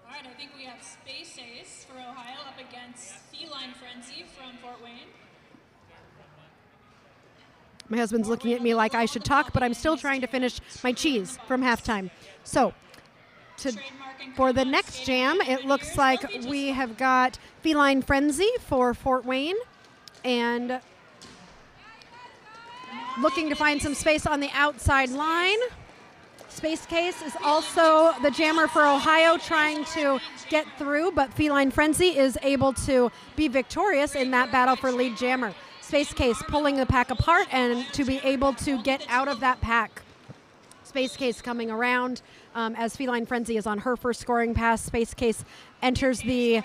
All right, I think we have Space Ace for Ohio up against Feline Frenzy from Fort Wayne. My husband's looking at me like I should talk, but I'm still trying to finish my cheese from halftime. So for the next jam, it looks like we have got Feline Frenzy for Fort Wayne and looking to find some space on the outside line. Space Case is also the jammer for Ohio, trying to get through, but Feline Frenzy is able to be victorious in that battle for lead jammer. Space Case pulling the pack apart and to be able to get out of that pack. Space Case coming around as Feline Frenzy is on her first scoring pass. Space Case enters the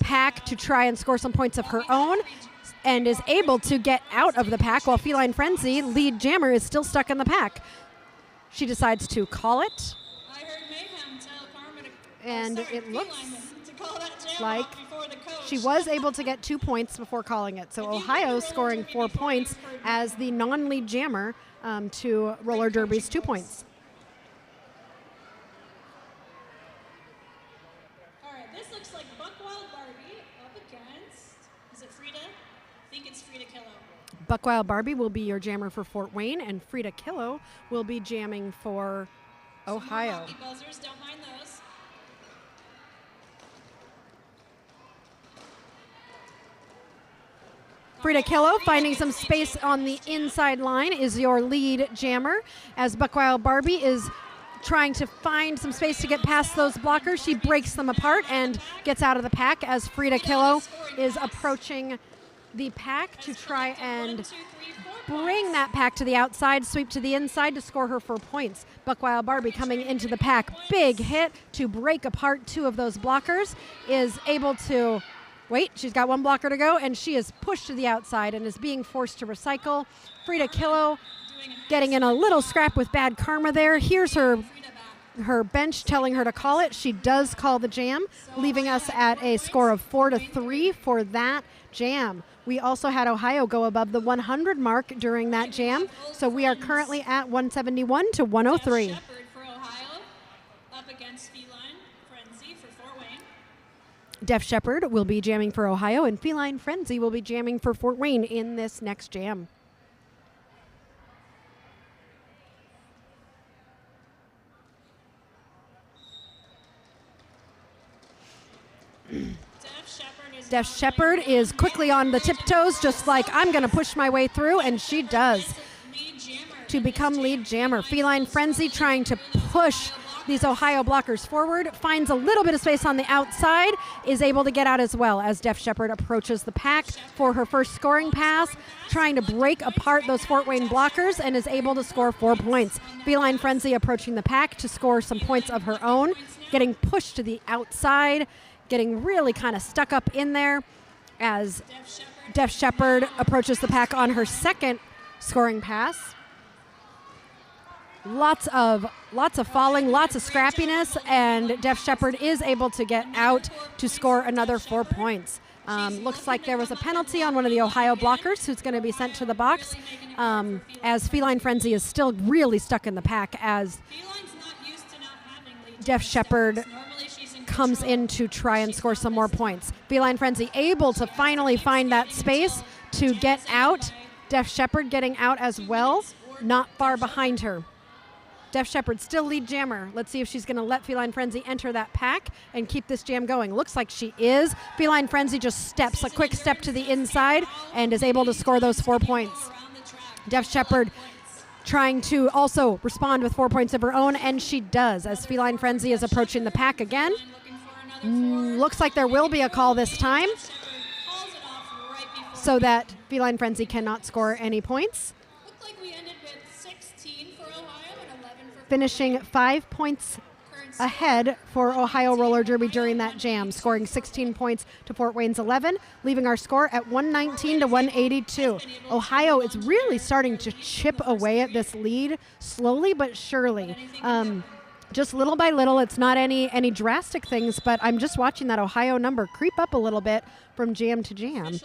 pack to try and score some points of her own and is able to get out of the pack, while Feline Frenzy, lead jammer, is still stuck in the pack. She decides to call it, I heard Mayhem tell Karma to and sorry, it looks Feline to call that jam like off before the coach. she was able to get 2 points before calling it. So Ohio scoring 4 points as the non-lead jammer to Roller Derby's 2 points. All right, this looks like Buckwild Barbie up against, is it Frida? I think it's Frida Killo. Buckwild Barbie will be your jammer for Fort Wayne, and Frida Killo will be jamming for Ohio. Hockey buzzers, don't mind those. Frida Killo finding some space on the inside line is your lead jammer, as Buckwild Barbie is trying to find some space to get past those blockers. She breaks them apart and gets out of the pack as Frida Killo is approaching the pack to try and bring that pack to the outside, sweep to the inside to score her 4 points. Buckwild Barbie coming into the pack, big hit to break apart 2 of those blockers, is able to wait, she's got 1 blocker to go, and she is pushed to the outside and is being forced to recycle. Frida Killo getting in a little scrap with bad karma there. Here's her bench telling her to call it. She does call the jam, leaving us at a score of 4-3 for that jam. We also had Ohio go above the 100 mark during that jam, so we are currently at 171 to 103. Shepherd for Ohio up against Feline Frenzy for Fort Wayne. Def Shepherd will be jamming for Ohio, and Feline Frenzy will be jamming for Fort Wayne in this next jam. Def Shepherd is quickly on the tiptoes, just like I'm going to push my way through, and she does to become lead jammer. Feline Frenzy trying to push these Ohio blockers forward, finds a little bit of space on the outside, is able to get out as well as Def Shepherd approaches the pack for her first scoring pass, trying to break apart those Fort Wayne blockers, and is able to score 4 points. Feline Frenzy approaching the pack to score some points of her own, getting pushed to the outside, getting really kind of stuck up in there as Def Shepherd approaches the pack on her second scoring pass. Lots of falling, lots of scrappiness, and Def Shepherd is able to get out to score another 4 points. Looks like there was a penalty on one of the Ohio blockers who's going to be sent to the box, as Feline Frenzy is still really stuck in the pack as Def Shepherd comes in to try and score some more points. Feline Frenzy able to finally find that space to get out. Def Shepherd getting out as well, not far behind her. Def Shepherd still lead jammer. Let's see if she's going to let Feline Frenzy enter that pack and keep this jam going. Looks like she is. Feline Frenzy just steps a quick step to the inside and is able to score those 4 points. Def Shepherd trying to also respond with 4 points of her own, and she does as Feline Frenzy is approaching the pack again. Looks like there will be a call this time so that Feline Frenzy cannot score any points. Finishing 5 points ahead for Ohio Roller Derby during that jam, scoring 16 points to Fort Wayne's 11, leaving our score at 119 to 182. Ohio is really starting to chip away at this lead slowly but surely. Just little by little. It's not any drastic things, but I'm just watching that Ohio number creep up a little bit from jam to jam.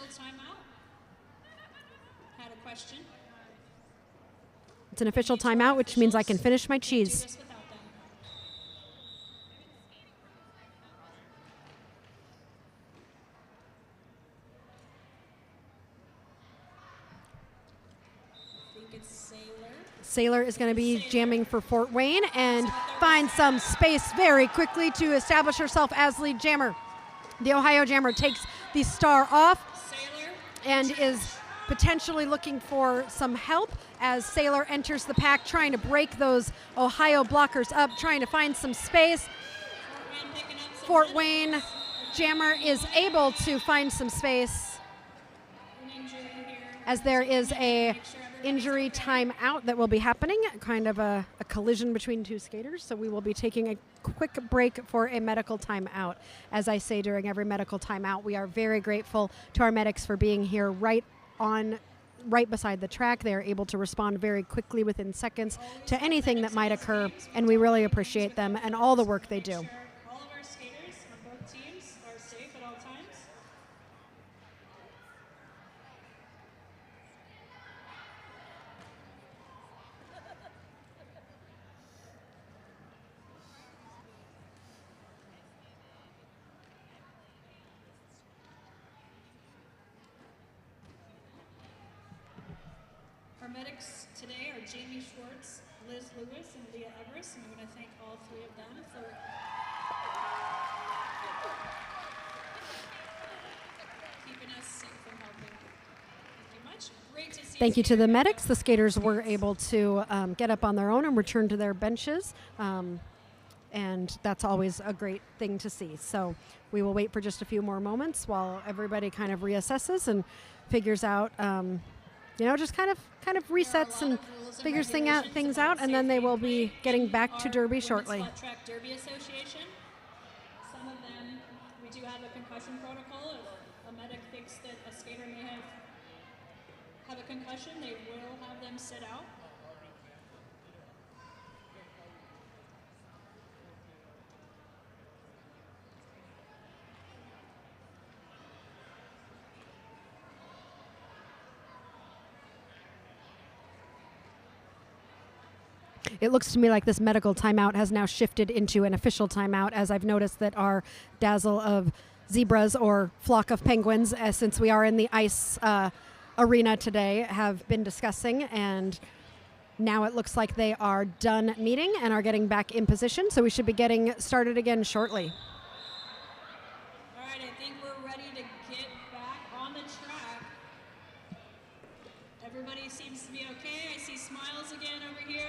It's an official timeout, which means I can finish my cheese. Sailor is going to be jamming for Fort Wayne and finds some space very quickly to establish herself as lead jammer. The Ohio jammer takes the star off and is potentially looking for some help as Sailor enters the pack, trying to break those Ohio blockers up, trying to find some space. Fort Wayne jammer is able to find some space as there is a injury timeout that will be happening, kind of a collision between two skaters. So we will be taking a quick break for a medical timeout. As I say during every medical timeout, we are very grateful to our medics for being here right beside the track. They are able to respond very quickly within seconds to anything that might occur, and we really appreciate them and all the work they do. All of our skaters on both teams are safe at all times. Our medics today are Jamie Schwartz, Liz Lewis, and Leah Everest, and we want to thank all three of them for keeping us safe and healthy. Thank you much. Great to see Thank you to the medics. The skaters were able to get up on their own and return to their benches. And that's always a great thing to see. So we will wait for just a few more moments while everybody kind of reassesses and figures out, just kind of resets and figures things out, and then they will be getting back to Derby shortly. Track Derby Association. Some of them, we do have a concussion protocol. If a medic thinks that a skater may have a concussion, they will have them sit out. It looks to me like this medical timeout has now shifted into an official timeout, as I've noticed that our dazzle of zebras or flock of penguins, since we are in the ice arena today, have been discussing, and now it looks like they are done meeting and are getting back in position, so we should be getting started again shortly. All right, I think we're ready to get back on the track. Everybody seems to be okay. I see smiles again over here.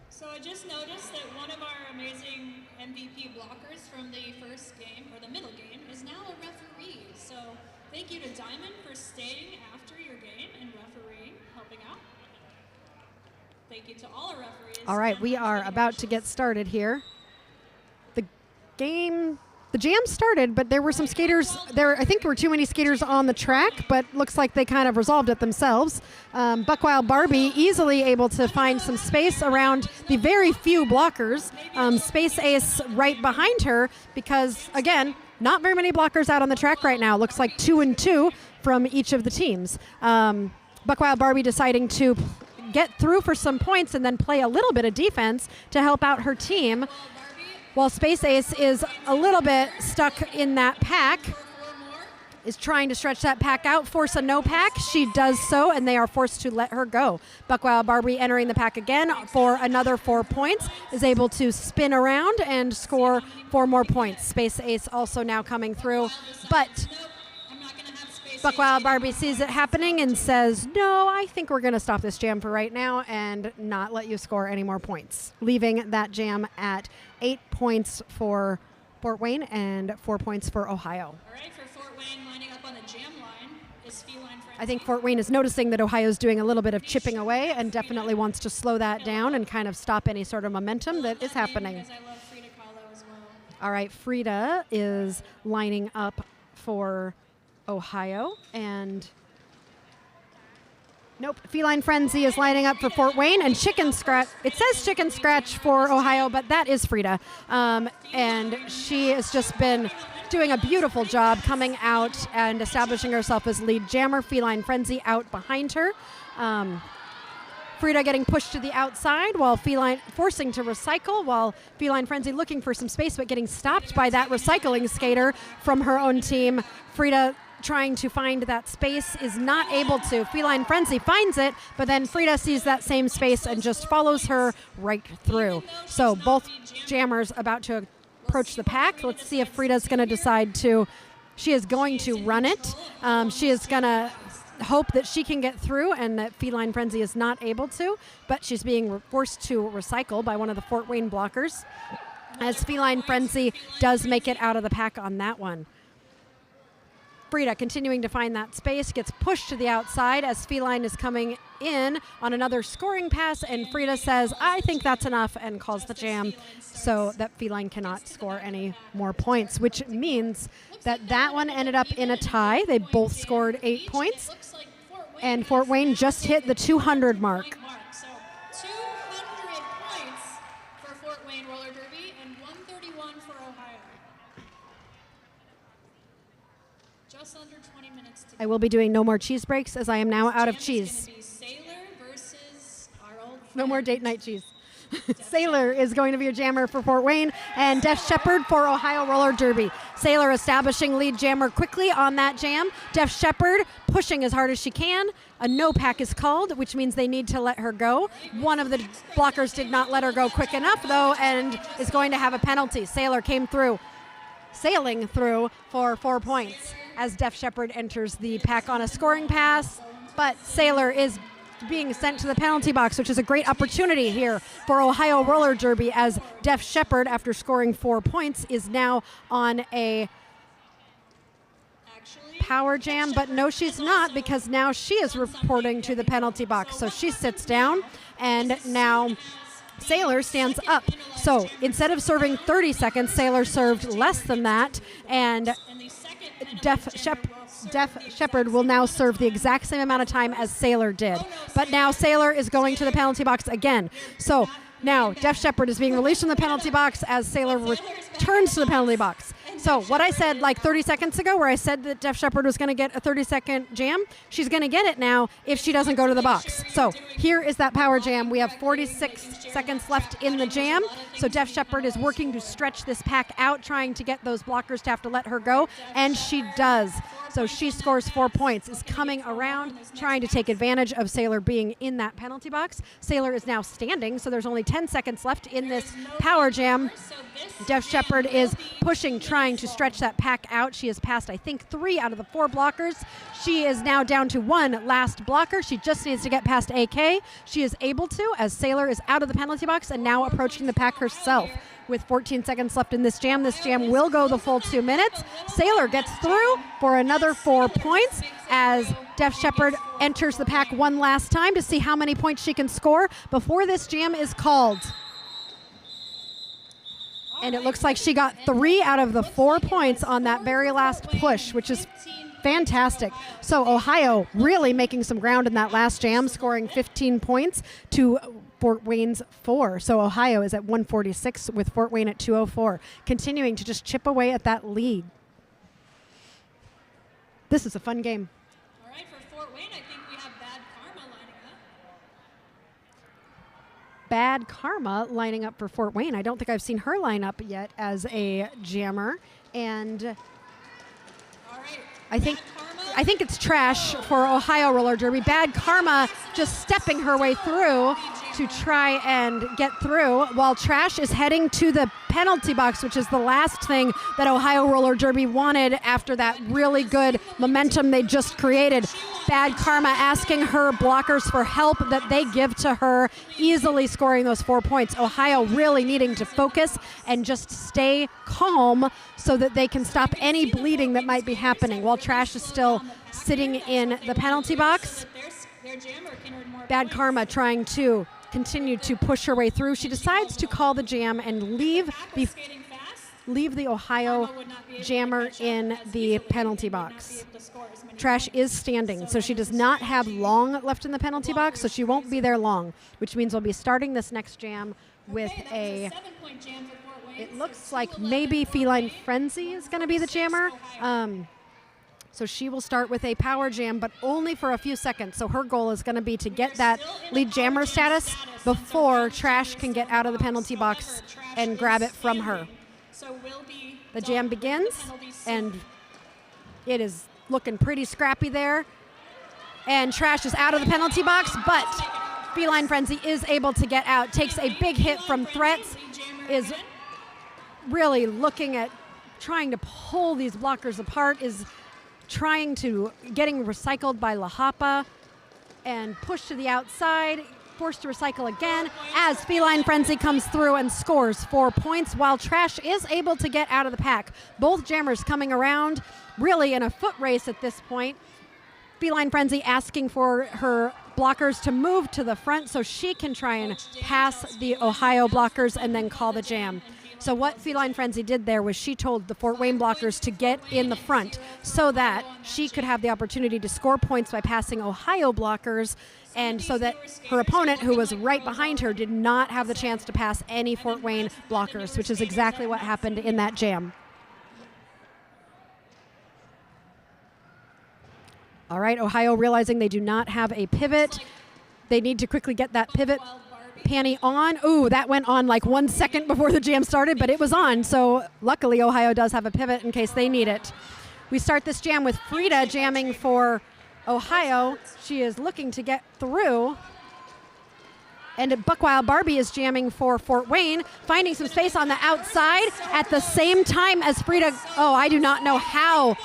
So I just noticed that one of our amazing MVP blockers from the first game, or the middle game, is now a referee. So thank you to Diamond for staying after your game and refereeing, helping out. Thank you to all our referees. All right, we are about to get started here. The jam started, but there were some skaters there. I think there were too many skaters on the track, but looks like they kind of resolved it themselves. Buckwild Barbie easily able to find some space around the very few blockers. Space Ace right behind her because, again, not very many blockers out on the track right now. Looks like 2 and 2 from each of the teams. Buckwild Barbie deciding to get through for some points and then play a little bit of defense to help out her team, while Space Ace is a little bit stuck in that pack, is trying to stretch that pack out, force a no pack. She does so, and they are forced to let her go. Buckwild Barbie entering the pack again for another 4 points, is able to spin around and score 4 more points. Space Ace also now coming through, but Buckwild Barbie sees it happening and says, no, I think we're going to stop this jam for right now and not let you score any more points, leaving that jam at 8 points for Fort Wayne and 4 points for Ohio. All right, for Fort Wayne lining up on the jam line is Feline Frenzy. I think Fort Wayne is noticing that Ohio's doing a little bit of chipping away and definitely wants to slow that down and kind of stop any sort of momentum that is happening. Because I love Frida Kahlo as well. All right, Frida is lining up for Ohio, and nope, Feline Frenzy is lining up for Fort Wayne, and Chicken Scratch, it says Chicken Scratch for Ohio, but that is Frida, and she has just been doing a beautiful job coming out and establishing herself as lead jammer. Feline Frenzy out behind her. Frida getting pushed to the outside while Feline forcing to recycle, while Feline Frenzy looking for some space but getting stopped by that recycling skater from her own team. Frida trying to find that space is not able to. Feline Frenzy finds it, but then Frida sees that same space and just follows her right through. So both jammers about to approach the pack. Let's see if Frida's going to decide to, she is going to run it. She is going to hope that she can get through and that Feline Frenzy is not able to, but she's being forced to recycle by one of the Fort Wayne blockers, as Feline Frenzy does make it out of the pack on that one. Frida continuing to find that space, gets pushed to the outside as Feline is coming in on another scoring pass, and Frida says, I think that's enough, and calls the jam so that Feline cannot score any more points, which means that that one ended up in a tie. They both scored 8 points, and Fort Wayne just hit the 200 mark. So 200 points for Fort Wayne roller derby and 131 for Ohio. Just under 20 minutes to go. I will be doing no more cheese breaks as I am now out of cheese. Sailor versus our old No more date night cheese. Sailor is going to be a jammer for Fort Wayne, and Def Shepherd for Ohio Roller Derby. Sailor establishing lead jammer quickly on that jam. Def Shepherd pushing as hard as she can. A no pack is called, which means they need to let her go. One of the blockers did not let her go quick enough, though, and is going to have a penalty. Sailor came through, sailing through for 4 points as Def Shepherd enters the pack on a scoring pass, but Sailor is being sent to the penalty box, which is a great opportunity here for Ohio Roller Derby, as Def Shepherd, after scoring 4 points, is now on a power jam, but no, she's not, because now she is reporting to the penalty box. So she sits down, and now Sailor stands up. So instead of serving 30 seconds, Sailor served less than that, and Def Shepherd will now serve the exact same amount of time as Sailor did. But now Sailor is going to the penalty box again. So now Def Shepherd is being released from the penalty box as Sailor returns to the penalty box. So what I said like 30 seconds ago, where I said that Def Shepherd was going to get a 30-second jam, she's going to get it now if she doesn't go to the box. So here is that power jam. We have 46 seconds left in the jam. So Def Shepherd is working to stretch this pack out, trying to get those blockers to have to let her go, and she does. So she scores 4 points, is coming around, trying to take advantage of Sailor being in that penalty box. Sailor is now standing, so there's only 10 seconds left in this power jam. Def Shepherd is pushing, trying to stretch that pack out. She has passed, I think, 3 out of the 4 blockers. She is now down to 1 last blocker. She just needs to get past AK. She is able to, as Sailor is out of the penalty box and now approaching the pack herself. With 14 seconds left in this jam will go the full 2 minutes. Sailor gets through for another 4 points as Def Shepherd enters the pack one last time to see how many points she can score before this jam is called. And it looks like she got 3 out of the 4 points on that very last push, which is fantastic. So Ohio really making some ground in that last jam, scoring 15 points to Fort Wayne's 4. So Ohio is at 146 with Fort Wayne at 204, continuing to just chip away at that lead. This is a fun game. All right, for Fort Wayne, I think we have Bad Karma lining up. Bad Karma lining up for Fort Wayne. I don't think I've seen her line up yet as a jammer. And All right, I think it's Trash for Ohio Roller Derby. Bad Karma just stepping her way through to try and get through, while Trash is heading to the penalty box, which is the last thing that Ohio Roller Derby wanted after that really good momentum they just created. Bad Karma asking her blockers for help that they give to her, easily scoring those 4 points. Ohio really needing to focus and just stay calm so that they can stop any bleeding that might be happening while Trash is still sitting in the penalty box. Bad Karma trying to continue to push her way through. She decides to call the jam and leave the Ohio jammer in the penalty box. Trash is standing, so she does not have long left in the penalty box, so she won't be there long, which means we'll be starting this next jam with a, it looks like maybe Feline Frenzy is going to be the jammer. So she will start with a power jam, but only for a few seconds. So her goal is going to be to get that lead jammer status before Trash can get out of the penalty box and grab it from her. The jam begins, and it is looking pretty scrappy there. And Trash is out of the penalty box, but Feline Frenzy is able to get out, takes a big hit from Threats, is really looking at trying to pull these blockers apart, is trying to getting recycled by La Hapa and pushed to the outside, forced to recycle again as Feline Frenzy comes through and scores 4 points while Trash is able to get out of the pack. Both jammers coming around really in a foot race at this point. Feline Frenzy asking for her blockers to move to the front so she can try and pass the Ohio blockers and then call the jam. So what Feline Frenzy did there was she told the Fort Wayne blockers to get in the front so that she could have the opportunity to score points by passing Ohio blockers, and so that her opponent, who was right behind her, did not have the chance to pass any Fort Wayne blockers, which is exactly what happened in that jam. All right, Ohio realizing they do not have a pivot. They need to quickly get that pivot panty on. Ooh, that went on like 1 second before the jam started, but it was on. So luckily Ohio does have a pivot in case they need it. We start this jam with Frida jamming for Ohio. She is looking to get through. And Buckwild Barbie is jamming for Fort Wayne, finding some space on the outside at the same time as Frida. Oh, I do not know how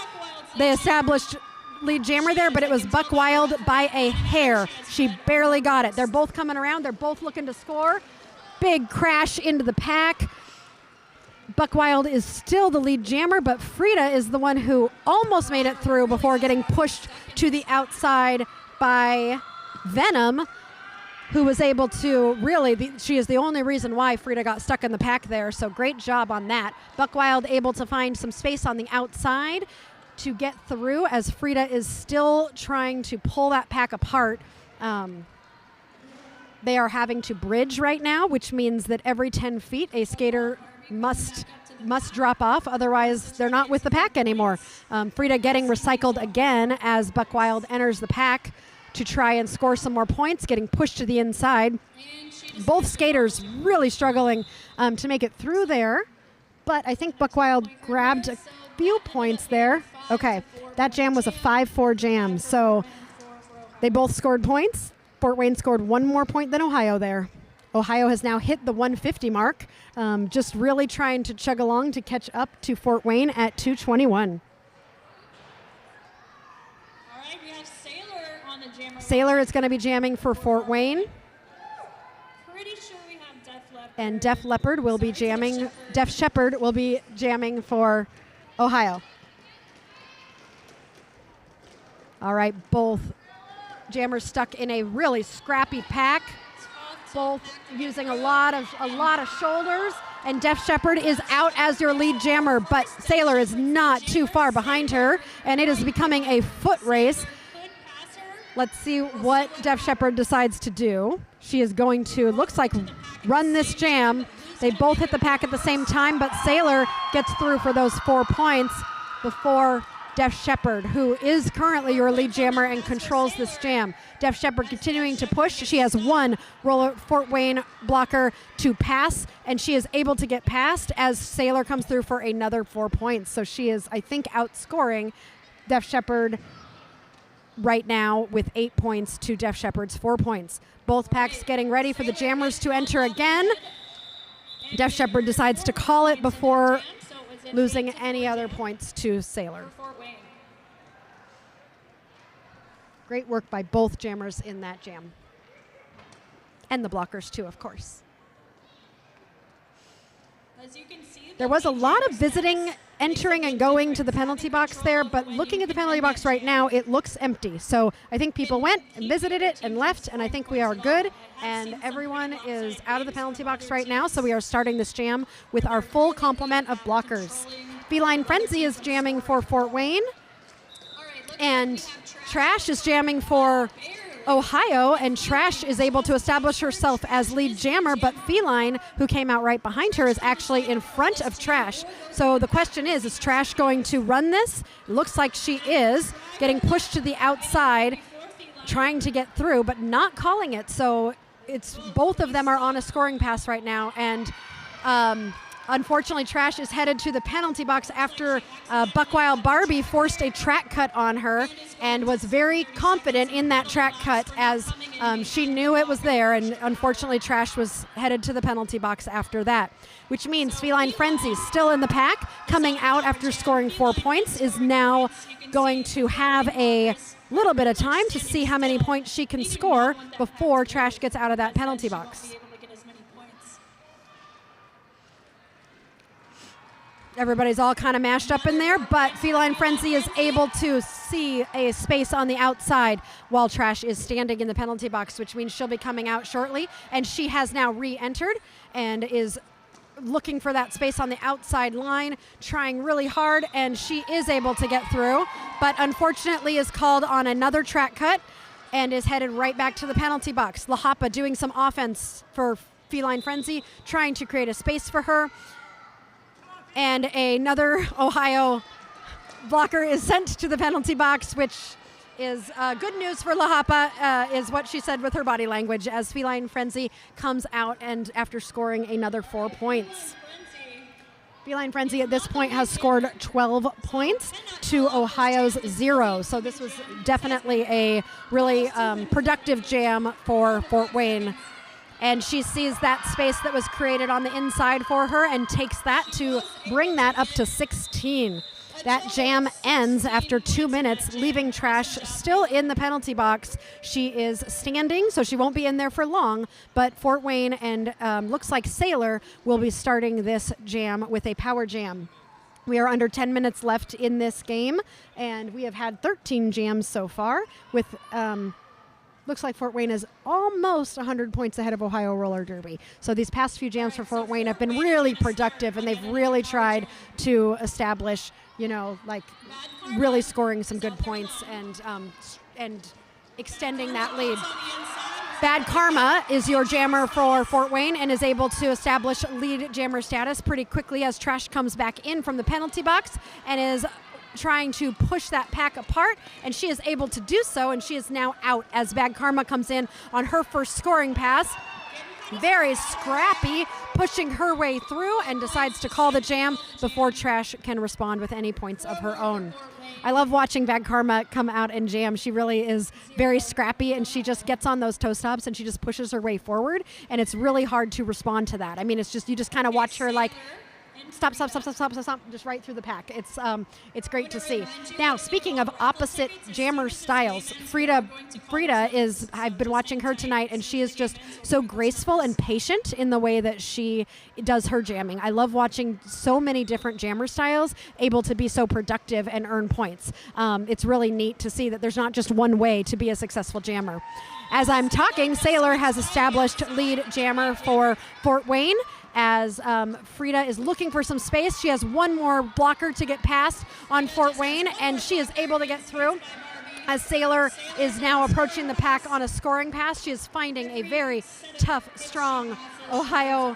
they established lead jammer there, but it was Buckwild by a hair. She barely got it. They're both coming around. They're both looking to score. Big crash into the pack. Buckwild is still the lead jammer, but Frida is the one who almost made it through before getting pushed to the outside by Venom, who was able to really, she is the only reason why Frida got stuck in the pack there, so great job on that. Buckwild able to find some space on the outside to get through as Frida is still trying to pull that pack apart. They are having to bridge right now, which means that every 10 feet a skater must must drop off, otherwise they're not with the pack anymore. Frida getting recycled again as Buck Wild enters the pack to try and score some more points, getting pushed to the inside. Both skaters really struggling to make it through there, but I think Buck Wild grabbed a few points there. Okay, that jam was a 5-4 jam, so they both scored points. Fort Wayne scored one more point than Ohio there. Ohio has now hit the 150 mark, just really trying to chug along to catch up to Fort Wayne at 221. All right, we have Sailor on the jammer. Sailor is going to be jamming for Fort Wayne. Pretty sure we have Def Leppard. And Def Leppard will be jamming, Def Shepherd will be jamming for Ohio. All right, both jammers stuck in a really scrappy pack, both using a lot of shoulders, and Def Shepherd is out as your lead jammer, but Sailor is not too far behind her, and it is becoming a foot race. Let's see what Def Shepherd decides to do. She is going to, looks like, run this jam. They both hit the pack at the same time, but Sailor gets through for those 4 points before Def Shepherd, who is currently your lead jammer and controls this jam. Def Shepherd continuing to push. She has one Fort Wayne blocker to pass, and she is able to get past as Sailor comes through for another 4 points. So she is, I think, outscoring Def Shepherd right now with 8 points to Def Shepherd's 4 points. Both packs getting ready for the jammers to enter again. Def Shepherd decides to call it before losing any other points to Sailor. Great work by both jammers in that jam. And the blockers too, of course. As you can see, there was a lot of visiting, entering and going to the penalty box there, but looking at the penalty box right now, it looks empty. So I think people went and visited it and left, and I think we are good. And everyone is out of the penalty box right now, so we are starting this jam with our full complement of blockers. Feline Frenzy is jamming for Fort Wayne, and Trash is jamming for Ohio, and Trash is able to establish herself as lead jammer, but Feline, who came out right behind her, is actually in front of Trash. So the question is Trash going to run this? It looks like she is, getting pushed to the outside, trying to get through, but not calling it. So it's both of them are on a scoring pass right now, and unfortunately, Trash is headed to the penalty box after Buck Wild Barbie forced a track cut on her and was very confident in that track cut as she knew it was there, and unfortunately Trash was headed to the penalty box after that, which means Feline Frenzy, still in the pack, coming out after scoring 4 points, is now going to have a little bit of time to see how many points she can score before Trash gets out of that penalty box. Everybody's all kind of mashed up in there, but Feline Frenzy is able to see a space on the outside while Trash is standing in the penalty box, which means she'll be coming out shortly. And she has now re-entered and is looking for that space on the outside line, trying really hard, and she is able to get through, but unfortunately is called on another track cut and is headed right back to the penalty box. La Hapa doing some offense for Feline Frenzy, trying to create a space for her. And another Ohio blocker is sent to the penalty box, which is good news for La Hapa, is what she said with her body language, as Feline Frenzy comes out and after scoring another 4 points. Feline Frenzy at this point has scored 12 points to Ohio's 0. So this was definitely a really productive jam for Fort Wayne. And she sees that space that was created on the inside for her and takes that to bring that up to 16. That jam ends after 2 minutes, leaving Trash still in the penalty box. She is standing, so she won't be in there for long, but Fort Wayne and looks like Sailor will be starting this jam with a power jam. We are under 10 minutes left in this game, and we have had 13 jams so far with looks like Fort Wayne is almost 100 points ahead of Ohio Roller Derby. So these past few jams for Fort Wayne have been really productive, and they've really tried to establish, like really scoring some good points and extending that lead. Bad Karma is your jammer for Fort Wayne and is able to establish lead jammer status pretty quickly as Trash comes back in from the penalty box and is trying to push that pack apart, and she is able to do so, and she is now out as Bad Karma comes in on her first scoring pass. Very scrappy, pushing her way through and decides to call the jam before Trash can respond with any points of her own. I love watching Bad Karma come out and jam. She really is very scrappy, and she just gets on those toe stops and she just pushes her way forward, and it's really hard to respond to that. I mean, it's just, you just kind of watch her like, stop, just right through the pack. It's great to see. Now, speaking of opposite jammer styles, Frida is, I've been watching her tonight, and she is just so graceful and patient in the way that she does her jamming. I love watching so many different jammer styles able to be so productive and earn points. It's really neat to see that there's not just one way to be a successful jammer. As I'm talking, Sailor has established lead jammer for Fort Wayne. As Frida is looking for some space. She has one more blocker to get past on Fort Wayne, and she is able to get through. As Sailor is now approaching the pack on a scoring pass, she is finding a very tough, strong Ohio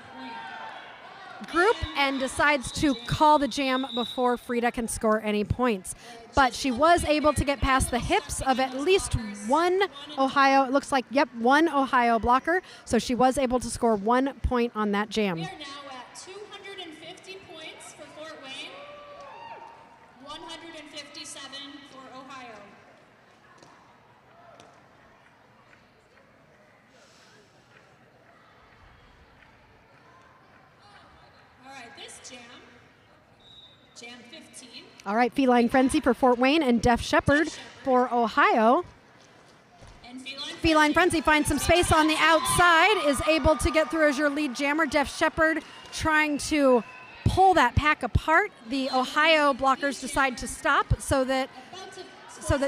group and decides to call the jam before Frida can score any points. But she was able to get past the hips of at least one Ohio, it looks like, one Ohio blocker. So she was able to score 1 point on that jam. We are now at 250 points for Fort Wayne, 157 for Ohio. All right, this jam 15. All right, Feline Frenzy for Fort Wayne and Def Shepherd for Ohio. And Feline Frenzy finds some space on the outside, is able to get through as your lead jammer. Def Shepherd trying to pull that pack apart. The Ohio blockers decide to stop so that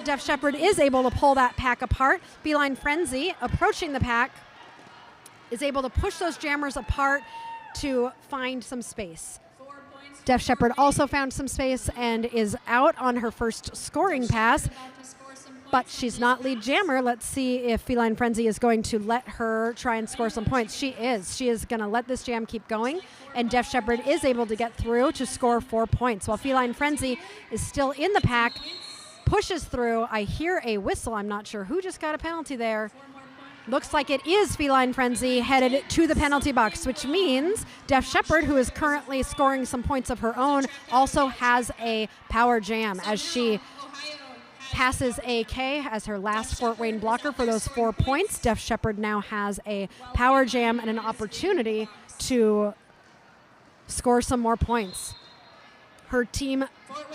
Def Shepherd is able to pull that pack apart. Feline Frenzy approaching the pack is able to push those jammers apart to find some space. Def Shepherd also found some space and is out on her first scoring pass, but she's not lead jammer. Let's see if Feline Frenzy is going to let her try and score some points. She is. She is going to let this jam keep going, and Def Shepherd is able to get through to score 4 points. While Feline Frenzy is still in the pack, pushes through. I hear a whistle. I'm not sure who just got a penalty there. Looks like it is Feline Frenzy headed to the penalty box, which means Def Shepherd, who is currently scoring some points of her own, also has a power jam as she passes AK as her last Fort Wayne blocker for those 4 points. Def Shepherd now has a power jam and an opportunity to score some more points. Her team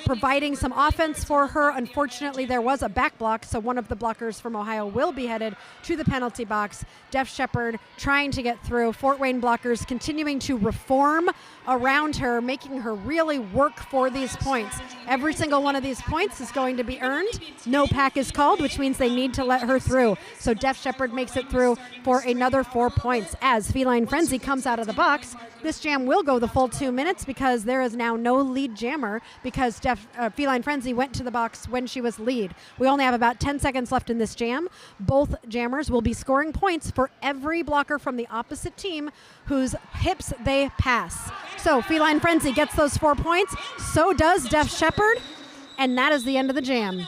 providing some offense for her. Unfortunately, there was a back block, so one of the blockers from Ohio will be headed to the penalty box. Def Shepherd trying to get through. Fort Wayne blockers continuing to reform around her, making her really work for these points. Every single one of these points is going to be earned. No pack is called, which means they need to let her through. So Def Shepherd makes it through for another 4 points. As Feline Frenzy comes out of the box, this jam will go the full 2 minutes because there is now no lead jammer because Feline Frenzy went to the box when she was lead. We only have about 10 seconds left in this jam. Both jammers will be scoring points for every blocker from the opposite team whose hips they pass. So Feline Frenzy gets those 4 points. So does Def Shepherd. And that is the end of the jam.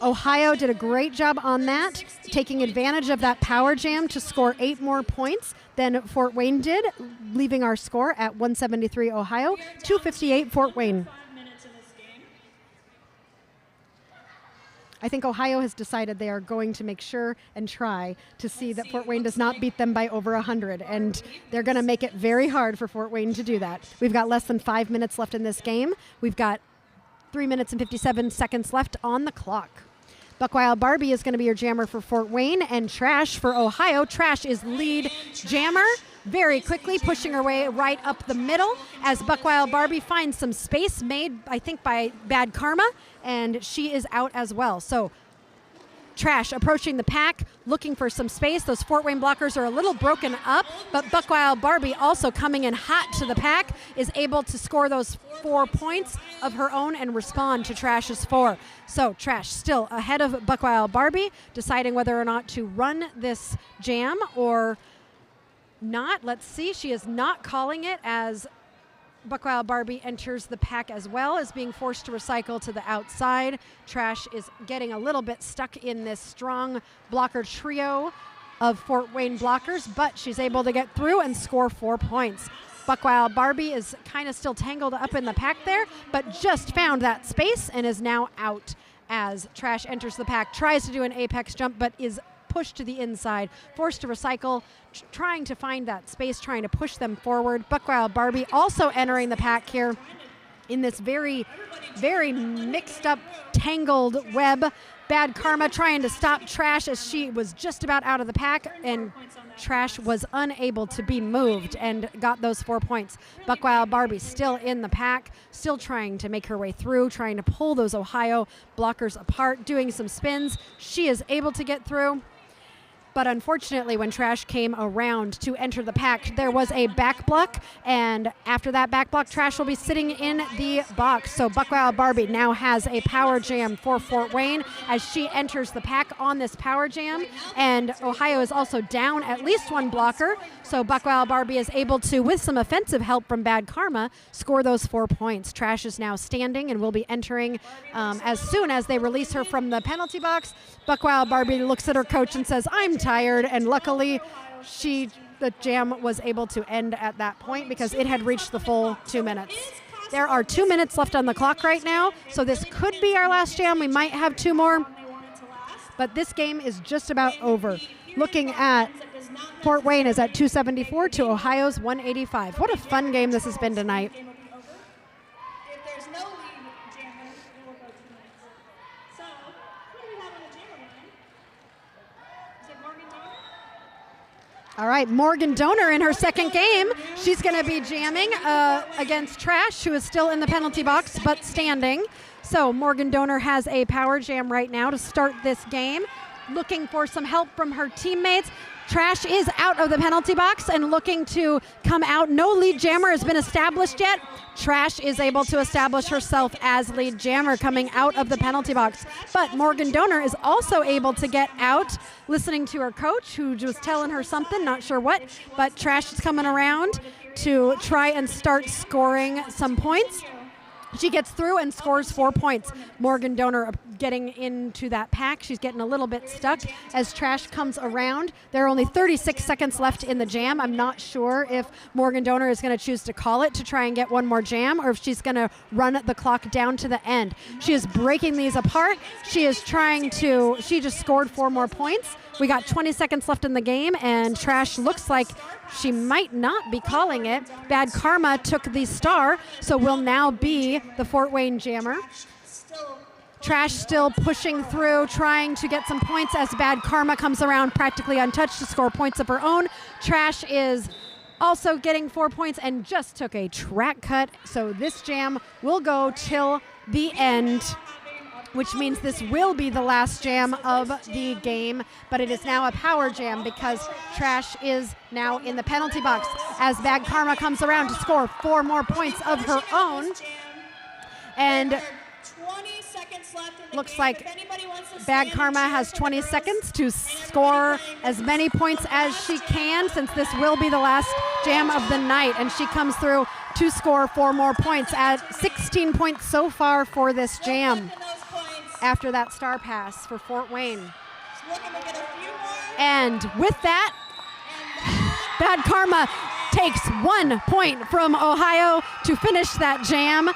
Ohio did a great job on that, taking advantage of that power jam to score 8 more points than Fort Wayne did, leaving our score at 173 Ohio, 258 Fort Wayne. I think Ohio has decided they are going to make sure and try to see that Fort Wayne does not beat them by over 100, and they're going to make it very hard for Fort Wayne to do that. We've got less than 5 minutes left in this game. We've got 3 minutes and 57 seconds left on the clock. Buckwild Barbie is going to be your jammer for Fort Wayne, and Trash for Ohio. Trash is lead jammer, very quickly pushing her way right up the middle as Buckwild Barbie finds some space made, I think, by Bad Karma, and she is out as well. So Trash approaching the pack, looking for some space. Those Fort Wayne blockers are a little broken up, but Buck Wild Barbie also coming in hot to the pack is able to score those 4 points of her own and respond to Trash's 4. So Trash still ahead of Buck Wild Barbie, deciding whether or not to run this jam or not. Let's see. She is not calling it as Buck Wild Barbie enters the pack as well, as being forced to recycle to the outside. Trash is getting a little bit stuck in this strong blocker trio of Fort Wayne blockers, but she's able to get through and score 4 points. Buck Wild Barbie is kind of still tangled up in the pack there, but just found that space and is now out as Trash enters the pack, tries to do an apex jump, but is pushed to the inside, forced to recycle, trying to find that space, trying to push them forward. Buck Wild Barbie also entering the pack here in this very, very mixed up, tangled web. Bad Karma trying to stop Trash as she was just about out of the pack, and Trash was unable to be moved and got those 4 points. Buck Wild Barbie still in the pack, still trying to make her way through, trying to pull those Ohio blockers apart, doing some spins. She is able to get through. But unfortunately, when Trash came around to enter the pack, there was a back block, and after that back block, Trash will be sitting in the box. So Buck Wild Barbie now has a power jam for Fort Wayne as she enters the pack on this power jam, and Ohio is also down at least one blocker. So Buck Wild Barbie is able to, with some offensive help from Bad Karma, score those 4 points. Trash is now standing and will be entering as soon as they release her from the penalty box. Buck Wild Barbie looks at her coach and says, "I'm tired," and luckily the jam was able to end at that point because it had reached the full 2 minutes. There are 2 minutes left on the clock right now, so this could be our last jam. We might have 2 more, but this game is just about over. Looking at Fort Wayne is at 274 to Ohio's 185. What a fun game this has been tonight. If there's no lead jammer, it will go 2 minutes. So, who do we have on the jammer line? Is it Morgan Donner? All right, Morgan Donor in her second game. She's going to be jamming against Trash, who is still in the penalty box but standing. So Morgan Donor has a power jam right now to start this game, looking for some help from her teammates. Trash is out of the penalty box and looking to come out. No lead jammer has been established yet. Trash is able to establish herself as lead jammer coming out of the penalty box. But Morgan Donor is also able to get out, listening to her coach, who was telling her something, not sure what, but Trash is coming around to try and start scoring some points. She gets through and scores 4 points. Morgan Donor getting into that pack. She's getting a little bit stuck as Trash comes around. There are only 36 seconds left in the jam. I'm not sure if Morgan Donor is going to choose to call it to try and get one more jam, or if she's going to run the clock down to the end. She is breaking these apart. She just scored 4 more points. We got 20 seconds left in the game, and Trash looks like she might not be calling it. Bad Karma took the star, so will now be the Fort Wayne jammer. Trash still pushing through, trying to get some points as Bad Karma comes around practically untouched to score points of her own. Trash is also getting 4 points and just took a track cut, so this jam will go till the end, which means this will be the last jam of the game, but it is now a power jam because Trash is now in the penalty box as Bad Karma comes around to score 4 more points of her own. And 20 seconds left in the looks game. like If anybody wants to Bad stay in Karma the has jam 20 for the seconds to score as many points as she can, since this will be the last jam of the night, and she comes through to score 4 more points at 16 points so far for this jam after that star pass for Fort Wayne. looking to get a few more. And with that, Bad Karma takes 1 point from Ohio to finish that jam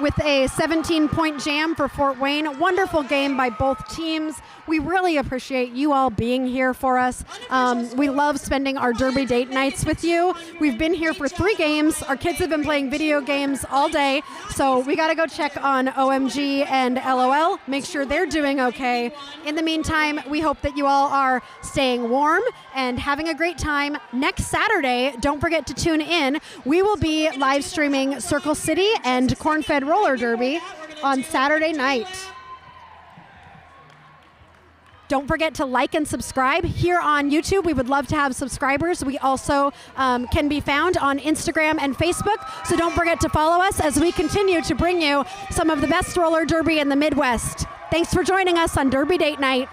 with a 17-point jam for Fort Wayne. Wonderful game by both teams. We really appreciate you all being here for us. We love spending our Derby date nights with you. We've been here for 3 games. Our kids have been playing video games all day, so we got to go check on OMG and LOL, make sure they're doing okay. In the meantime, we hope that you all are staying warm and having a great time. Next Saturday, don't forget to tune in. We will be live streaming Circle City and Corn-Fed Roller Derby on Saturday night. Don't forget to like and subscribe here on YouTube. We would love to have subscribers. We also can be found on Instagram and Facebook. So don't forget to follow us as we continue to bring you some of the best roller derby in the Midwest. Thanks for joining us on Derby Date Night.